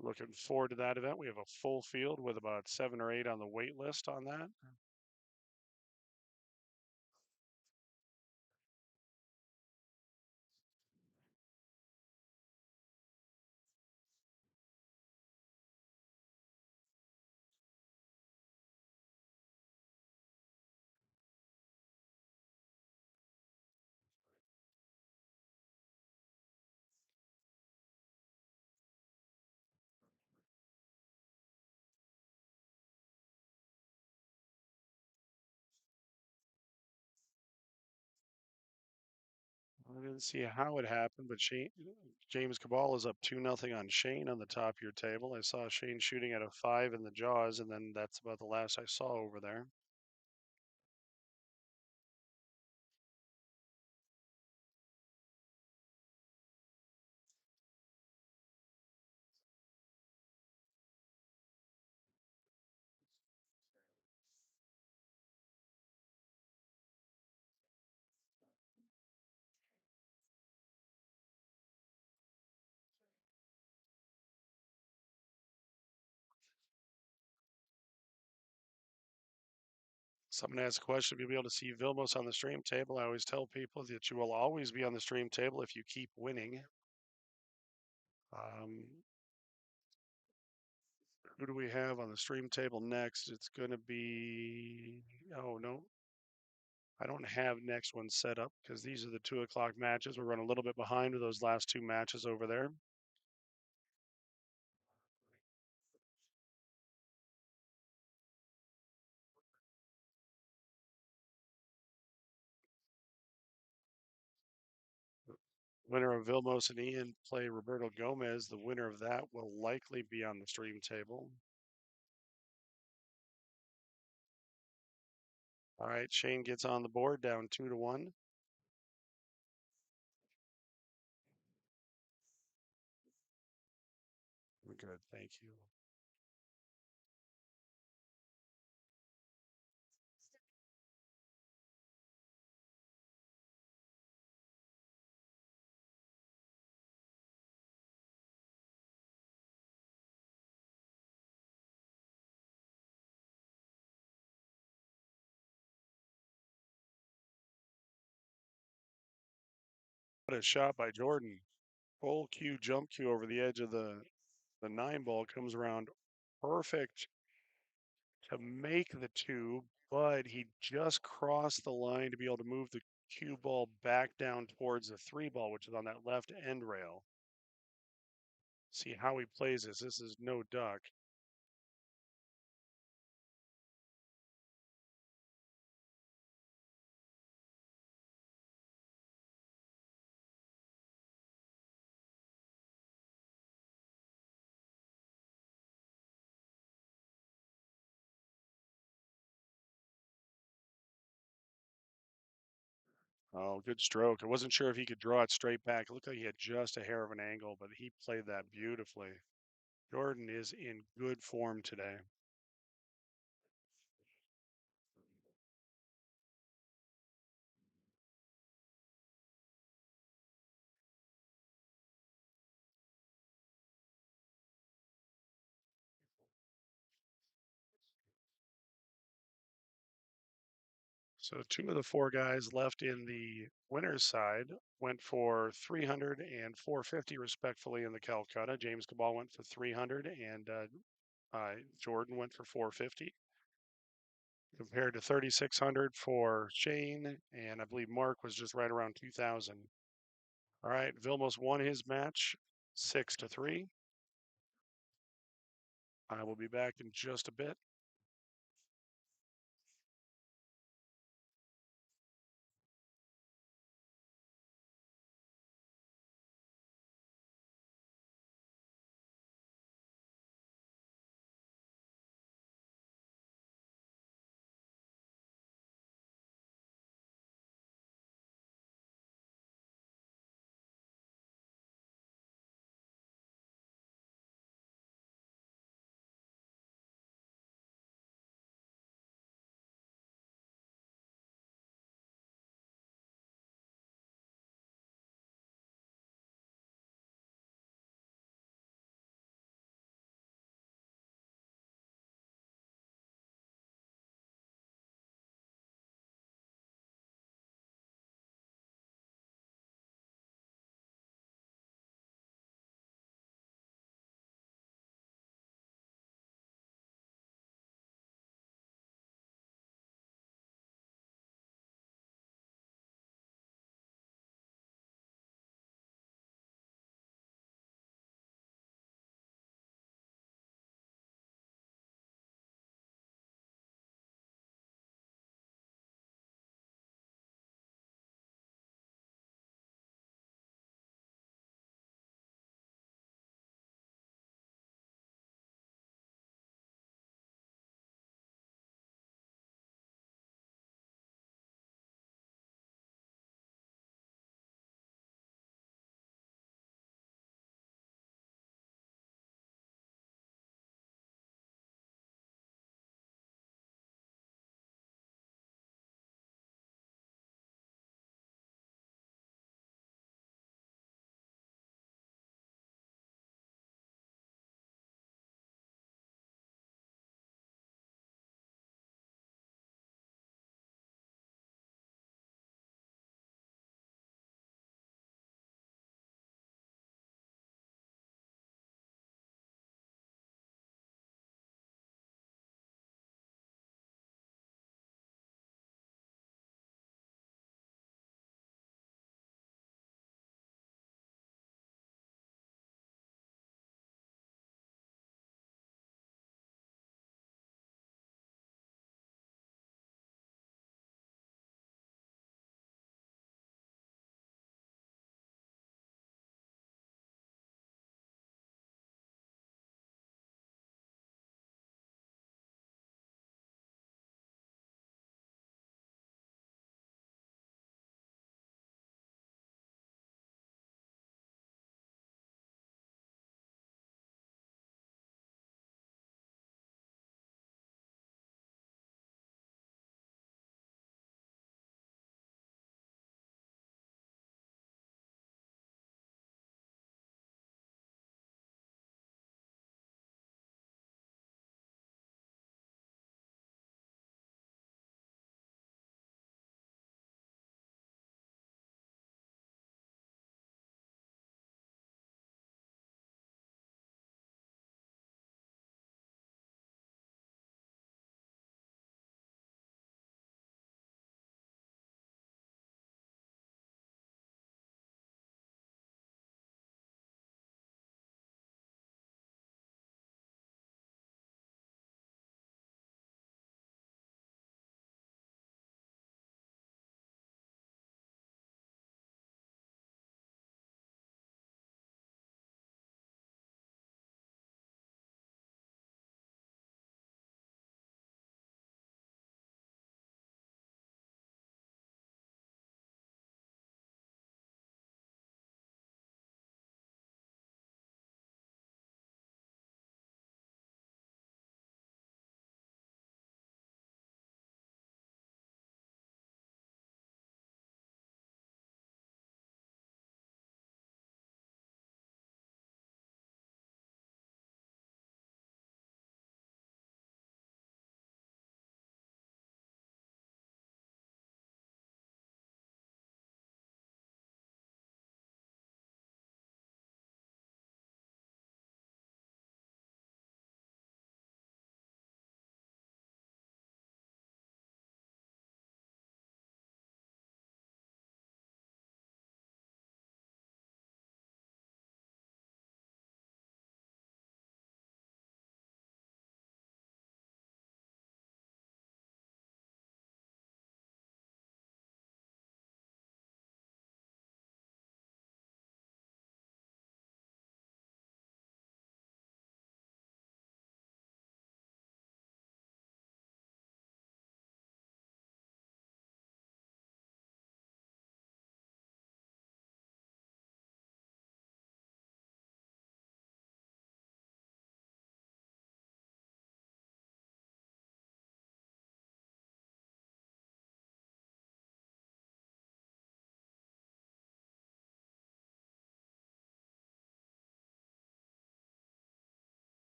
Looking forward to that event. We have a full field with about 7 or 8 on the wait list on that. I didn't see how it happened, but James Cabal is up 2-0 on Shane on the top of your table. I saw Shane shooting at a 5 in the jaws, and then that's about the last I saw over there. Someone asked a question if you'll be able to see Vilmos on the stream table. I always tell people that you will always be on the stream table if you keep winning. Um, who do we have on the stream table next? It's going to be, oh, no. I don't have next one set up because these are the 2 o'clock matches. We're running a little bit behind with those last two matches over there. Winner of Vilmos and Ian play Roberto Gomez. The winner of that will likely be on the stream table. All right, Shane gets on the board, down 2-1. We're good, thank you. What a shot by Jordan. Full cue, jump cue over the edge of the 9 ball, comes around perfect to make the 2, but he just crossed the line to be able to move the cue ball back down towards the 3 ball, which is on that left end rail. See how he plays this. This is no duck. Oh, good stroke. I wasn't sure if he could draw it straight back. It looked like he had just a hair of an angle, but he played that beautifully. Jordan is in good form today. So 2 of the 4 guys left in the winner's side went for 300 and 450 respectfully in the Calcutta. James Cabal went for 300 and Jordan went for 450 compared to 3,600 for Shane, and I believe Mark was just right around 2,000. All right, Vilmos won his match 6-3. I will be back in just a bit.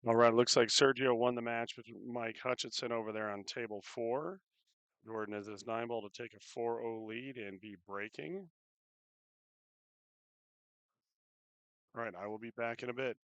All right, looks like Sergio won the match with Mike Hutchinson over there on table 4. Jordan has his 9-ball to take a 4-0 lead and be breaking. All right, I will be back in a bit.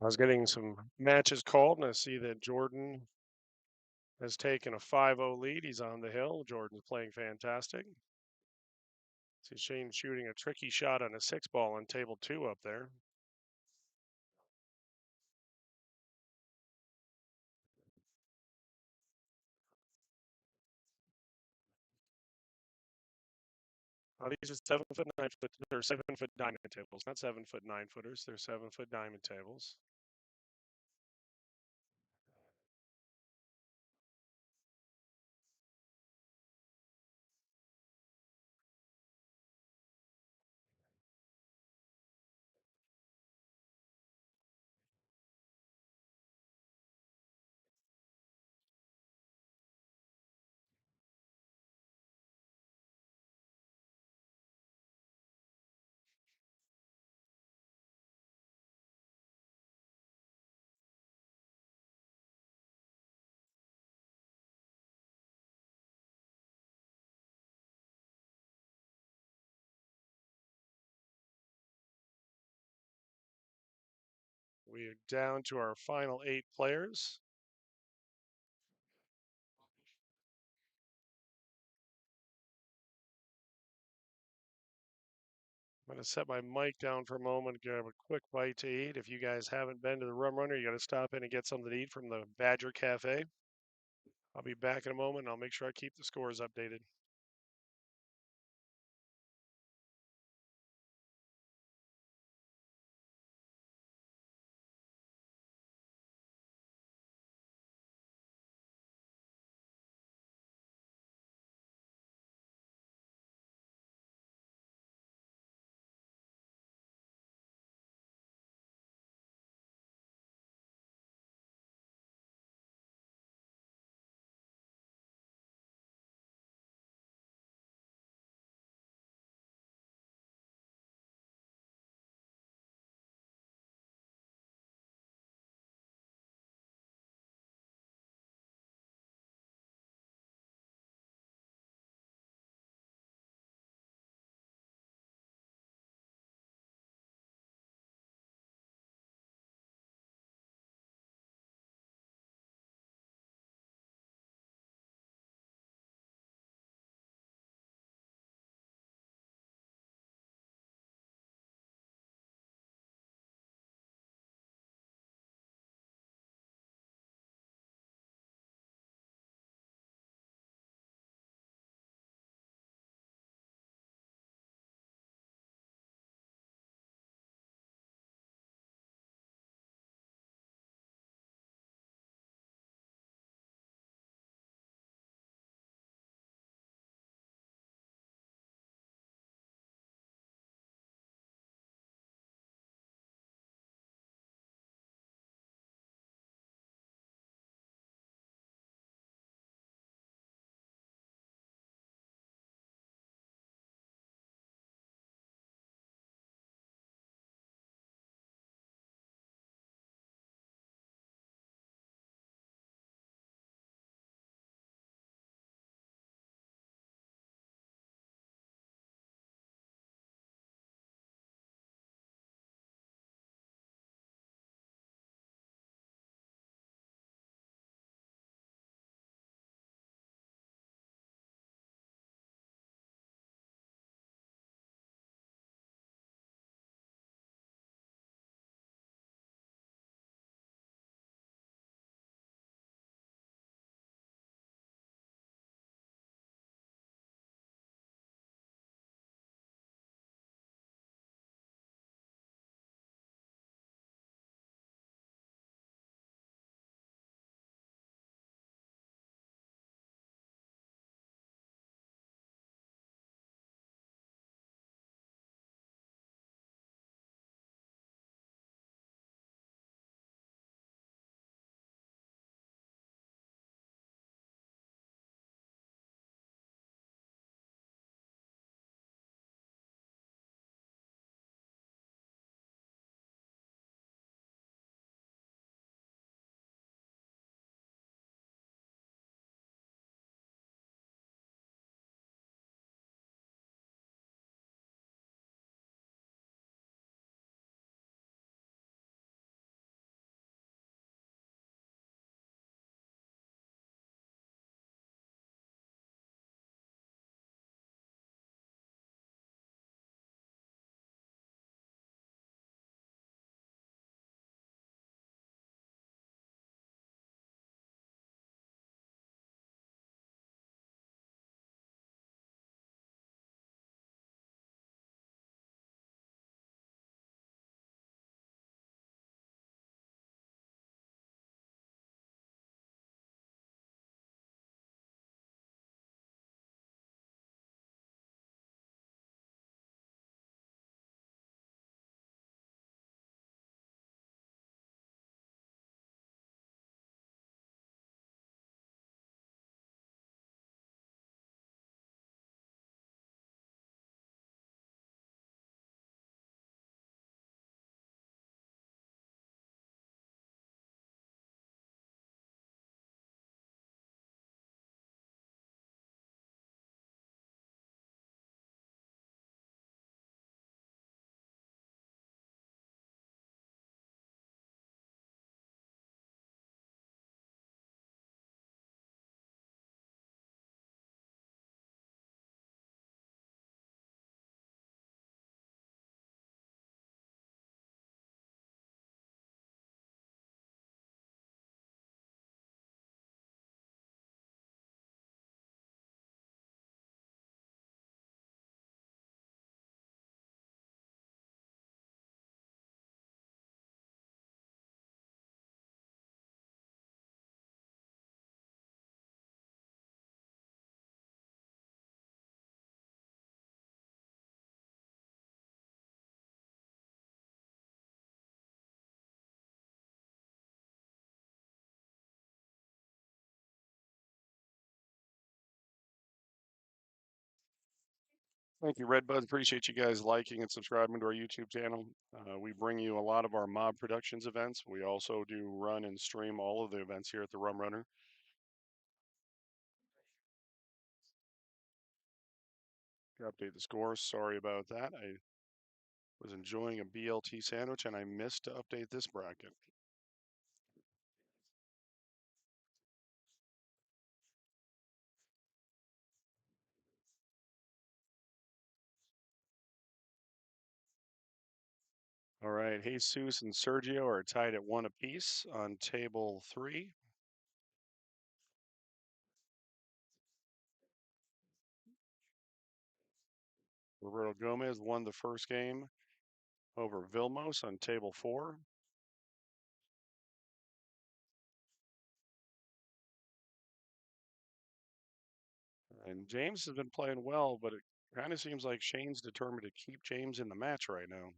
I was getting some matches called, and I see that Jordan has taken a 5-0 lead. He's on the hill. Jordan's playing fantastic. See Shane shooting a tricky shot on a 6-ball on table 2 up there. These are 7 foot, 9 foot. They're 7 foot diamond tables, not 7 foot 9 footers. They're 7 foot diamond tables. We are down to our final 8 players. I'm going to set my mic down for a moment, grab a quick bite to eat. If you guys haven't been to the Rum Runner, you got to stop in and get something to eat from the Badger Cafe. I'll be back in a moment, and I'll make sure I keep the scores updated. Thank you, Redbud. Appreciate you guys liking and subscribing to our YouTube channel. We bring you a lot of our Mob Productions events. We also do run and stream all of the events here at the Rum Runner. Update the scores. Sorry about that. I was enjoying a BLT sandwich and I missed to update this bracket. All right, Jesus and Sergio are tied at 1 apiece on table 3. Roberto Gomez won the first game over Vilmos on table 4. And James has been playing well, but it kind of seems like Shane's determined to keep James in the match right now.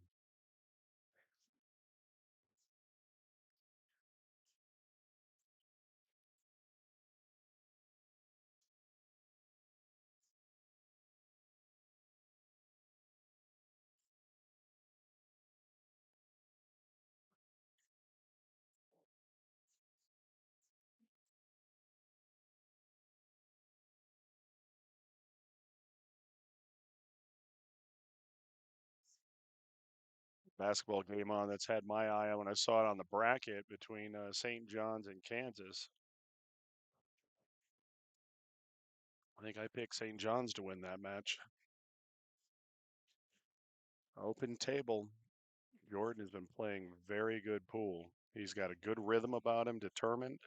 Basketball game on that's had my eye on when I saw it on the bracket between St. John's and Kansas. I think I picked St. John's to win that match. Open table. Jordan has been playing very good pool. He's got a good rhythm about him, determined.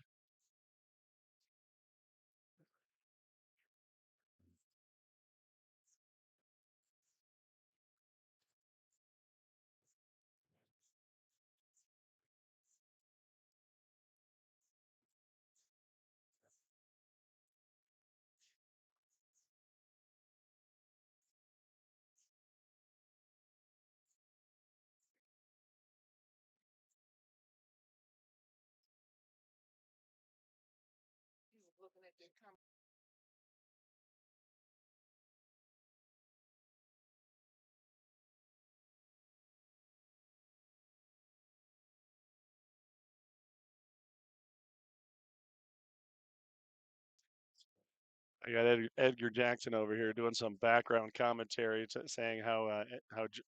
I got Edgar Jackson over here doing some background commentary saying how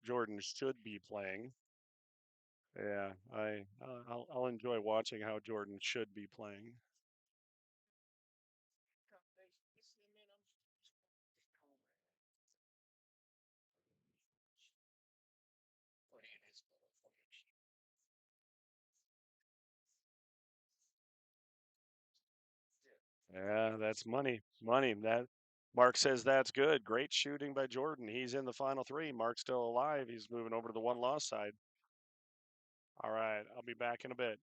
Jordan should be playing. Yeah, I'll enjoy watching how Jordan should be playing. Yeah, that's money. Money. That Mark says that's good. Great shooting by Jordan. He's in the final 3. Mark's still alive. He's moving over to the one loss side. All right, I'll be back in a bit.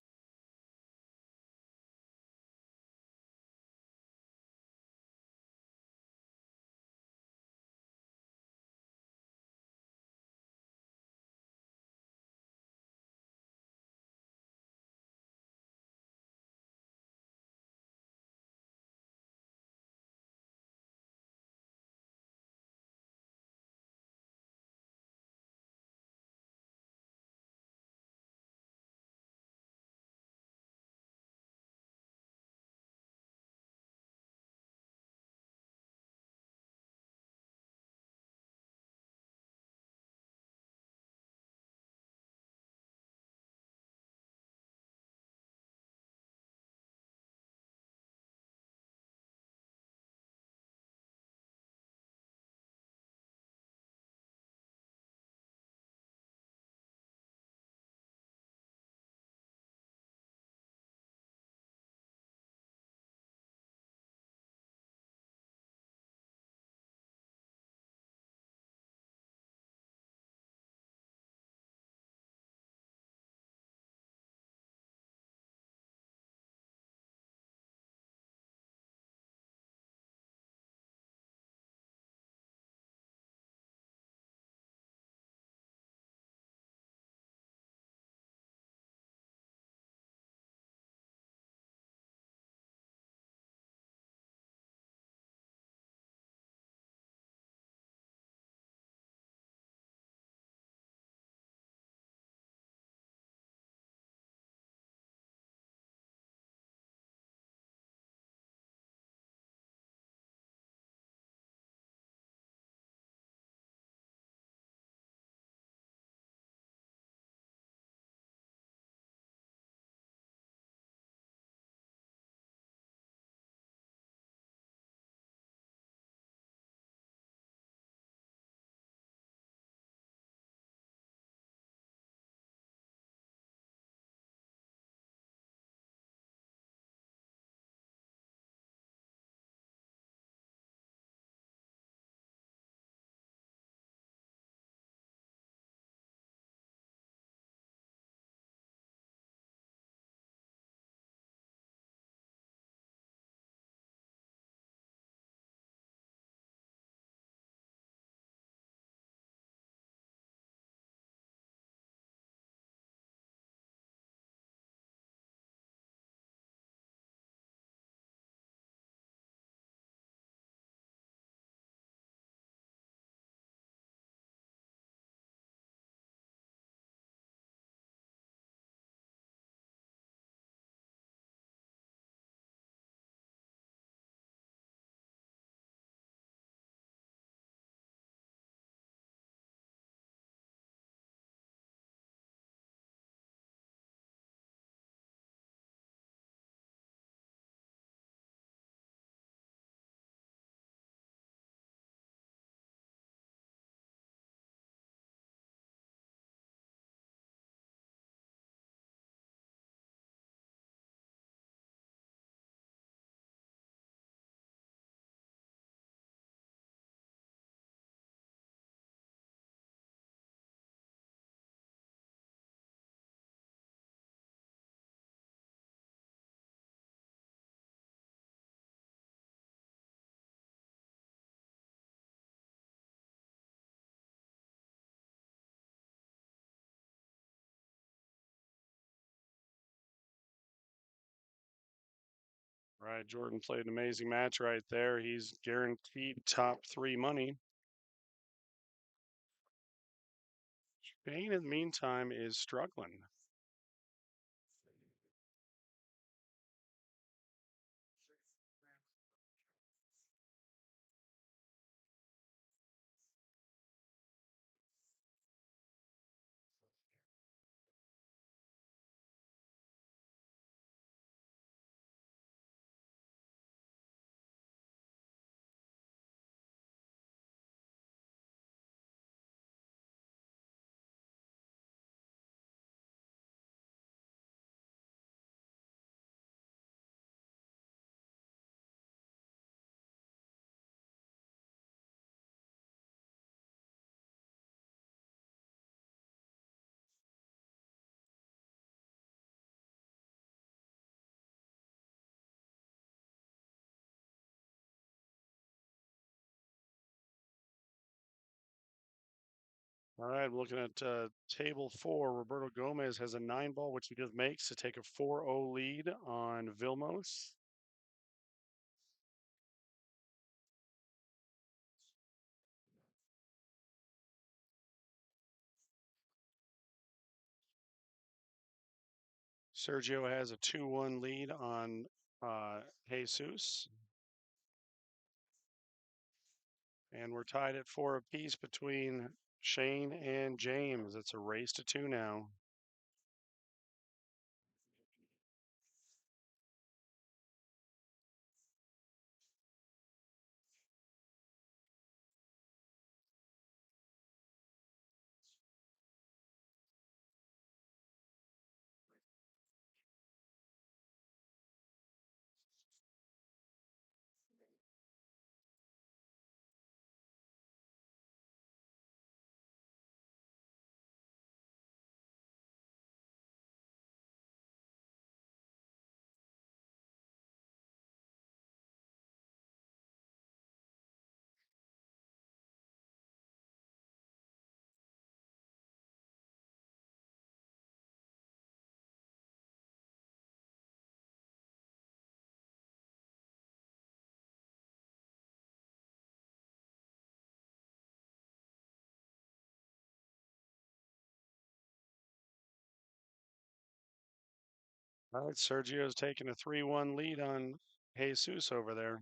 Right, Jordan played an amazing match right there. He's guaranteed top 3 money. Shane, in the meantime, is struggling. All right, looking at table 4, Roberto Gomez has a 9 ball, which he just makes to take a 4-0 lead on Vilmos. Sergio has a 2-1 lead on Jesus. And we're tied at 4 apiece between Shane and James. It's a race to 2 now. All right, Sergio's taking a 3-1 lead on Jesus over there.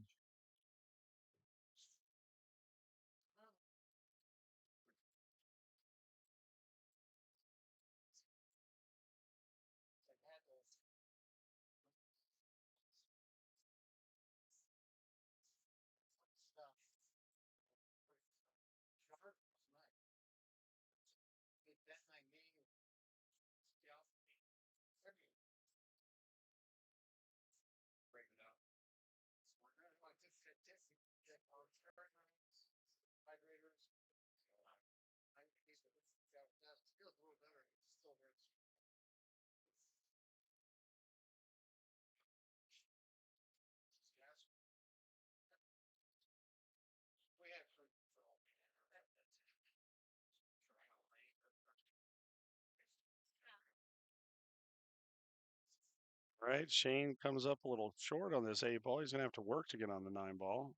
All right, Shane comes up a little short on this 8 ball. He's going to have to work to get on the 9 ball.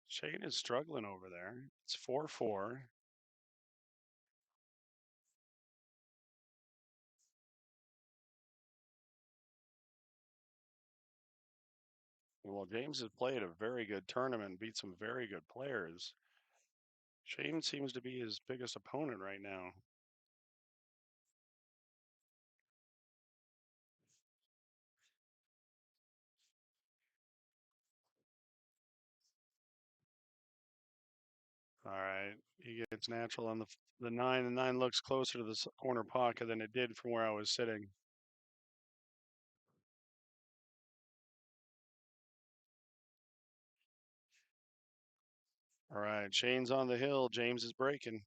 Shane is struggling over there. It's 4-4. Well, James has played a very good tournament and beat some very good players. Shane seems to be his biggest opponent right now. All right, he gets natural on the 9. The 9 looks closer to the corner pocket than it did from where I was sitting. All right, Shane's on the hill. James is breaking.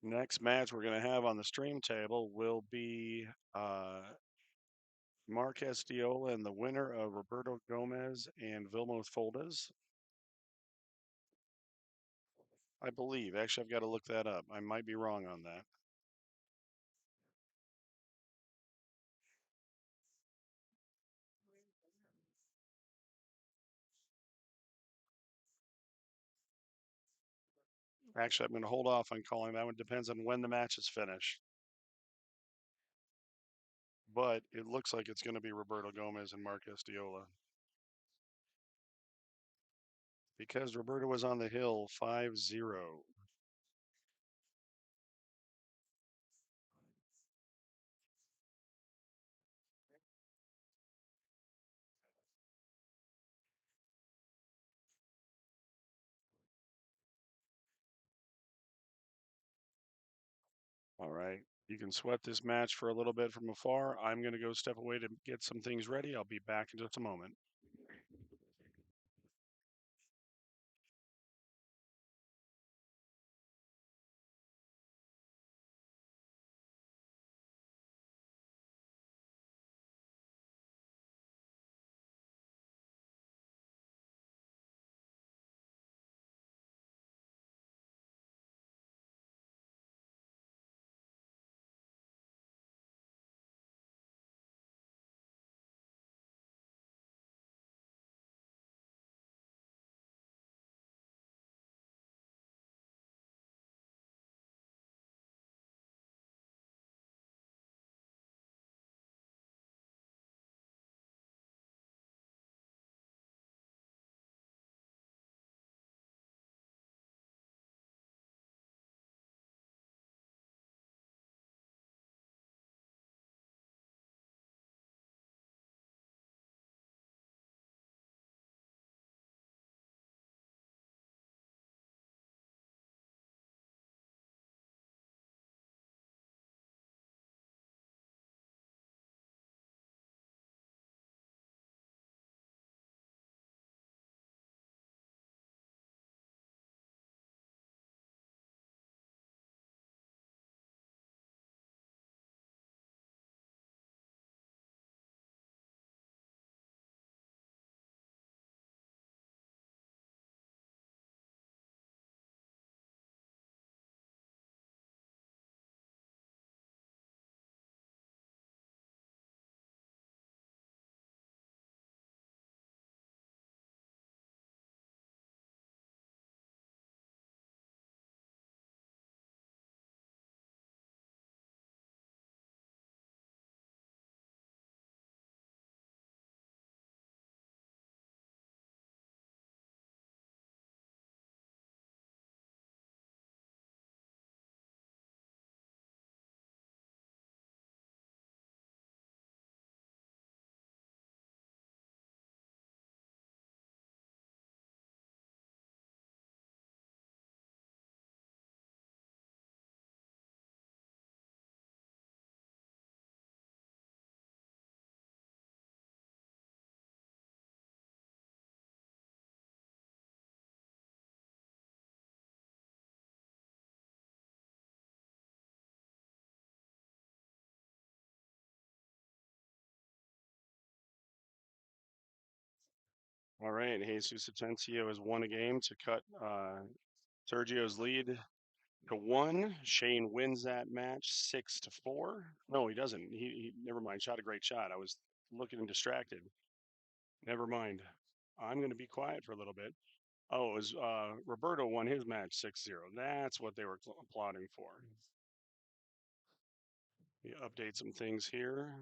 Next match we're going to have on the stream table will be Mark Estiola and the winner of Roberto Gomez and Vilmos Foldas. I believe. Actually, I've got to look that up. I might be wrong on that. Actually, I'm going to hold off on calling that one. Depends on when the match is finished. But it looks like it's going to be Roberto Gomez and Mark Estiola. Because Roberto was on the hill 5-0. All right. You can sweat this match for a little bit from afar. I'm going to go step away to get some things ready. I'll be back in just a moment. All right. Jesus Atencio has won a game to cut Sergio's lead to 1. Shane wins that match 6-4. No, he doesn't. He never mind. Shot a great shot. I was looking and distracted. Never mind. I'm going to be quiet for a little bit. Oh, it was Roberto won his match 6-0. That's what they were applauding for. We update some things here.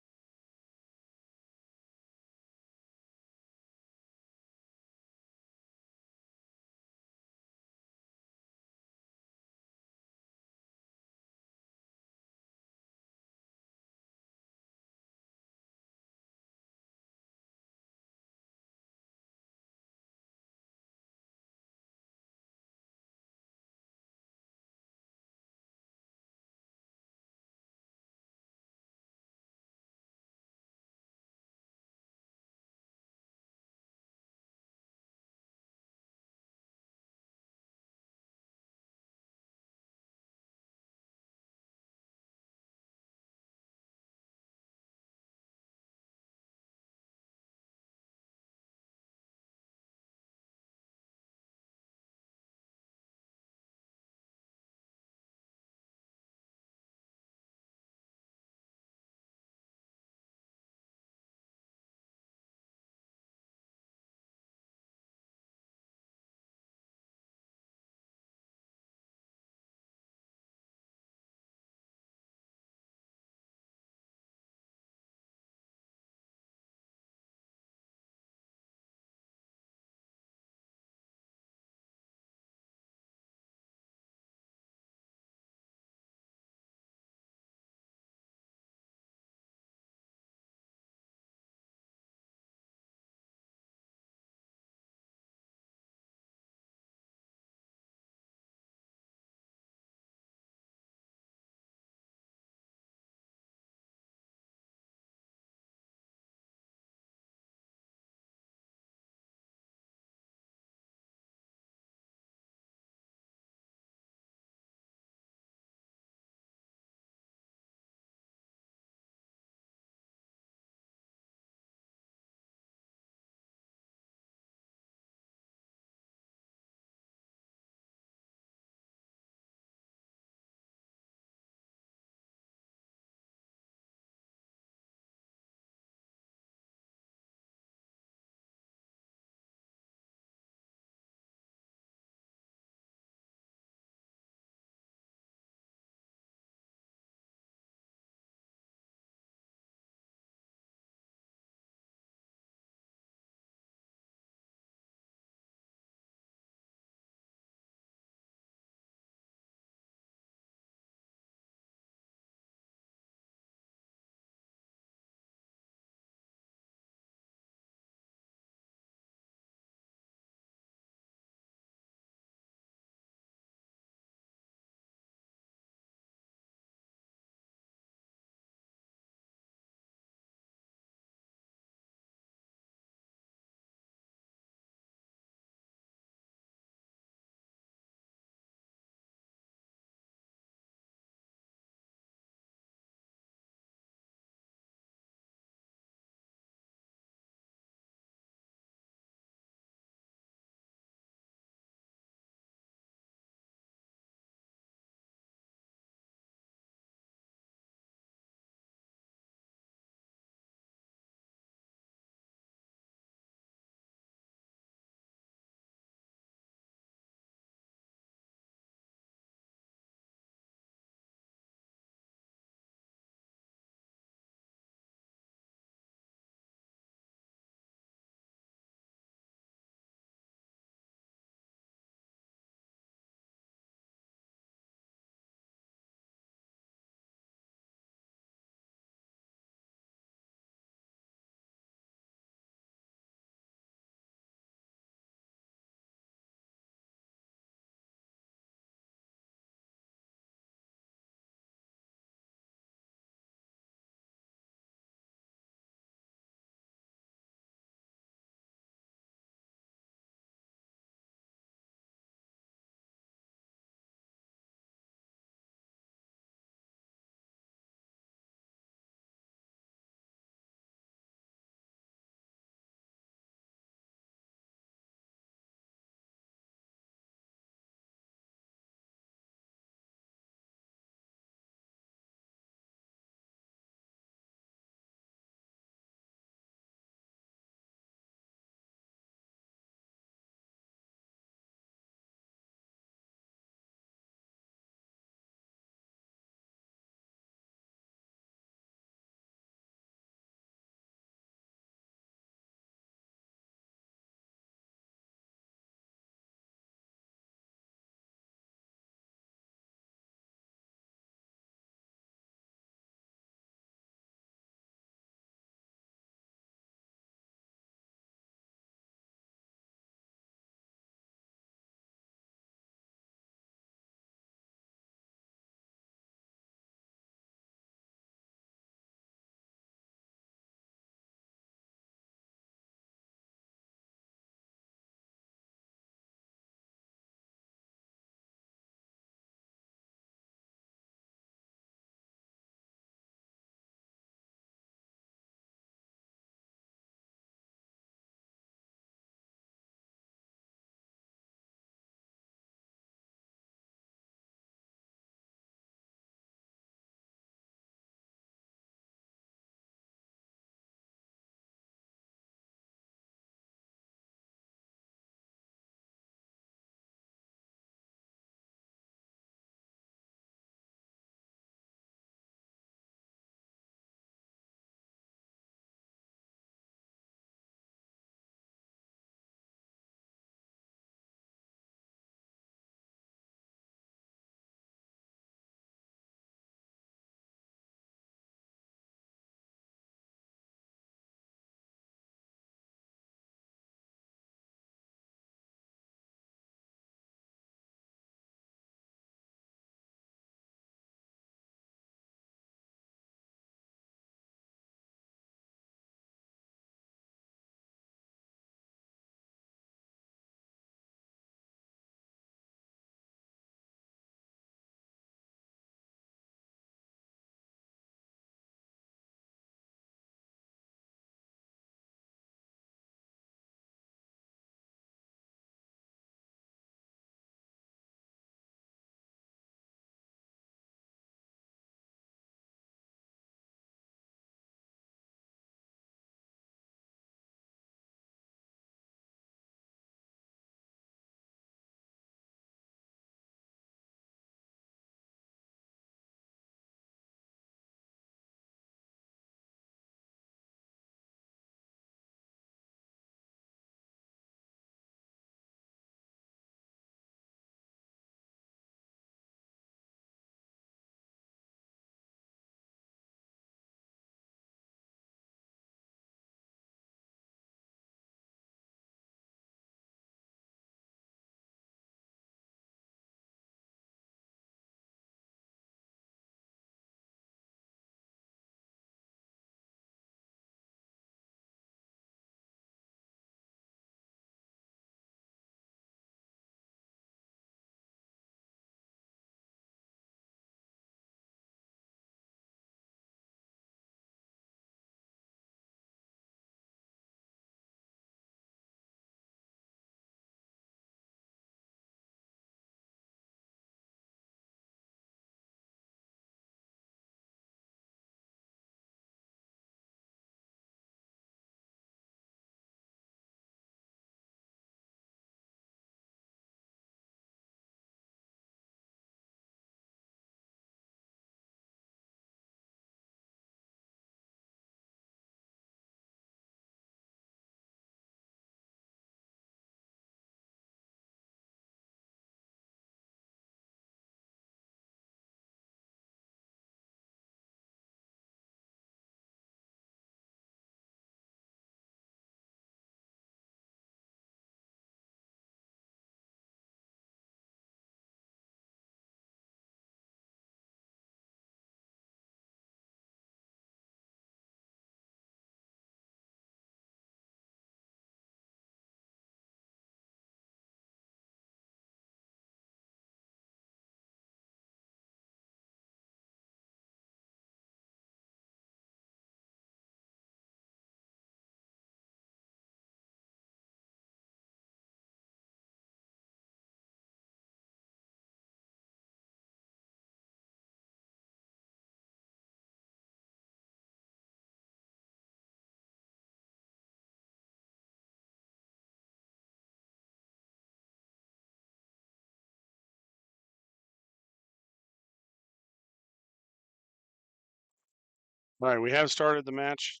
All right, we have started the match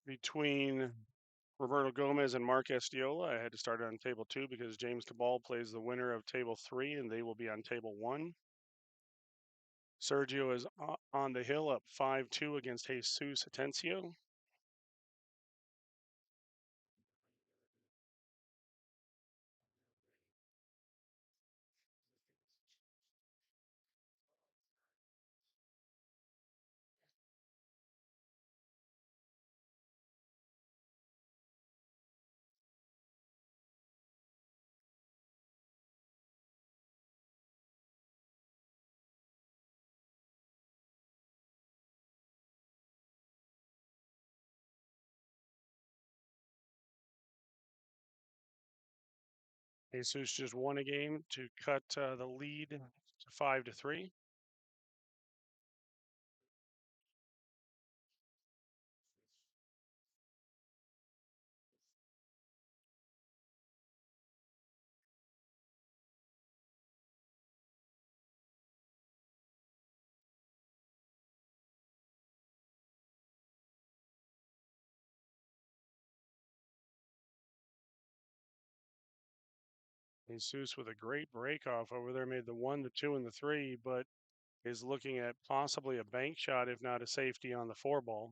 between Roberto Gomez and Mark Estiola. I had to start it on table 2 because James Cabal plays the winner of table 3, and they will be on table 1. Sergio is on the hill up 5-2 against Jesus Atencio. Jesus just won a game to cut the lead to 5-3. Jesus with a great break off over there made the 1, the 2, and the 3, but is looking at possibly a bank shot, if not a safety on the 4 ball.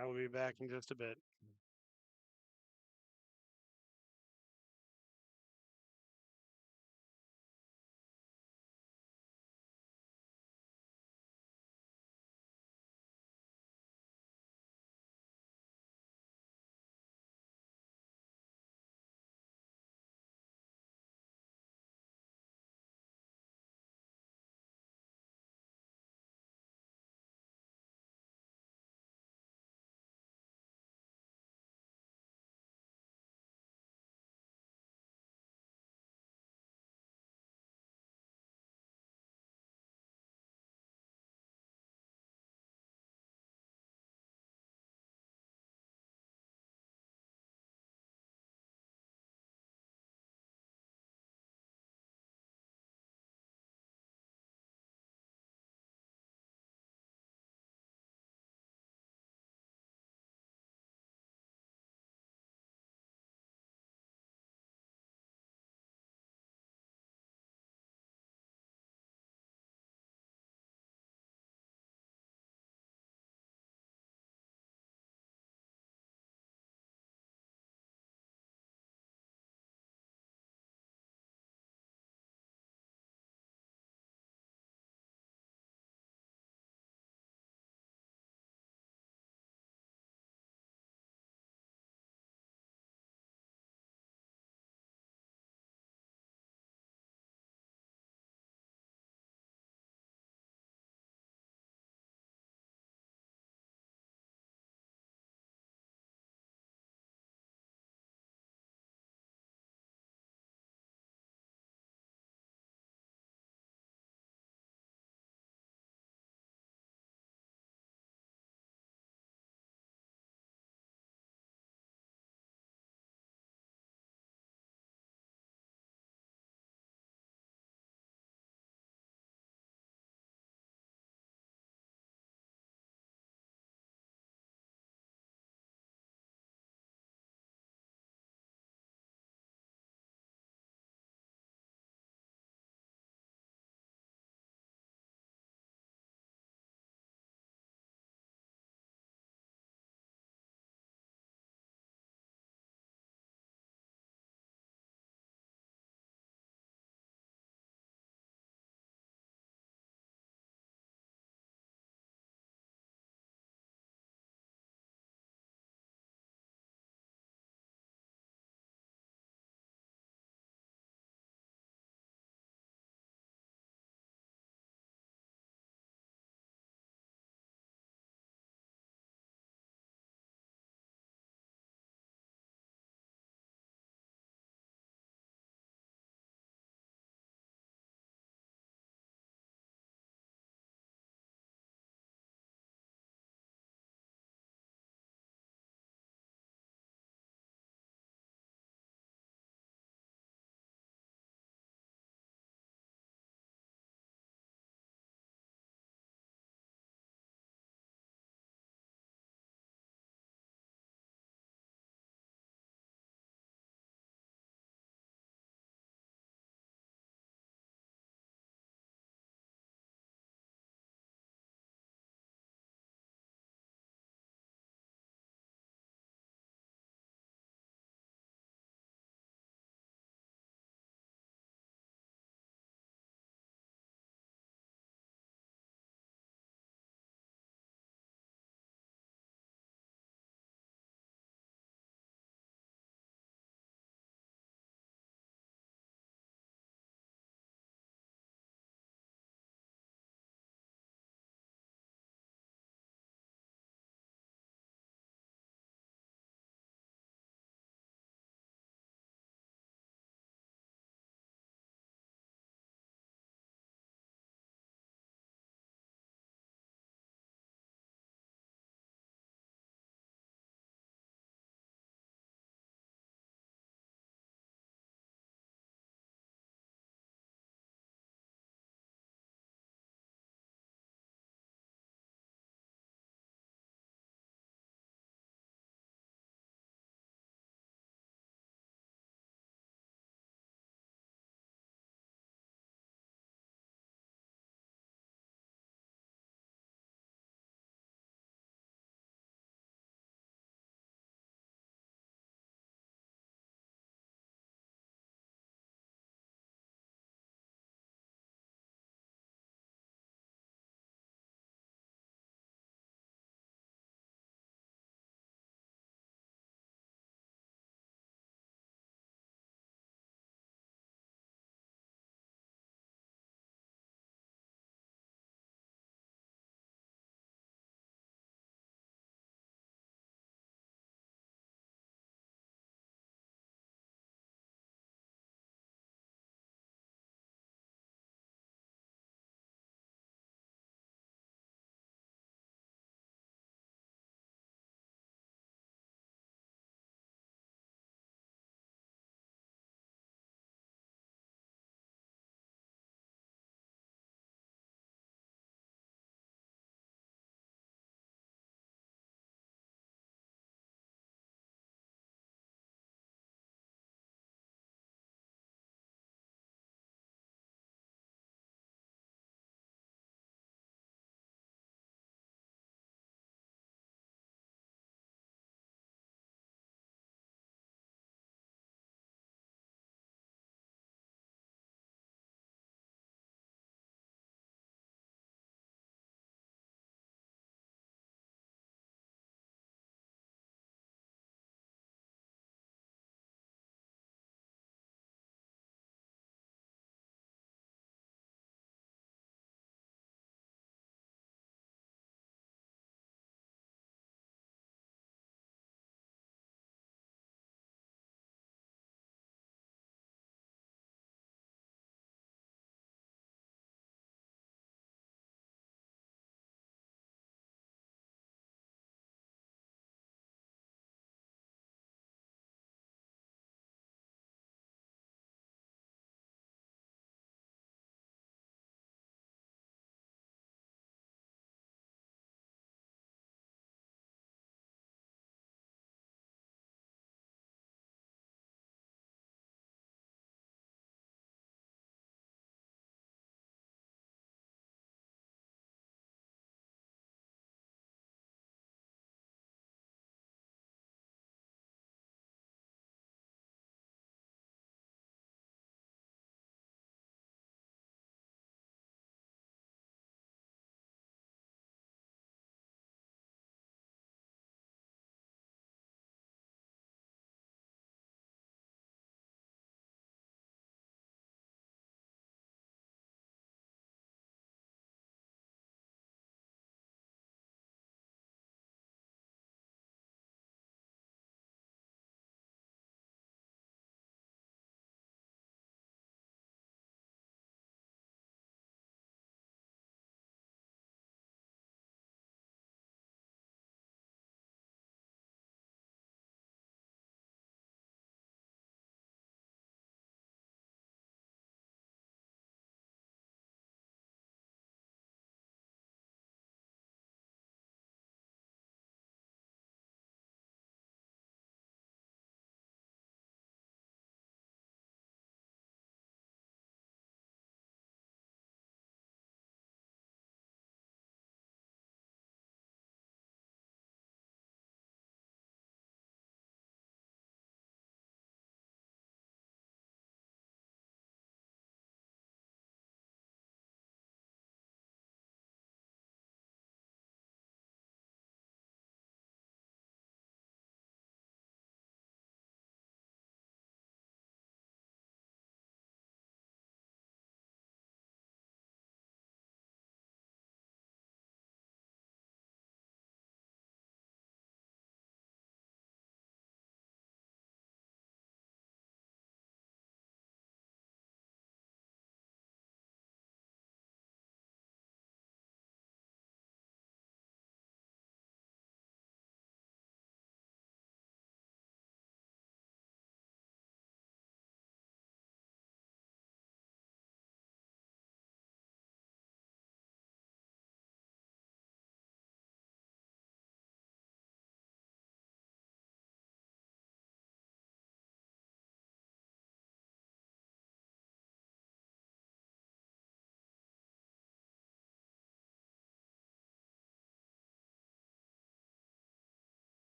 I will be back in just a bit.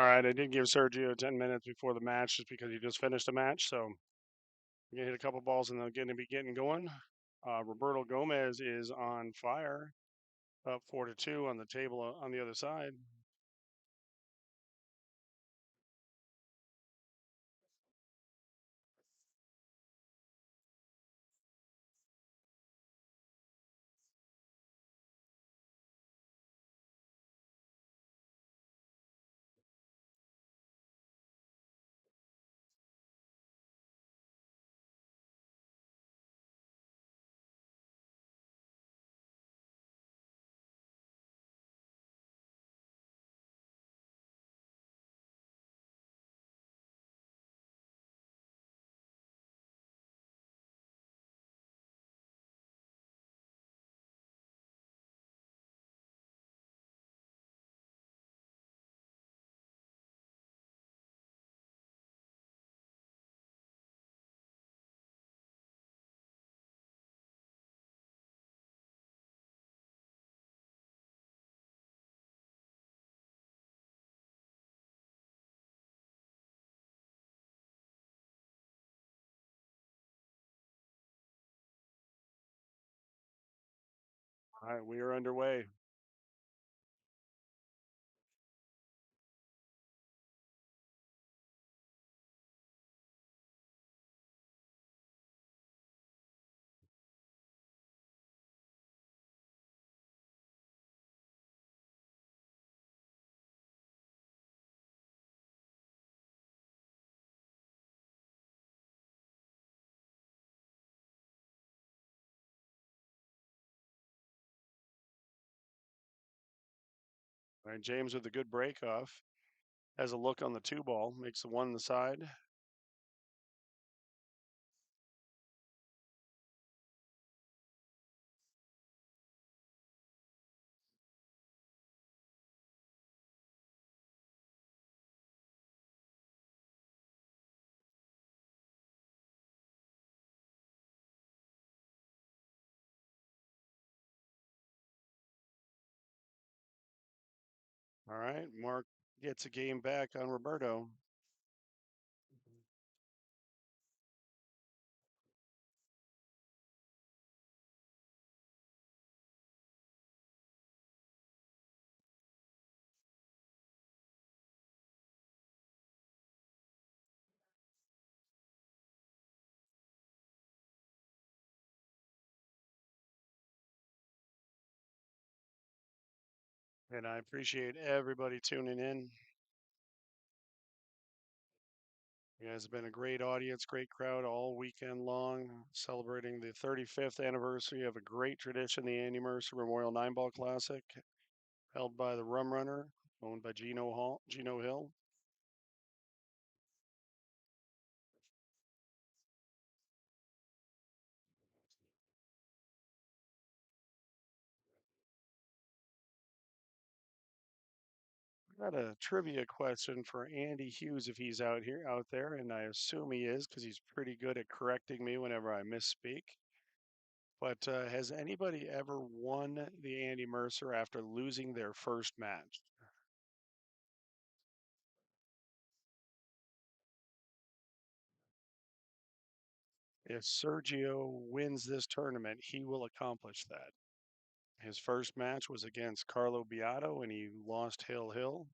All right, I did give Sergio 10 minutes before the match just because he just finished a match. So we're going to hit a couple balls and they're going to be getting going. Roberto Gomez is on fire, up 4-2 on the table on the other side. All right, we are underway. All right, James with a good break off. Has a look on the 2 ball, makes the 1 on the side. All right, Mark gets a game back on Roberto. And I appreciate everybody tuning in. You guys have been a great audience, great crowd all weekend long, celebrating the 35th anniversary of a great tradition, the Andy Mercer Memorial 9-Ball Classic, held by the Rum Runner, owned by Gino Hill. Got a trivia question for Andy Hughes if he's out there, and I assume he is because he's pretty good at correcting me whenever I misspeak. But has anybody ever won the Andy Mercer after losing their first match? If Sergio wins this tournament, he will accomplish that. His first match was against Carlo Beato, and he lost Hill.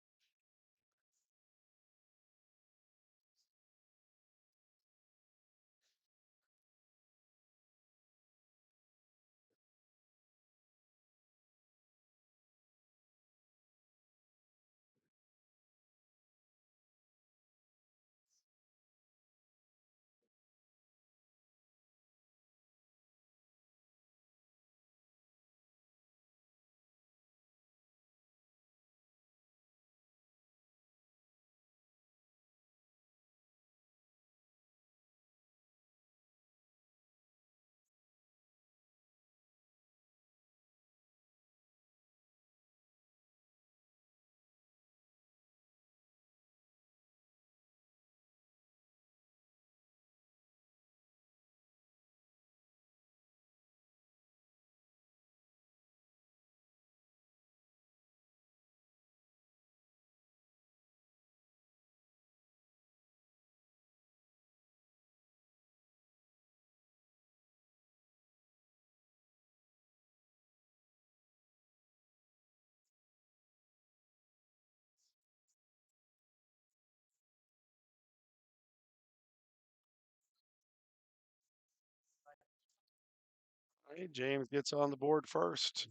Hey, James gets on the board first.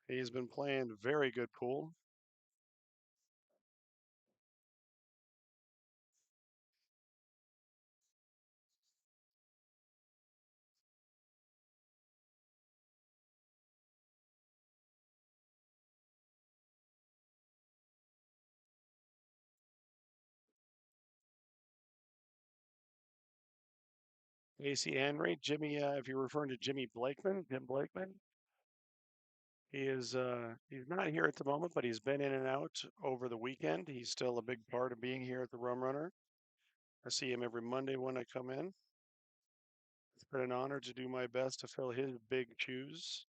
He's been playing very good pool. AC Henry, Jimmy, if you're referring to Jimmy Blakeman, Jim Blakeman, he's not here at the moment, but he's been in and out over the weekend. He's still a big part of being here at the Rum Runner. I see him every Monday when I come in. It's been an honor to do my best to fill his big shoes.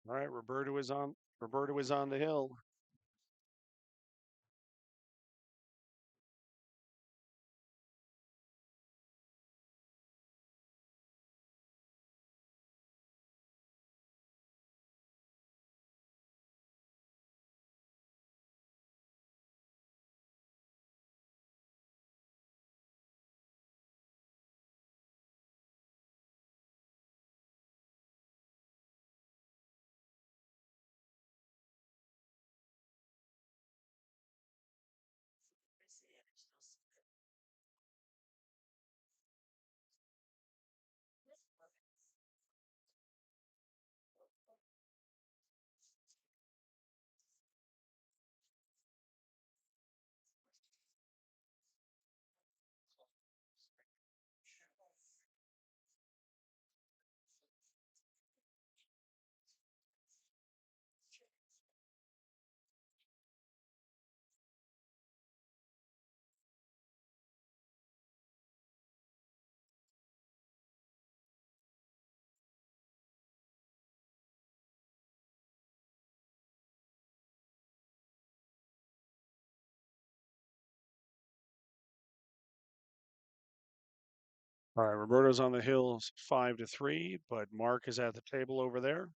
All right, Roberto is on the hill. All right, Roberto's on the hill 5-3, but Mark is at the table over there.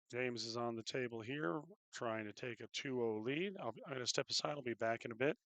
James is on the table here, trying to take a 2-0 lead. I'm going to step aside. I'll be back in a bit.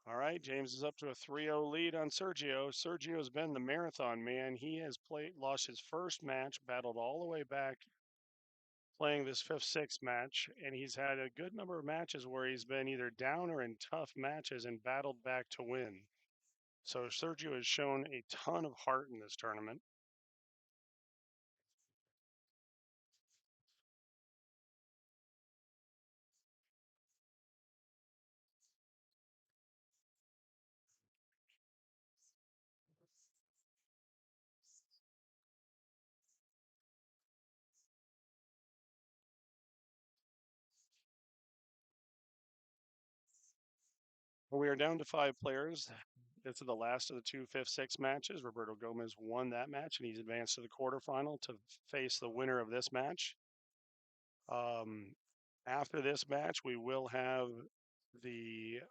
All right, James is up to a 3-0 lead on Sergio. Sergio's been the marathon man. He has lost his first match, battled all the way back playing this fifth, sixth match, and he's had a good number of matches where he's been either down or in tough matches and battled back to win. So Sergio has shown a ton of heart in this tournament. We are down to 5 players. This is the last of the two fifth, sixth matches. Roberto Gomez won that match, and he's advanced to the quarterfinal to face the winner of this match. After this match, we will have the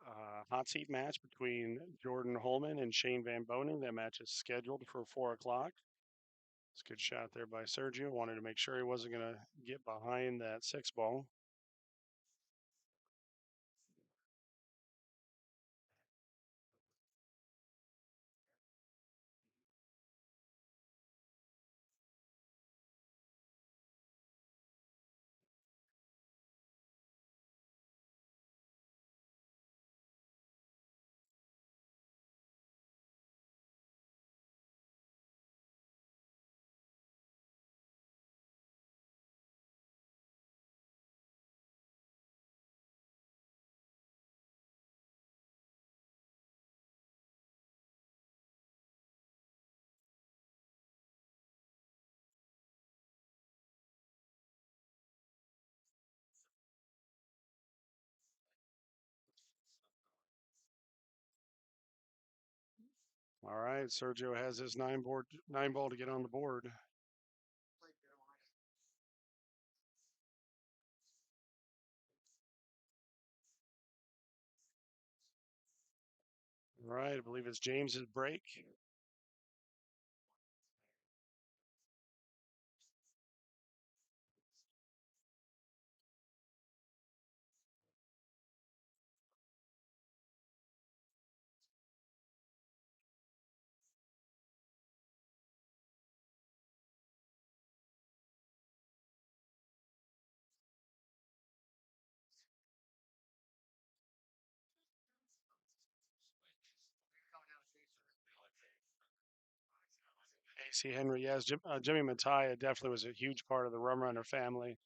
hot seat match between Jordan Holman and Shane Van Boning. That match is scheduled for 4 o'clock. It's a good shot there by Sergio. Wanted to make sure he wasn't going to get behind that 6 ball. All right, Sergio has his 9 ball to get on the board. All right, I believe it's James's break. AC Henry, yes, Jimmy Mattia definitely was a huge part of the Rum Runner family.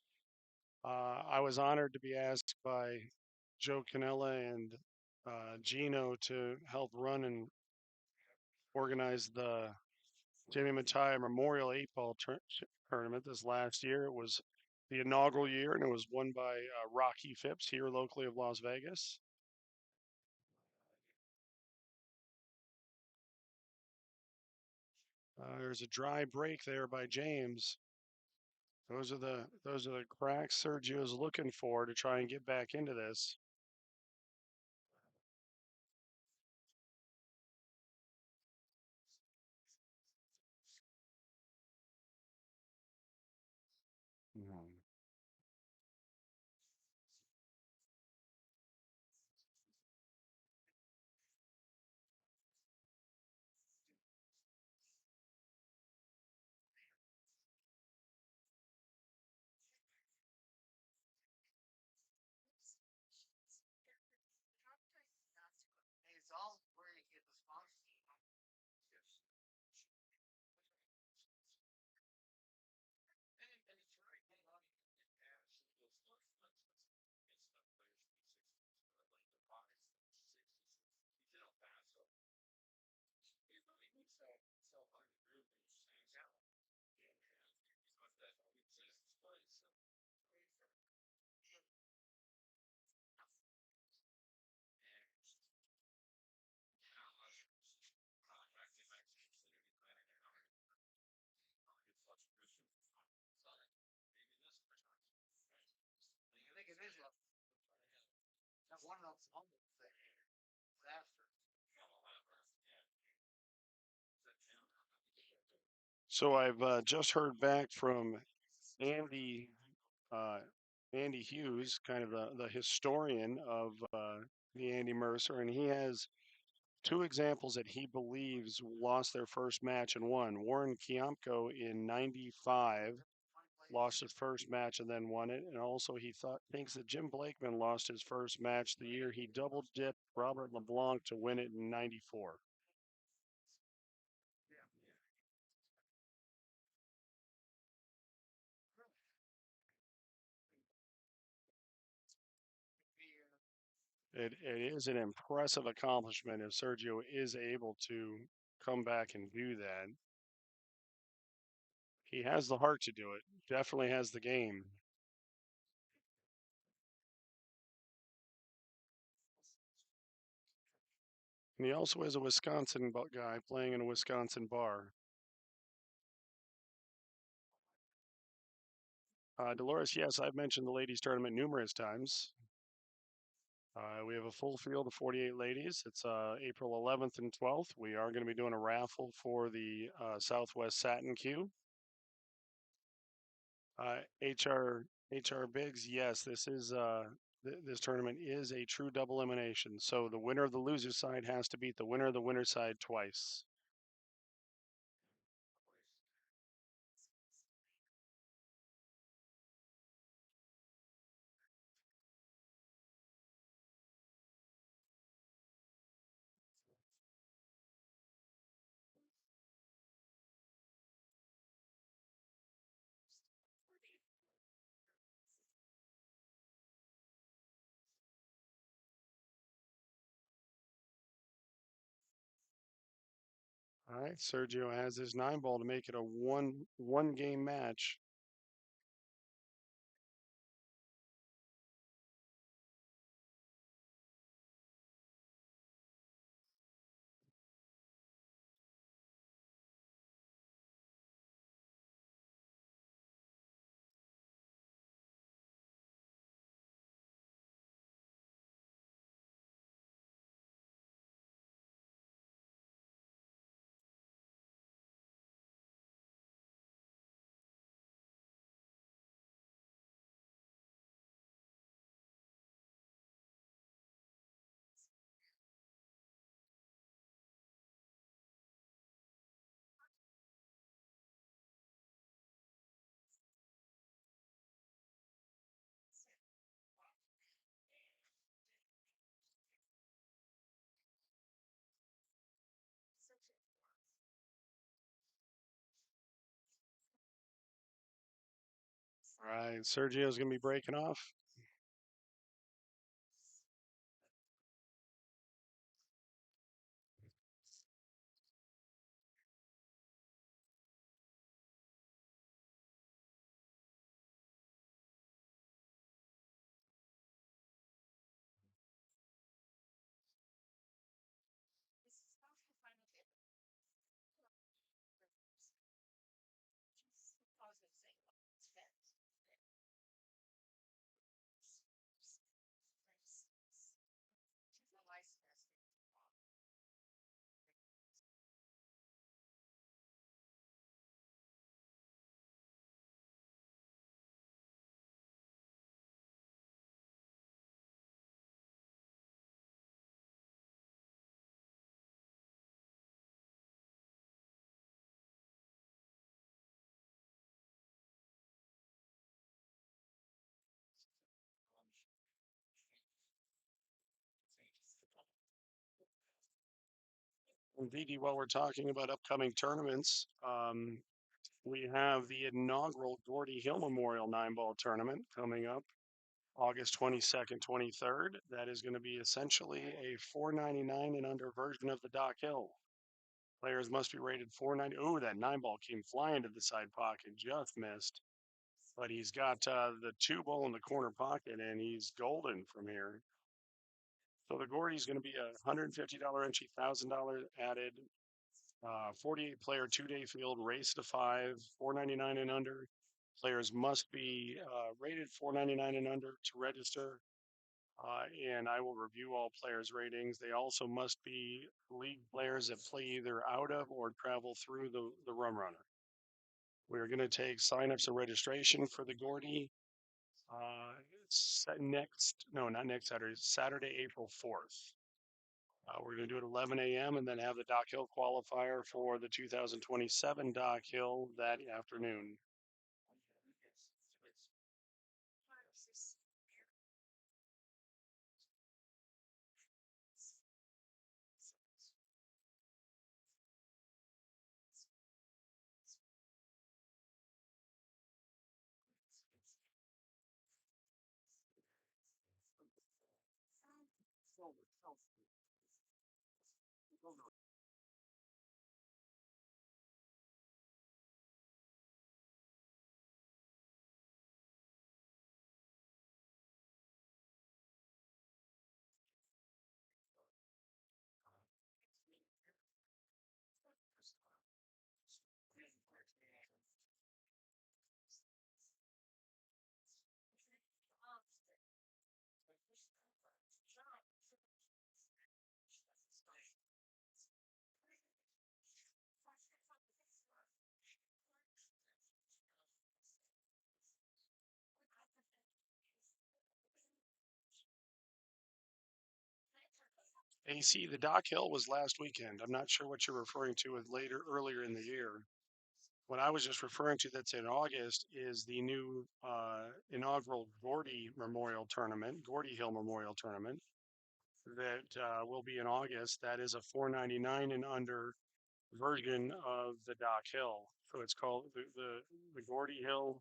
I was honored to be asked by Joe Canella and Gino to help run and organize the Jimmy Mattia Memorial 8 ball tournament this last year. It was the inaugural year, and it was won by Rocky Phipps here locally of Las Vegas. There's a dry break there by James. Those are the cracks Sergio's looking for to try and get back into this. Mhm. So I've just heard back from Andy uh, Andy Hughes, kind of the historian of the Andy Mercer, and he has two examples that he believes lost their first match and won. Warren Kiamko in '95 lost his first match and then won it. And also, thinks that Jim Blakeman lost his first match the year he double dipped Robert LeBlanc to win it in '94. It is an impressive accomplishment if Sergio is able to come back and do that. He has the heart to do it, definitely has the game. And he also is a Wisconsin guy playing in a Wisconsin bar. Dolores, yes, I've mentioned the ladies' tournament numerous times. We have a full field of 48 ladies. It's April 11th and 12th. We are going to be doing a raffle for the Southwest Satin Q. HR Biggs, yes, this tournament is a true double elimination. So the winner of the loser side has to beat the winner of the winner side twice. All right, Sergio has his 9 ball to make it a one game match. All right, Sergio's going to be breaking off. Indeed, while we're talking about upcoming tournaments, we have the inaugural Gordy Hill Memorial 9 ball tournament coming up August 22nd, 23rd. That is going to be essentially a 499 and under version of the Doc Hill. Players must be rated 490. Oh, that 9 ball came flying to the side pocket, just missed. But he's got the 2 ball in the corner pocket, and he's golden from here. So the Gordy is going to be a $150 entry, $1,000 added, 48 player 2 day field, race to 5, 499 and under. Players must be rated 499 and under to register. And I will review all players' ratings. They also must be league players that play either out of or travel through the Rum Runner. We're going to take signups and registration for the Gordy next, no, not next Saturday, Saturday, April 4th. We're going to do it 11 a.m. and then have the Dock Hill qualifier for the 2027 Dock Hill that afternoon. AC, the Dock Hill was last weekend. I'm not sure what you're referring to with earlier in the year. What I was just referring to that's in August is the new inaugural Gordy Memorial Tournament, Gordy Hill Memorial Tournament, that will be in August. That is a 499 and under version of the Dock Hill. So it's called the Gordy Hill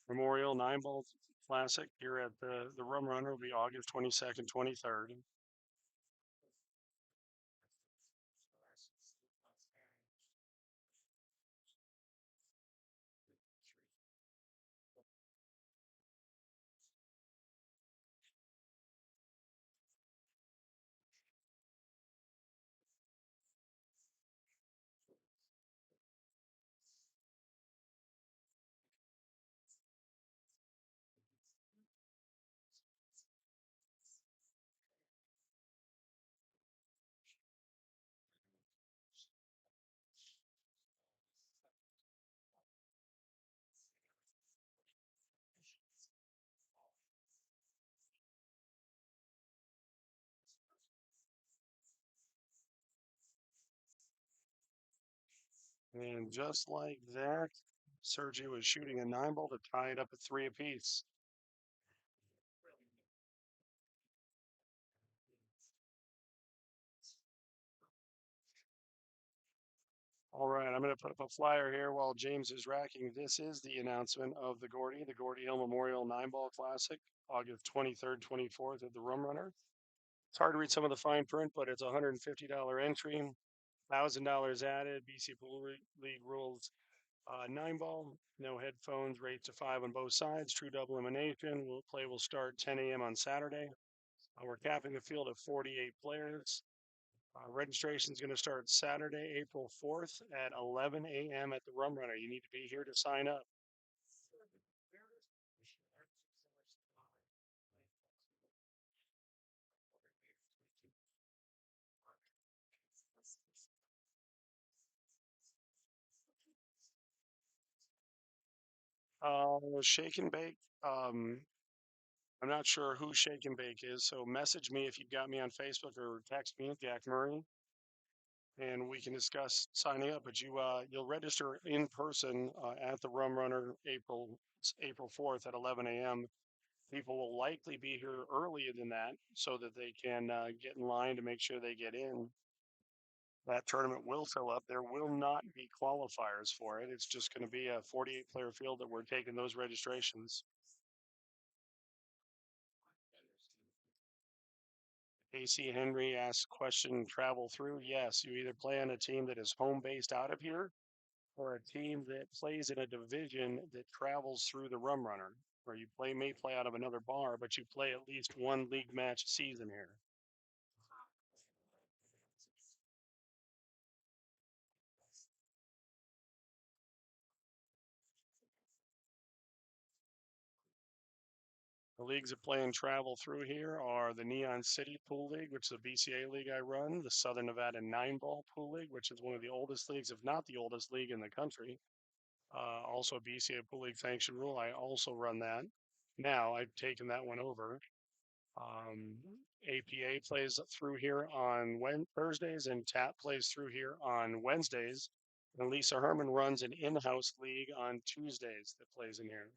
Memorial 9 Ball Classic here at the Rum Runner will be August 22nd, 23rd. And just like that, Sergio is shooting a 9 ball to tie it up at 3 apiece. All right, I'm going to put up a flyer here while James is racking. This is the announcement of the Gordy Hill Memorial 9 Ball Classic, August 23rd, 24th at the Rum Runner. It's hard to read some of the fine print, but it's a $150 entry, $1,000 added. BC Pool League rules 9 ball, no headphones, rates of 5 on both sides, true double elimination. Play will start 10 a.m. on Saturday. We're capping the field at 48 players. Registration is going to start Saturday, April 4th at 11 a.m. at the Rum Runner. You need to be here to sign up. Shake and Bake. I'm not sure who Shake and Bake is, so message me if you've got me on Facebook or text me, Jack Murray, and we can discuss signing up. But you'll register in person at the Rum Runner April 4th at 11 a.m. People will likely be here earlier than that so that they can get in line to make sure they get in. That tournament will fill up. There will not be qualifiers for it. It's just going to be a 48 player field that we're taking those registrations. AC Henry asks question travel through. Yes, you either play on a team that is home based out of here or a team that plays in a division that travels through the Rum Runner, or you may play out of another bar, but you play at least one league match a season here. The leagues that play and travel through here are the Neon City Pool League, which is a BCA league I run, the Southern Nevada 9 Ball Pool League, which is one of the oldest leagues, if not the oldest league in the country. Also, a BCA Pool League sanction rule. I also run that. Now I've taken that one over. Um, APA plays through here on Thursdays, and TAP plays through here on Wednesdays. And Lisa Herman runs an in-house league on Tuesdays that plays in here.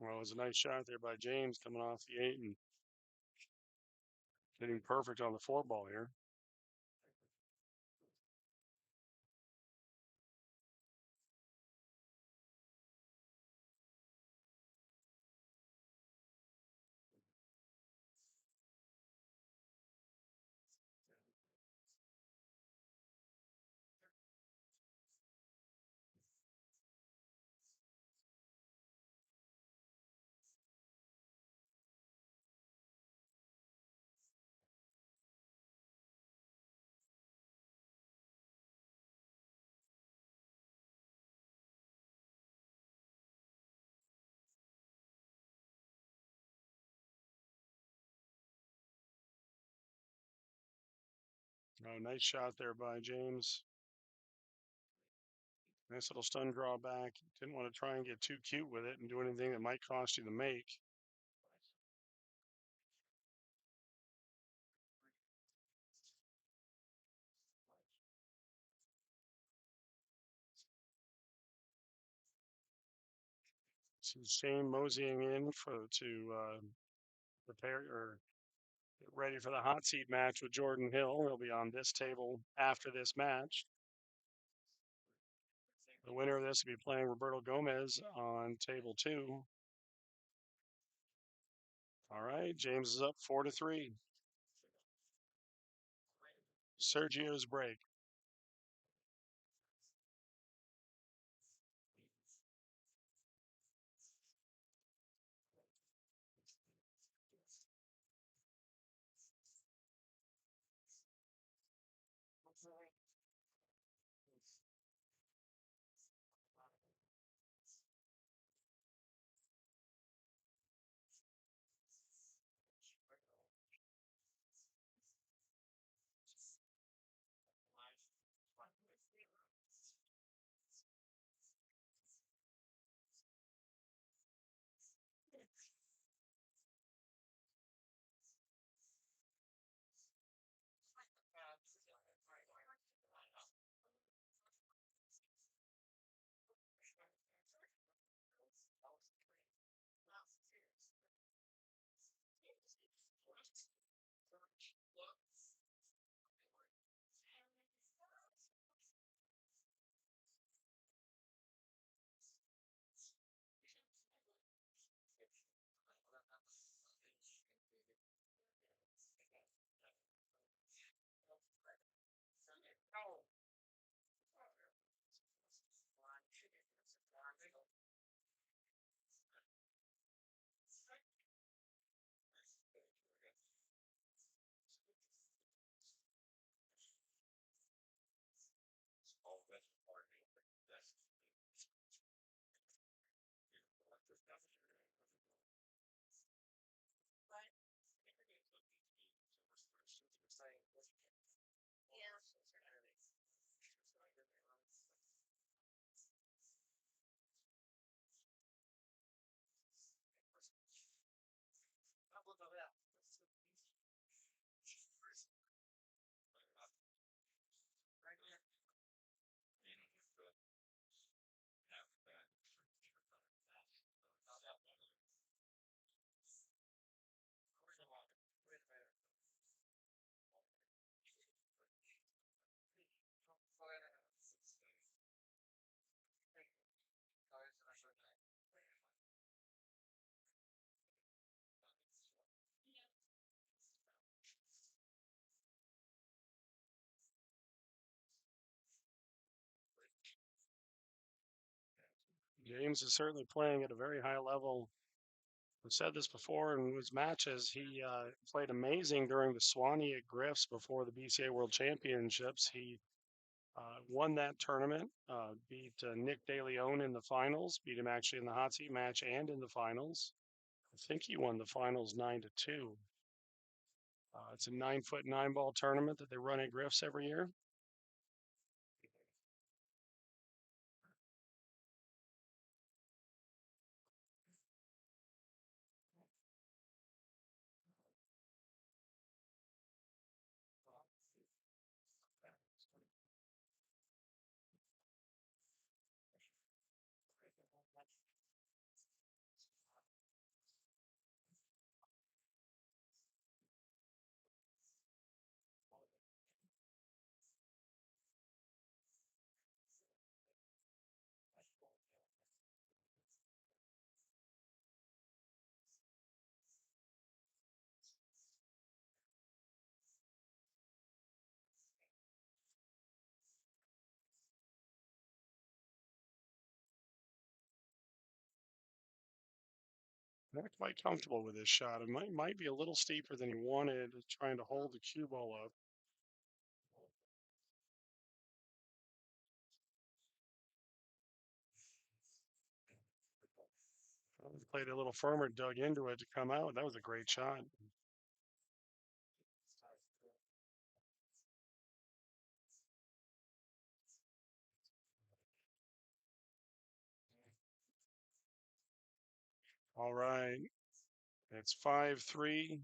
Well, it was a nice shot there by James coming off the 8 and hitting perfect on the 4 ball here. Oh, nice shot there by James. Nice little stun draw back. Didn't want to try and get too cute with it and do anything that might cost you the make. So Shane moseying in to prepare or get ready for the hot seat match with Jordan Hill. He'll be on this table after this match. The winner of this will be playing Roberto Gomez on table 2. All right, James is up 4-3. Sergio's break. James is certainly playing at a very high level. I've said this before in his matches. He played amazing during the Swanee at Griff's before the BCA World Championships. He won that tournament, beat Nick DeLeon in the finals, beat him actually in the hot seat match and in the finals. I think he won the finals 9-2. It's a 9-foot 9-ball tournament that they run at Griff's every year. Not quite comfortable with this shot. It might be a little steeper than he wanted, trying to hold the cue ball up. Played a little firmer, dug into it to come out. That was a great shot. All right. It's 5-3.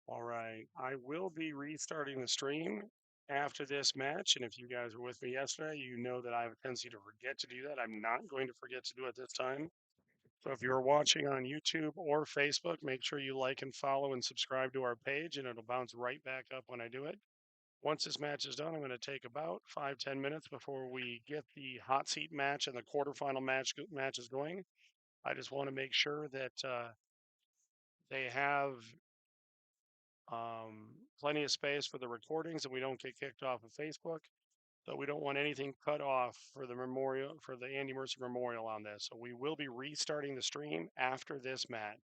All right. I will be restarting the stream after this match. And if you guys were with me yesterday, you know that I have a tendency to forget to do that. I'm not going to forget to do it this time. So if you're watching on YouTube or Facebook, make sure you like and follow and subscribe to our page, and it'll bounce right back up when I do it. Once this match is done, I'm going to take about 5-10 minutes before we get the hot seat match and the quarterfinal matches going. I just want to make sure that they have plenty of space for the recordings and we don't get kicked off of Facebook. So we don't want anything cut off for the memorial, for the Andy Mercer Memorial on this. So we will be restarting the stream after this match.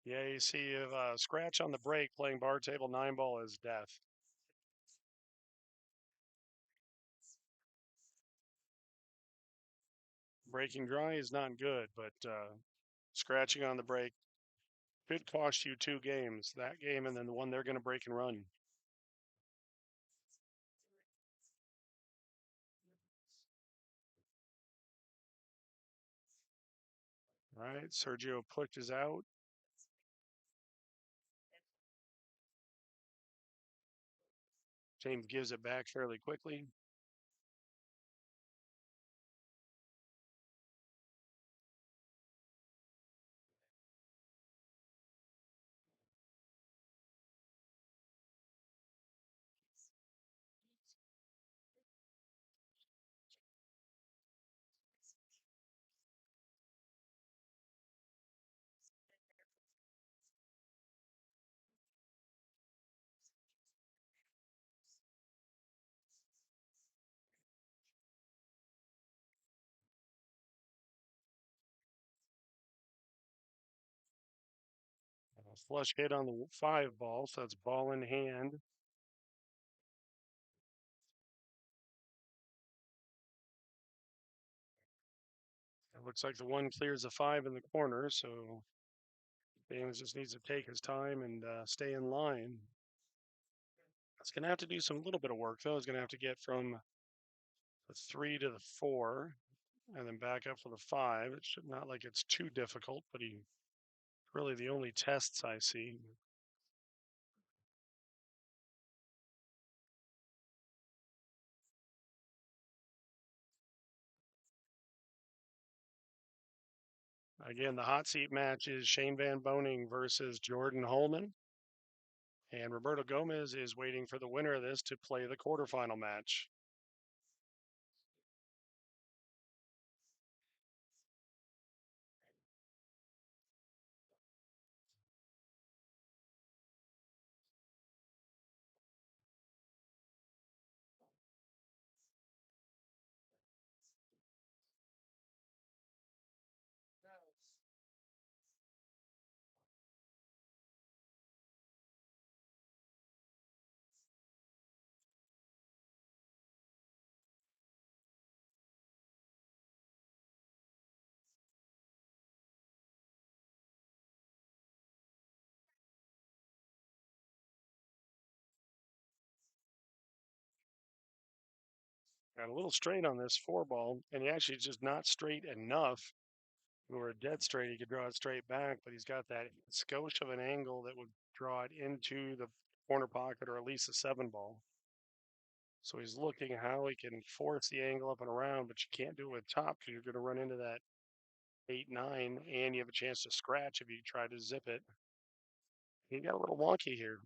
Yeah, you see, if scratch on the break playing bar table 9-ball is death. Breaking dry is not good, but scratching on the break could cost you 2 games, that game and then the one they're going to break and run. All right, Sergio Plicht is out. James gives it back fairly quickly. Flush hit on the 5-ball, so that's ball in hand. Looks like the one clears the 5 in the corner, so James just needs to take his time and stay in line. It's going to have to do some little bit of work, though. He's going to have to get from the 3 to the 4 and then back up for the 5. It's not like it's too difficult, but he really the only tests I see. Again, the hot seat match is Shane Van Boning versus Jordan Holman. And Roberto Gomez is waiting for the winner of this to play the quarterfinal match. Got a little straight on this 4 ball, and he actually just not straight enough. If we were dead straight, he could draw it straight back, but he's got that skosh of an angle that would draw it into the corner pocket or at least a 7 ball. So he's looking how he can force the angle up and around, but you can't do it with top because you're going to run into that 8-9, and you have a chance to scratch if you try to zip it. He got a little wonky here.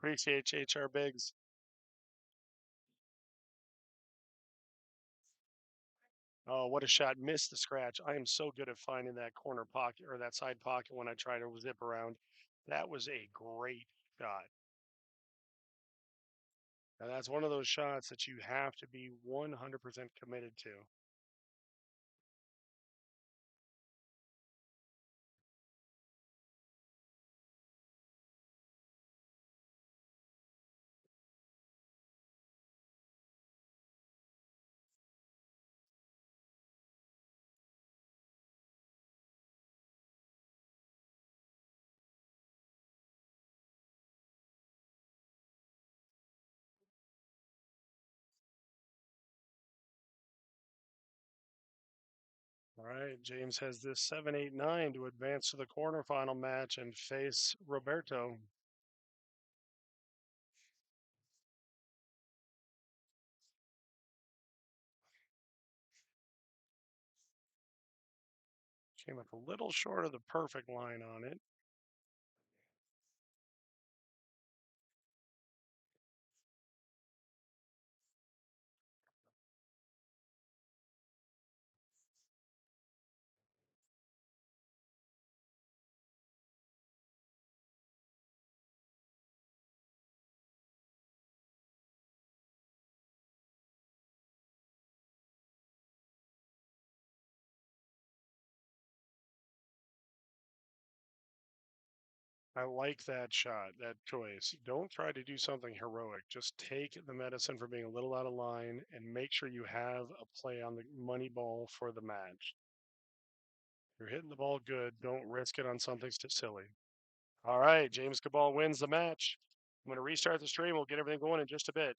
Appreciate HR Biggs. Oh, what a shot. Missed the scratch. I am so good at finding that corner pocket or that side pocket when I try to zip around. That was a great shot. And that's one of those shots that you have to be 100% committed to. All right, James has this 7-8-9 to advance to the quarterfinal match and face Roberto. Came up a little short of the perfect line on it. I like that shot, that choice. Don't try to do something heroic. Just take the medicine for being a little out of line and make sure you have a play on the money ball for the match. You're hitting the ball good. Don't risk it on something silly. All right, James Cabal wins the match. I'm going to restart the stream. We'll get everything going in just a bit.